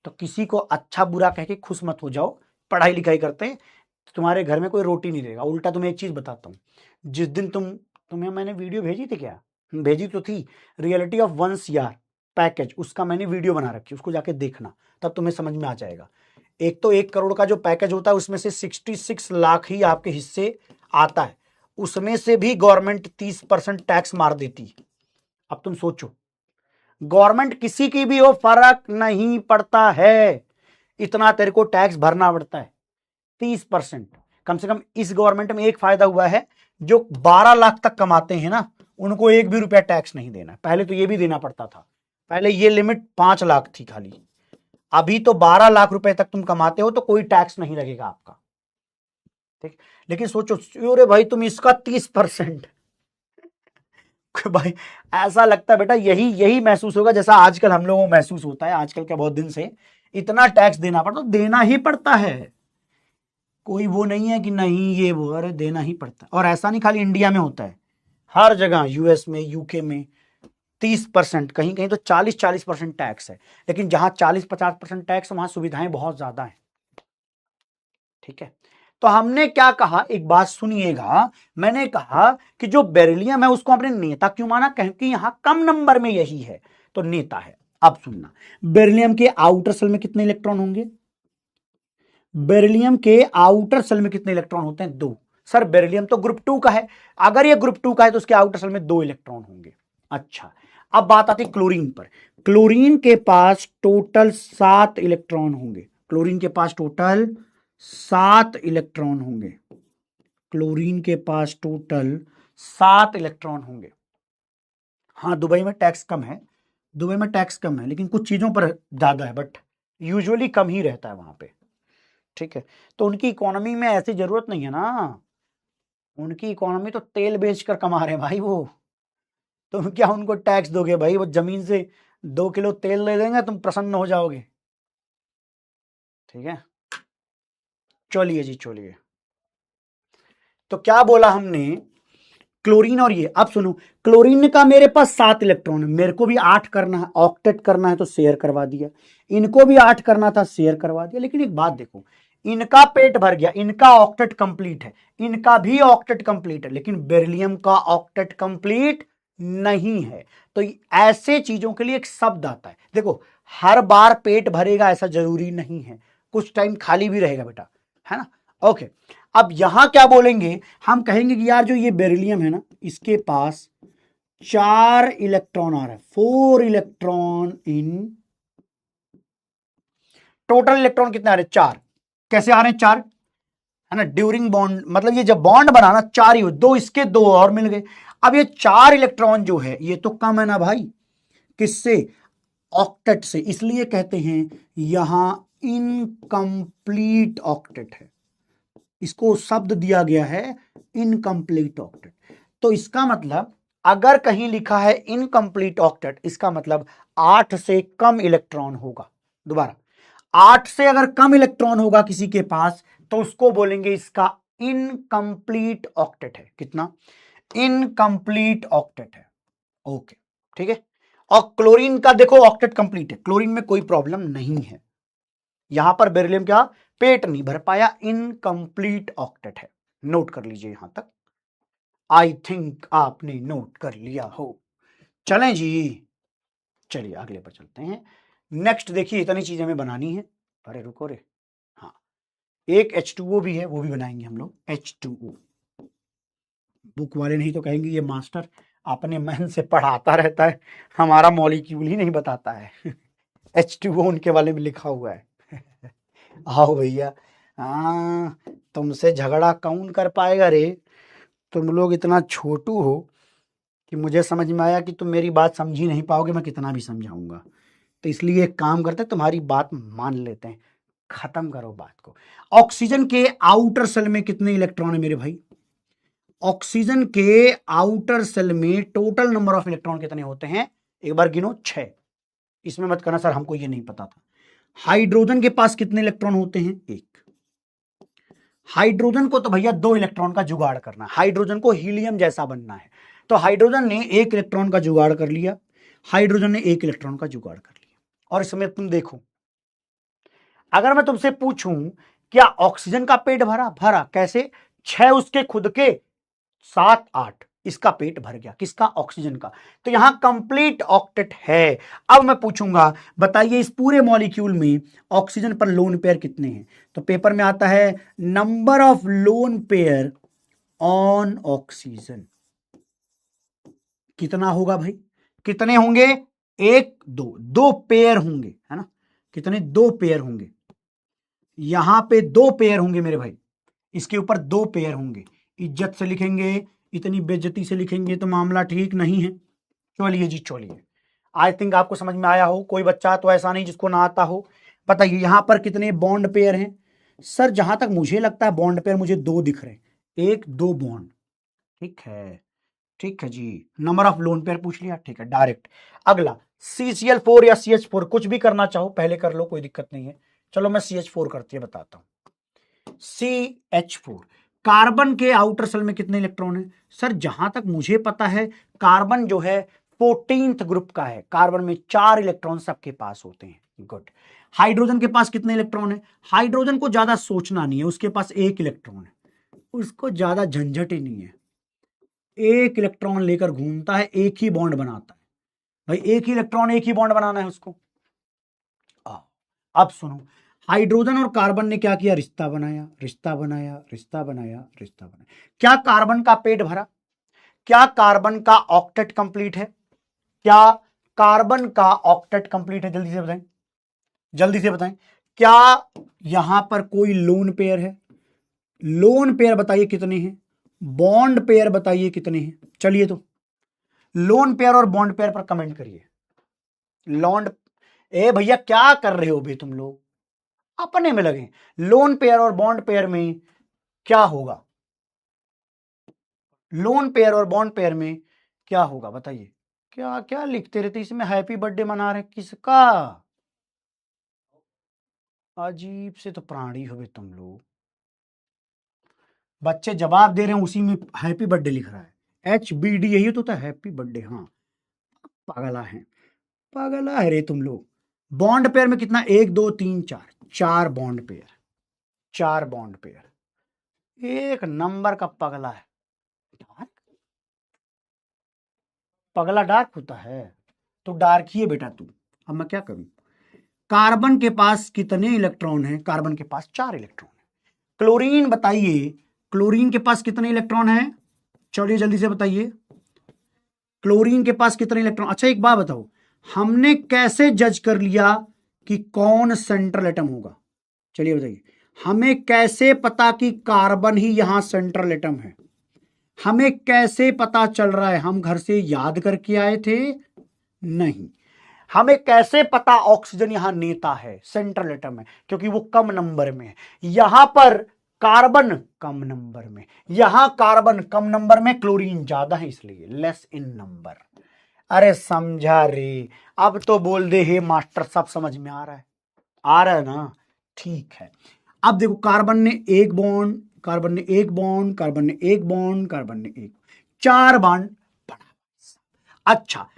तो किसी को अच्छा बुरा कह के खुश मत हो जाओ। पढ़ाई लिखाई करते हैं तो तुम्हारे घर में कोई रोटी नहीं देगा। उल्टा तुम्हें एक चीज बताता हूँ, जिस दिन तुम्हें मैंने वीडियो भेजी थी, क्या भेजी तो थी, रियलिटी ऑफ 1 CR पैकेज, उसका मैंने वीडियो बना रखी, उसको जाके देखना, तब तुम्हें समझ में आ जाएगा। एक तो 1 करोड़ का जो पैकेज होता है उसमें से 66 लाख ही आपके हिस्से आता है, उसमें से भी गवर्नमेंट 30% टैक्स मार देती है। अब तुम सोचो, गवर्नमेंट किसी की भी हो फर्क नहीं पड़ता है, इतना तेरे को टैक्स भरना पड़ता है 30%। कम से कम इस गवर्नमेंट में एक फायदा हुआ है, जो 12 लाख तक कमाते हैं ना, उनको 1 भी रुपया टैक्स नहीं देना। पहले तो ये भी देना पड़ता था, पहले ये लिमिट 5 लाख थी खाली। अभी तो 12 लाख रुपए तक तुम कमाते हो तो कोई टैक्स नहीं लगेगा आपका, ठीक। लेकिन सोचो, अरे भाई तुम इसका 30%। भाई ऐसा लगता है बेटा यही महसूस होगा जैसा आजकल हम लोगों को महसूस होता है। आजकल के बहुत दिन से इतना टैक्स देना पड़ता, तो देना ही पड़ता है। कोई वो नहीं है कि नहीं ये वो, अरे देना ही पड़ता है। और ऐसा नहीं खाली इंडिया में होता है, हर जगह, US में, UK में 30%, कहीं कहीं तो 40% टैक्स है। लेकिन जहां 40-50% टैक्स, वहां सुविधाएं बहुत ज्यादा है, ठीक है। तो हमने क्या कहा, एक बात सुनिएगा, मैंने कहा कि जो बेरिलियम है उसको हमने नेता क्यों माना, क्योंकि यहां कम नंबर में यही है तो नेता है। अब सुनना, बेरिलियम के आउटर सेल में कितने इलेक्ट्रॉन होंगे? बेरिलियम के आउटर सेल में कितने इलेक्ट्रॉन होते हैं? 2। सर बेरिलियम तो ग्रुप 2 का है, अगर ये ग्रुप 2 का है तो उसके आउटर सेल में 2 इलेक्ट्रॉन होंगे। अच्छा, अब बात आती क्लोरीन पर। क्लोरीन के पास टोटल 7 इलेक्ट्रॉन होंगे। क्लोरीन के पास टोटल 7 इलेक्ट्रॉन होंगे। क्लोरीन के पास टोटल 7 इलेक्ट्रॉन होंगे। हाँ, दुबई में टैक्स कम है, दुबई में टैक्स कम है, लेकिन कुछ चीजों पर ज्यादा है, बट यूजुअली कम ही रहता है वहां पे, ठीक है। तो उनकी इकोनॉमी में ऐसी जरूरत नहीं है ना, उनकी इकोनॉमी तो तेल बेचकर कमा रहे हैं भाई वो। तुम क्या उनको टैक्स दोगे भाई? वो जमीन से 2 किलो तेल ले देंगे, तुम प्रसन्न हो जाओगे, ठीक है। चलिए जी, चलिए। तो क्या बोला हमने, क्लोरीन और ये। अब सुनो, क्लोरीन का मेरे पास 7 इलेक्ट्रॉन है, मेरे को भी 8 करना है, ऑक्टेट करना है तो शेयर करवा दिया, इनको भी 8 करना था, शेयर करवा दिया। लेकिन एक बात देखो, इनका पेट भर गया, इनका ऑक्टेट कंप्लीट है, इनका भी ऑक्टेट कंप्लीट है, लेकिन बेरिलियम का ऑक्टेट कंप्लीट नहीं है। तो ऐसे चीजों के लिए एक शब्द आता है, देखो हर बार पेट भरेगा ऐसा जरूरी नहीं है, कुछ टाइम खाली भी रहेगा बेटा, है ना। ओके, अब यहां क्या बोलेंगे, हम कहेंगे कि यार जो ये बेरिलियम है ना, इसके पास 4 इलेक्ट्रॉन आ रहा है, 4 इलेक्ट्रॉन इन, टोटल इलेक्ट्रॉन कितने आ रहे हैं, 4। कैसे आ रहे हैं 4, है ना, ड्यूरिंग बॉन्ड, मतलब ये जब बॉन्ड बनाना 4 ही हो, 2 इसके 2 और मिल गए। अब ये 4 इलेक्ट्रॉन जो है ये तो कम है ना भाई, किससे, ऑक्टेट से, इसलिए कहते हैं यहां इनकम्प्लीट ऑक्टेट है, इसको शब्द दिया गया है इनकम्प्लीट ऑक्टेट। तो इसका मतलब अगर कहीं लिखा है इनकम्प्लीट ऑक्टेट, इसका मतलब 8 से कम इलेक्ट्रॉन होगा। दोबारा, 8 से अगर कम इलेक्ट्रॉन होगा किसी के पास तो उसको बोलेंगे इसका इनकम्प्लीट ऑक्टेट है। कितना, इनकम्प्लीट ऑक्टेट है। ओके, ठीक है। और क्लोरीन का देखो ऑक्टेट कंप्लीट है, क्लोरीन में कोई प्रॉब्लम नहीं है। यहां पर बेरिलियम क्या, पेट नहीं भर पाया, इनकम्प्लीट ऑक्टेट है। नोट कर लीजिए यहां तक, आई थिंक आपने नोट कर लिया हो। चलें जी, चलिए अगले पर चलते हैं। नेक्स्ट देखिए, इतनी चीज हमें बनानी है। अरे रुको रे, हाँ, एक H2O भी है, वो भी बनाएंगे हम लोग, H2O। बुक वाले नहीं तो कहेंगे ये मास्टर अपने मन से पढ़ाता रहता है, हमारा मॉलिक्यूल ही नहीं बताता है। H2O उनके वाले में लिखा हुआ है। आओ भैया, हाँ, तुमसे झगड़ा कौन कर पाएगा रे, तुम लोग इतना छोटू हो कि मुझे समझ में आया कि तुम मेरी बात समझ ही नहीं पाओगे, मैं कितना भी समझाऊंगा। तो इसलिए एक काम करते हैं, तुम्हारी बात मान लेते हैं, खत्म करो बात को। ऑक्सीजन के आउटर सेल में कितने इलेक्ट्रॉन है मेरे भाई, ऑक्सीजन के आउटर सेल में टोटल नंबर ऑफ इलेक्ट्रॉन कितने होते हैं, एक बार गिनो, 6। इसमें मत करना सर हमको ये नहीं पता था। हाइड्रोजन के पास कितने इलेक्ट्रॉन होते हैं, 1। हाइड्रोजन को तो भैया 2 इलेक्ट्रॉन का जुगाड़ करना है, हाइड्रोजन को हीलियम जैसा बनना है, तो हाइड्रोजन ने 1 इलेक्ट्रॉन का जुगाड़ कर लिया, हाइड्रोजन ने 1 इलेक्ट्रॉन का जुगाड़ कर लिया। और इसमें तुम देखो, अगर मैं तुमसे पूछूं क्या ऑक्सीजन का पेट भरा, भरा कैसे, 6 उसके खुद के, 7 8 इसका पेट भर गया, किसका, ऑक्सीजन का। तो यहां कंप्लीट ऑक्टेट है। अब मैं पूछूंगा बताइए इस पूरे मॉलिक्यूल में ऑक्सीजन पर लोन पेयर कितने हैं, तो पेपर में आता है number of lone pair on oxygen. कितना होगा भाई, कितने होंगे, 1 2, 2 पेयर होंगे, है ना, कितने, 2 पेयर होंगे, यहां पे 2 पेयर होंगे मेरे भाई, इसके ऊपर 2 पेयर होंगे। इज्जत से लिखेंगे, इतनी बेइज्जती से लिखेंगे तो मामला ठीक नहीं है। चलिए जी, चलिए, आई थिंक आपको समझ में आया हो, कोई बच्चा तो ऐसा नहीं जिसको ना आता हो। बताइए यहां पर कितने बॉन्ड पेयर हैं, सर जहां तक मुझे लगता है बॉन्ड पेयर मुझे 2 दिख रहे हैं, 1 2 बॉन्ड, ठीक है, ठीक है जी। नंबर ऑफ लोन पेयर पूछ लिया, ठीक है, डायरेक्ट। अगला CCl4 या CH4, कुछ भी करना चाहो पहले कर लो, कोई दिक्कत नहीं है। चलो मैं CH4 करती है बताता हूं। CH4, कार्बन के आउटर सेल में कितने इलेक्ट्रॉन है, सर जहां तक मुझे पता है कार्बन जो है 14th ग्रुप का है, कार्बन में 4 इलेक्ट्रॉन सबके पास होते हैं। गुड। हाइड्रोजन के पास कितने इलेक्ट्रॉन है, हाइड्रोजन को ज्यादा सोचना नहीं है, उसके पास 1 इलेक्ट्रॉन है, उसको ज्यादा झंझट ही नहीं है, 1 इलेक्ट्रॉन लेकर घूमता है, एक ही बॉन्ड बनाता है भाई, एक ही इलेक्ट्रॉन एक ही बॉन्ड बनाना है उसको। अब सुनो, हाइड्रोजन और कार्बन ने क्या किया, रिश्ता बनाया, रिश्ता बनाया, रिश्ता बनाया, रिश्ता बनाया। क्या कार्बन का पेट भरा, क्या कार्बन का ऑक्टेट कंप्लीट है, क्या कार्बन का ऑक्टेट कंप्लीट है, जल्दी से बताएं, जल्दी से बताएं। क्या यहां पर कोई लोन पेयर है, लोन पेयर बताइए कितने हैं, बॉन्ड पेयर बताइए कितने हैं। चलिए तो लोन पेयर और बॉन्ड पेयर पर कमेंट करिए। लॉन्ड, ए भैया क्या कर रहे हो बे तुम लोग, अपने में लगे। लोन पेयर और बॉन्ड पेयर में क्या होगा, लोन पेयर और बॉन्ड पेयर में क्या होगा बताइए। क्या क्या लिखते रहते, इसमें हैप्पी बर्थडे मना रहे किसका, अजीब से तो प्राणी हो बे तुम लोग। बच्चे जवाब दे रहे हैं उसी में हैप्पी बर्थडे लिख रहा है, HBD यही तो था, हैप्पी बर्थडे। हाँ, पागला है, पागला है रे तुम लोग। बॉन्ड पेयर में कितना, 1 2 3 4, 4 बॉन्ड पेयर, 4 बॉन्ड पेयर, एक नंबर का पगला है। डार्क, पगला डार्क होता है तो डार्क ही है बेटा तू। अब मैं क्या करूं, कार्बन के पास कितने इलेक्ट्रॉन हैं, कार्बन के पास 4 इलेक्ट्रॉन है, क्लोरीन बताइए, क्लोरीन के पास कितने इलेक्ट्रॉन है? चलिए जल्दी से बताइए, क्लोरीन के पास कितने इलेक्ट्रॉन? अच्छा एक बात बताओ, हमने कैसे जज कर लिया कि कौन सेंट्रल एटम होगा? चलिए बताइए, हमें कैसे पता कि कार्बन ही यहां सेंट्रल एटम है? हमें कैसे पता चल रहा है? हम घर से याद करके आए थे? नहीं। हमें कैसे पता ऑक्सीजन यहां नेता है, सेंट्रल एटम है? क्योंकि वो कम नंबर में है। यहां पर कार्बन कम नंबर में, यहां कार्बन कम नंबर में, क्लोरीन ज्यादा है इसलिए लेस इन नंबर। अरे समझा रे, अब तो बोल दे हे मास्टर, सब समझ में आ रहा है? आ रहा है ना? ठीक है। अब देखो, कार्बन ने एक बॉन्ड, कार्बन ने एक बॉन्ड, कार्बन ने एक बॉन्ड, कार्बन ने एक, 4 बॉन्ड बना। अच्छा,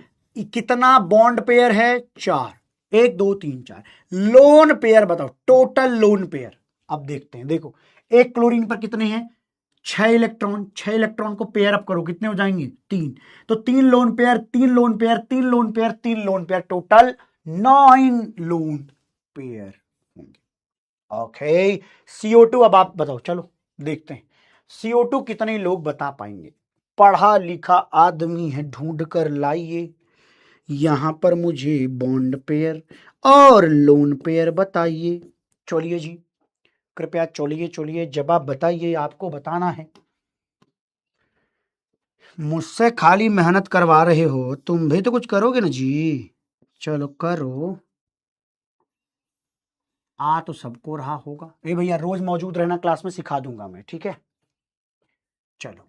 कितना बॉन्ड पेयर है? 4, 1 2 3 4। लोन पेयर बताओ, टोटल लोन पेयर। अब देखते हैं, देखो एक क्लोरीन पर कितने हैं? 6 इलेक्ट्रॉन। 6 इलेक्ट्रॉन को पेयर अप करो, कितने हो जाएंगे? 3। तो 3 lone pair, 3 lone pair, 3 lone pair, 3 lone pair, total 9 lone pair होंगे। ओके, CO2 अब आप बताओ, चलो देखते हैं CO2 कितने लोग बता पाएंगे। पढ़ा लिखा आदमी है, ढूंढ कर लाइए यहां पर मुझे बॉन्ड पेयर और लोन पेयर बताइए। चलिए जी, कृपया चलिए चलिए, जवाब बताइए, आपको बताना है। मुझसे खाली मेहनत करवा रहे हो, तुम भी तो कुछ करोगे ना जी। चलो करो, आ तो सबको रहा होगा। ए भैया, रोज मौजूद रहना क्लास में, सिखा दूंगा मैं, ठीक है? चलो,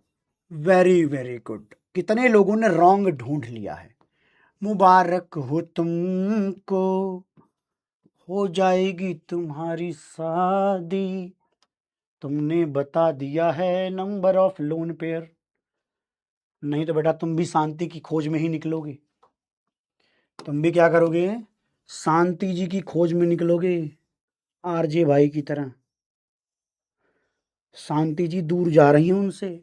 वेरी वेरी गुड। कितने लोगों ने रॉन्ग ढूंढ लिया है? मुबारक हो तुमको, हो जाएगी तुम्हारी शादी। तुमने बता दिया है नंबर ऑफ लोन पेयर। नहीं तो बेटा तुम भी शांति की खोज में ही निकलोगे। तुम भी क्या करोगे? शांति जी की खोज में निकलोगे, आरजे भाई की तरह। शांति जी दूर जा रही हैं उनसे,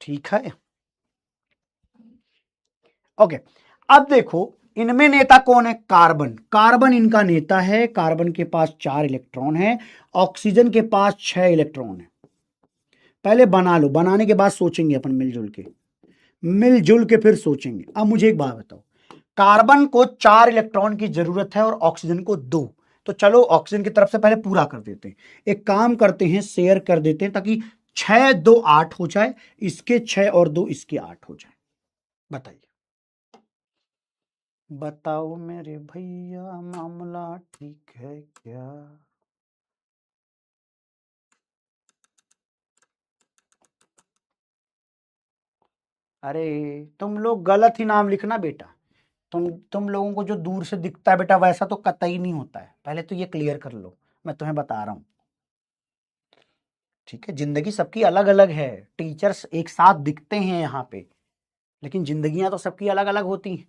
ठीक है? ओके, अब देखो इनमें नेता कौन है? कार्बन। कार्बन इनका नेता है। कार्बन के पास 4 इलेक्ट्रॉन है, ऑक्सीजन के पास 6 इलेक्ट्रॉन है। पहले बना लो, बनाने के बाद सोचेंगे अपन मिलजुल के फिर सोचेंगे। अब मुझे एक बात बताओ, कार्बन को 4 इलेक्ट्रॉन की जरूरत है और ऑक्सीजन को 2। तो चलो ऑक्सीजन की तरफ से पहले पूरा कर देते हैं। एक काम करते हैं, शेयर कर देते हैं, ताकि 6 2 8 हो जाए, इसके 6 और 2 इसके 8 हो जाए। बताइए, बताओ मेरे भैया, मामला ठीक है क्या? अरे तुम लोग गलत ही नाम लिखना बेटा। तुम लोगों को जो दूर से दिखता है बेटा, वैसा तो कतई नहीं होता है। पहले तो ये क्लियर कर लो, मैं तुम्हें बता रहा हूं, ठीक है? जिंदगी सबकी अलग अलग है। टीचर्स एक साथ दिखते हैं यहाँ पे, लेकिन जिंदगियां तो सबकी अलग अलग होती हैं।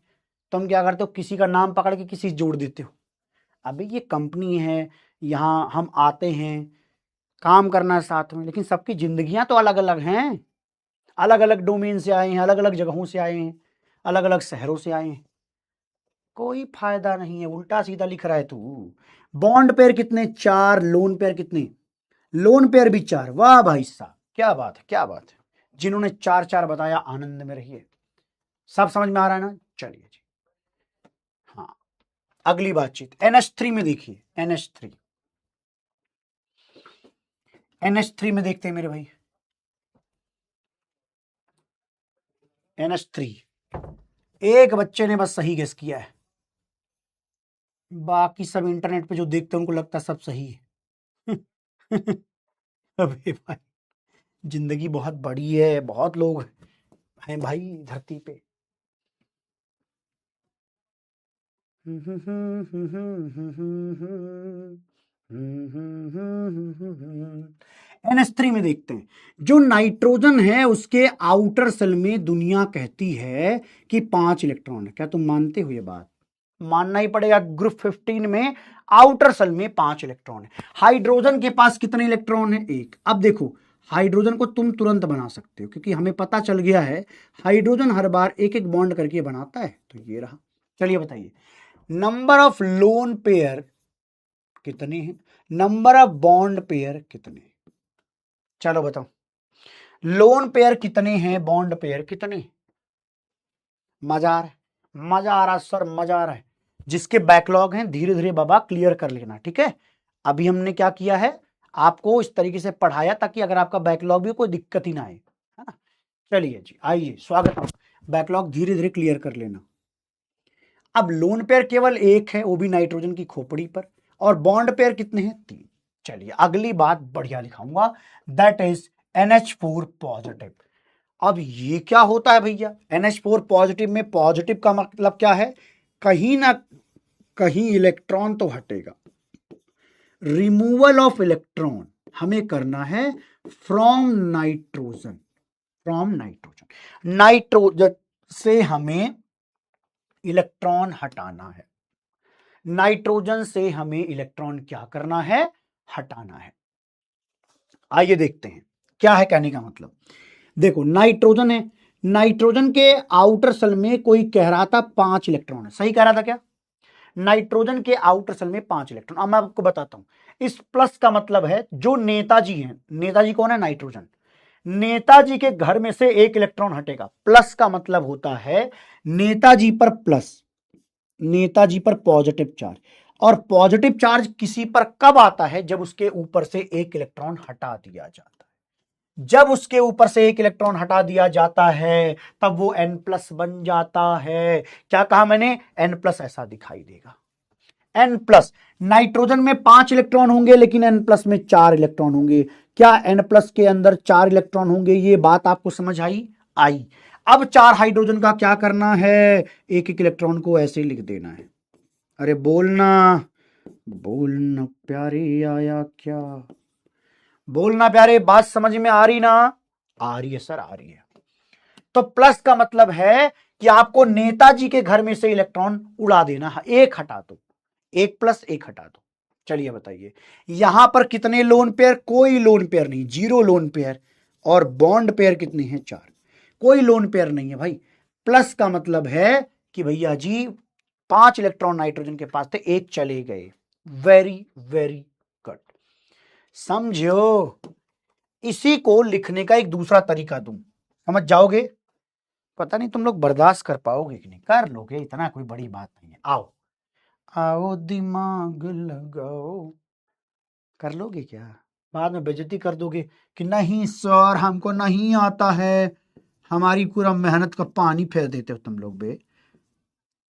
तुम क्या करते हो? किसी का नाम पकड़ के किसी से जोड़ देते हो। अबे ये कंपनी है, यहाँ हम आते हैं, काम करना है साथ में, लेकिन सबकी जिंदगियां तो अलग अलग हैं। अलग अलग डोमेन से आए हैं, अलग अलग जगहों से आए हैं, अलग अलग शहरों से आए हैं। कोई फायदा नहीं है, उल्टा सीधा लिख रहा है तू। बॉन्ड पेयर कितने? 4। लोन पेयर कितने? लोन पेयर भी 4। वाह भाई साहब, क्या बात है, क्या बात है। जिन्होंने 4 4 बताया, आनंद में रहिए। सब समझ में आ रहा है ना? चलिए जी, हाँ, अगली बातचीत NH3 में देखिए। NH3 में देखते हैं मेरे भाई। NH3, एक बच्चे ने बस सही गेस किया है, बाकी सब इंटरनेट पे जो देखते हैं उनको लगता है सब सही है। अबे भाई, जिंदगी बहुत बड़ी है, बहुत लोग हैं भाई धरती पे। NH3 में देखते हैं, जो नाइट्रोजन है उसके आउटर सेल में दुनिया कहती है कि 5 इलेक्ट्रॉन है। क्या तुम मानते हो ये बात? मानना ही पड़ेगा। ग्रुप 15 में आउटर सेल में 5 इलेक्ट्रॉन है। हाइड्रोजन के पास कितने इलेक्ट्रॉन है? 1। अब देखो, हाइड्रोजन को तुम तुरंत बना सकते हो, क्योंकि हमें पता चल गया है हाइड्रोजन हर बार एक एक बॉन्ड करके बनाता है। तो ये रहा। चलिए बताइए, नंबर ऑफ लोन पेयर कितने हैं? नंबर ऑफ बॉन्ड पेयर कितने, चलो बताओ। लोन पेयर कितने हैं, बॉन्ड पेयर कितने। मजा आ रहा है, मजा आ रहा है सर, मजा आ रहा है। जिसके बैकलॉग हैं धीरे धीरे बाबा क्लियर कर लेना, ठीक है। अभी हमने क्या किया है, आपको इस तरीके से पढ़ाया ताकि अगर आपका बैकलॉग भी कोई दिक्कत ही ना आए, है ना। चलिए जी, आइए, स्वागत है। बैकलॉग धीरे धीरे क्लियर कर लेना। अब लोन पेयर केवल एक है, वो भी नाइट्रोजन की खोपड़ी पर, और बॉन्ड पेयर कितने हैं, 3। चलिए अगली बात बढ़िया लिखाऊंगा, दैट इज NH4 पॉजिटिव। अब ये क्या होता है भैया, NH4 पॉजिटिव में पॉजिटिव का मतलब क्या है, कहीं ना कहीं इलेक्ट्रॉन तो हटेगा। रिमूवल ऑफ इलेक्ट्रॉन हमें करना है from nitrogen, from nitrogen, nitrogen से हमें इलेक्ट्रॉन हटाना है, नाइट्रोजन से हमें इलेक्ट्रॉन क्या करना है, हटाना है। आइए देखते हैं क्या है कहने का मतलब। देखो नाइट्रोजन है, नाइट्रोजन के आउटर सेल में कोई कह रहा था 5 इलेक्ट्रॉन है, सही कह रहा था क्या। नाइट्रोजन के आउटर सेल में 5 इलेक्ट्रॉन। अब मैं आपको बताता हूं, इस प्लस का मतलब है जो नेताजी हैं, नेताजी कौन है, नाइट्रोजन, नेताजी के घर में से 1 इलेक्ट्रॉन हटेगा। प्लस का मतलब होता है नेताजी पर प्लस, नेताजी पर पॉजिटिव चार्ज, और पॉजिटिव चार्ज किसी पर कब आता है, जब उसके ऊपर से 1 इलेक्ट्रॉन हटा दिया जाता है। जब उसके ऊपर से 1 इलेक्ट्रॉन हटा दिया जाता है तब वो N+ बन जाता है। क्या कहा मैंने, N+ ऐसा दिखाई देगा, N+। नाइट्रोजन में 5 इलेक्ट्रॉन होंगे लेकिन N+ में 4 इलेक्ट्रॉन होंगे। क्या N+ के अंदर 4 इलेक्ट्रॉन होंगे, ये बात आपको समझ आई। अब 4 हाइड्रोजन का क्या करना है, एक एक इलेक्ट्रॉन को ऐसे लिख देना है। अरे बोलना, बोलना प्यारे आया क्या, बोलना प्यारे, बात समझ में आ रही ना, आ रही है सर, आ रही है। तो प्लस का मतलब है कि आपको नेताजी के घर में से इलेक्ट्रॉन उड़ा देना, 1 हटा दो, 1 + 1 हटा दो। चलिए बताइए यहां पर कितने लोन पेयर, कोई लोन पेयर नहीं, 0 लोन पेयर, और बॉन्ड पेयर कितने हैं, 4, कोई लोन पेयर नहीं है भाई। प्लस का मतलब है कि भैया जी 5 इलेक्ट्रॉन नाइट्रोजन के पास थे, 1 चले गए। वेरी वेरी गुड, समझो। इसी को लिखने का एक दूसरा तरीका दूं, समझ जाओगे। पता नहीं तुम लोग बर्दाश्त कर पाओगे कि नहीं, कर लोगे, इतना कोई बड़ी बात नहीं है। आओ आओ दिमाग लगाओ, कर लोगे क्या, बाद में बेइज्जती कर दोगे कि नहीं सर हमको नहीं आता है, हमारी पूरा मेहनत का पानी फेर देते हो तुम लोग बे।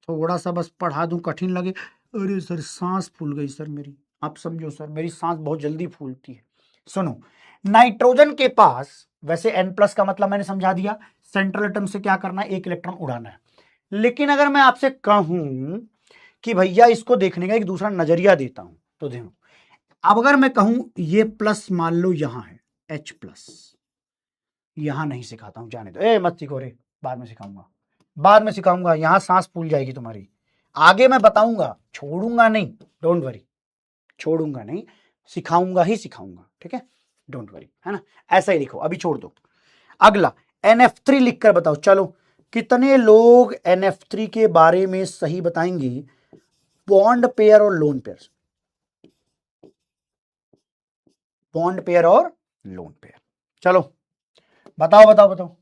थोड़ा सा बस पढ़ा दूं कठिन लगे, अरे सर सांस फूल गई सर मेरी, आप समझो सर मेरी सांस बहुत जल्दी फूलती है। सुनो, नाइट्रोजन के पास वैसे N+ का मतलब मैंने समझा दिया, सेंट्रल एटम से क्या करना है, 1 इलेक्ट्रॉन उड़ाना है। लेकिन अगर मैं आपसे कहूं कि भैया इसको देखने का एक दूसरा नजरिया देता हूं, तो देखो अब अगर मैं कहूं ये प्लस मान लो यहां है H+, यहां नहीं सिखाता हूं, जाने दो, मत सिखो रे, बाद में सिखाऊंगा, बाद में सिखाऊंगा, यहां सांस फूल जाएगी तुम्हारी, आगे मैं बताऊंगा, छोड़ूंगा नहीं, डोंट वरी, छोड़ूंगा नहीं, सिखाऊंगा ही सिखाऊंगा, ठीक है, डोंट वरी, है ना। ऐसा ही लिखो, अभी छोड़ दो। अगला NF3 लिखकर बताओ, चलो कितने लोग NF3 के बारे में सही बताएंगे, बॉन्ड पेयर और लोन पेयर, बॉन्ड पेयर और लोन पेयर, चलो बताओ बताओ बताओ,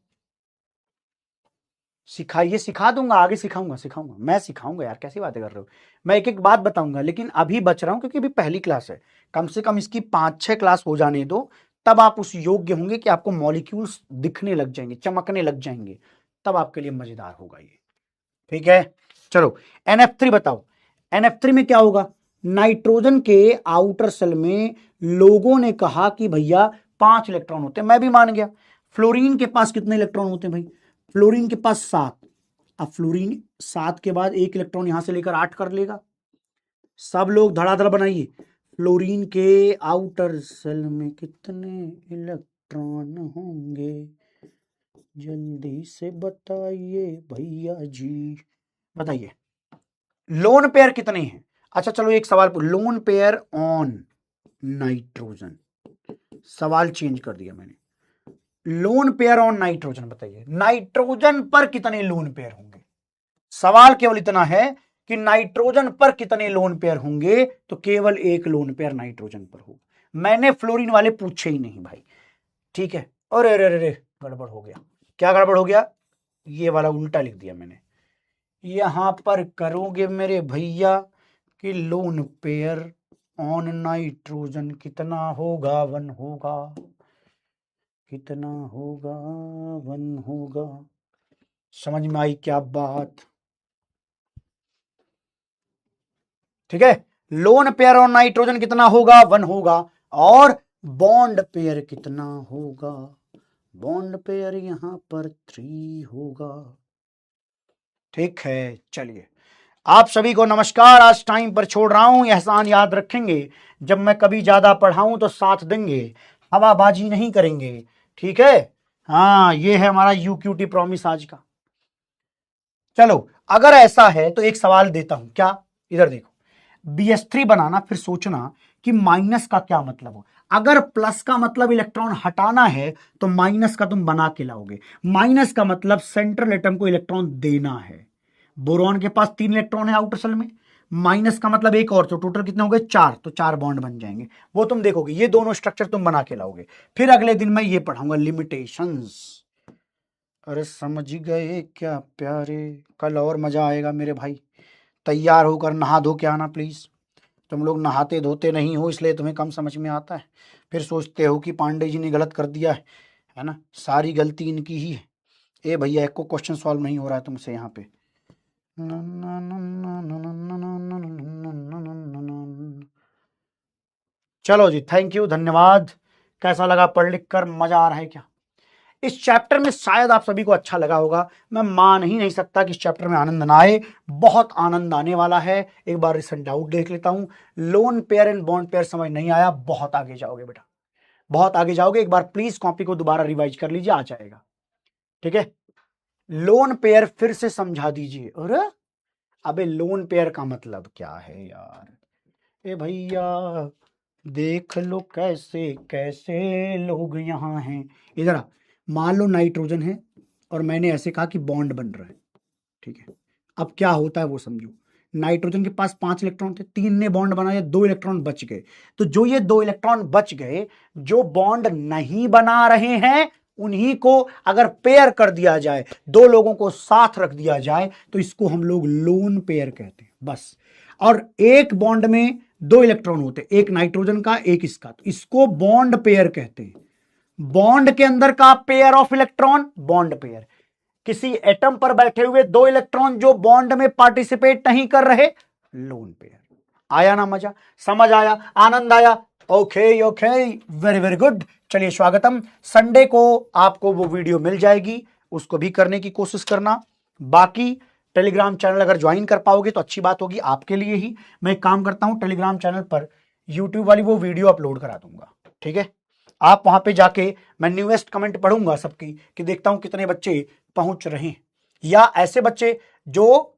सिखाइए, सिखा दूंगा, आगे सिखाऊंगा, सिखाऊंगा, मैं सिखाऊंगा यार, कैसी बातें कर रहे हो, मैं एक एक बात बताऊंगा, लेकिन अभी बच रहा हूं क्योंकि अभी पहली क्लास है, कम से कम इसकी 5-6 क्लास हो जाने दो, तब आप उस योग्य होंगे कि आपको मॉलिक्यूल्स दिखने लग जाएंगे, चमकने लग जाएंगे, तब आपके लिए मजेदार होगा ये, ठीक है। चलो NF3 बताओ, NF3 में क्या होगा, नाइट्रोजन के आउटर सेल में लोगों ने कहा कि भैया 5 इलेक्ट्रॉन होते हैं, मैं भी मान गया। फ्लोरीन के पास कितने इलेक्ट्रॉन होते हैं भाई, फ्लोरीन के पास 7। अब फ्लोरीन 7 के बाद 1 इलेक्ट्रॉन यहां से लेकर 8 कर लेगा। सब लोग धड़ाधड़ बनाइए, फ्लोरीन के आउटर सेल में कितने इलेक्ट्रॉन होंगे, जल्दी से बताइए भैया जी, बताइए। लोन पेयर कितने हैं, अच्छा चलो एक सवाल, लोन पेयर ऑन नाइट्रोजन, सवाल चेंज कर दिया मैंने, लोन पेयर ऑन नाइट्रोजन, बताइए नाइट्रोजन पर कितने लोन पेयर होंगे। सवाल केवल इतना है कि नाइट्रोजन पर कितने लोन पेयर होंगे, तो केवल एक लोन पेयर नाइट्रोजन पर होगा। मैंने फ्लोरीन वाले पूछे ही नहीं भाई, ठीक है। अरे अरे अरे गड़बड़ हो गया। क्या गड़बड़ हो गया? ये वाला उल्टा लिख दिया मैंने। यहां पर करोगे मेरे भैया कि लोन पेयर ऑन नाइट्रोजन कितना होगा, 1 होगा। कितना होगा? 1 होगा। समझ में आई क्या बात? ठीक है, लोन पेयर ऑन नाइट्रोजन कितना होगा, 1 होगा। और बॉन्ड पेयर कितना होगा? बॉन्ड पेयर यहां पर 3 होगा। ठीक है, चलिए आप सभी को नमस्कार। आज टाइम पर छोड़ रहा हूं, एहसान याद रखेंगे, जब मैं कभी ज्यादा पढ़ाऊं तो साथ देंगे, हवाबाजी नहीं करेंगे, ठीक है। हाँ, ये है हमारा यूक्यूटी प्रॉमिस आज का। चलो, अगर ऐसा है तो एक सवाल देता हूं। क्या? इधर देखो, BH3 बनाना, फिर सोचना कि माइनस का क्या मतलब हो। अगर प्लस का मतलब इलेक्ट्रॉन हटाना है तो माइनस का तुम बना के लाओगे। माइनस का मतलब सेंट्रल एटम को इलेक्ट्रॉन देना है। बोरॉन के पास 3 इलेक्ट्रॉन है आउटर शेल में, माइनस का मतलब एक और, तो टोटल कितने हो गए? 4, तो 4 बॉन्ड बन जाएंगे। वो तुम देखोगे, ये दोनों स्ट्रक्चर तुम बना के लाओगे। फिर अगले दिन मैं ये पढ़ाऊंगा लिमिटेशंस। अरे समझ गए क्या प्यारे? कल और मजा आएगा मेरे भाई। तैयार होकर नहा धो के आना प्लीज। तुम लोग नहाते धोते नहीं हो, इसलिए तुम्हें कम समझ में आता है। फिर सोचते हो कि पांडे जी ने गलत कर दिया है ना? सारी गलती इनकी ही है। ए भैया, एक को क्वेश्चन सॉल्व नहीं हो रहा है तुमसे यहाँ पे। चलो जी, थैंक यू, धन्यवाद। कैसा लगा पढ़ लिख कर? मजा आ रहा है क्या? इस चैप्टर में शायद आप सभी को अच्छा लगा होगा। मैं मान ही नहीं सकता कि इस चैप्टर में आनंद ना आए। बहुत आनंद आने वाला है। एक बार रिसेंट आउट देख लेता हूं। Lone pair and bond pair समझ नहीं आया, बहुत आगे जाओगे बेटा, बहुत आगे जाओगे। एक बार प्लीज कॉपी को दोबारा रिवाइज कर लीजिए, आ जाएगा। ठीक है, लोन पेयर फिर से समझा दीजिए। अरे अबे, लोन पेयर का मतलब क्या है यार? ए भैया देख लो कैसे कैसे लोग यहाँ हैं। इधर आ, मान लो नाइट्रोजन है और मैंने ऐसे कहा कि बॉन्ड बन रहा है, ठीक है। अब क्या होता है वो समझो। नाइट्रोजन के पास 5 इलेक्ट्रॉन थे, 3 ने बॉन्ड बनाया, 2 इलेक्ट्रॉन बच गए। तो जो ये 2 इलेक्ट्रॉन बच गए, जो बॉन्ड नहीं बना रहे हैं, उन्हीं को अगर पेयर कर दिया जाए, 2 लोगों को साथ रख दिया जाए, तो इसको हम लोग लोन पेयर कहते हैं, बस। और एक बॉन्ड में 2 इलेक्ट्रॉन होते, एक नाइट्रोजन का एक इसका, तो इसको बॉन्ड पेयर कहते हैं। बॉन्ड के अंदर का pair of electron bond pair. किसी एटम पर बैठे हुए 2 इलेक्ट्रॉन जो बॉन्ड में पार्टिसिपेट नहीं कर रहे, लोन पेयर। आया ना मजा? समझ आया? आनंद आया? Okay okay, very very good. चलिए स्वागतम। संडे को आपको वो वीडियो मिल जाएगी, उसको भी करने की कोशिश करना। बाकी टेलीग्राम चैनल अगर ज्वाइन कर पाओगे तो अच्छी बात होगी आपके लिए ही। मैं एक काम करता हूं, टेलीग्राम चैनल पर यूट्यूब वाली वो वीडियो अपलोड करा दूंगा, ठीक है। आप वहां पे जाके, मैं न्यूएस्ट कमेंट पढ़ूंगा सबकी, कि देखता हूं कितने बच्चे पहुंच रहे हैं, या ऐसे बच्चे जो,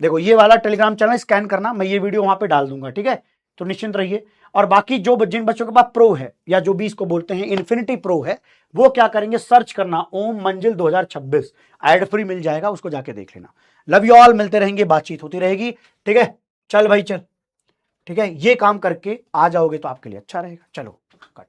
देखो ये वाला टेलीग्राम चैनल स्कैन करना, मैं ये वीडियो वहां पे डाल दूंगा, ठीक है। तो निश्चिंत रहिए। और बाकी जो जिन बच्चों के पास प्रो है, या जो भी इसको बोलते हैं इन्फिनिटी प्रो है, वो क्या करेंगे, सर्च करना ओम मंजिल 2026, एड फ्री मिल जाएगा, उसको जाके देख लेना। लव यू ऑल, मिलते रहेंगे, बातचीत होती रहेगी, ठीक है। चल भाई चल, ठीक है, ये काम करके आ जाओगे तो आपके लिए अच्छा रहेगा। चलो कट।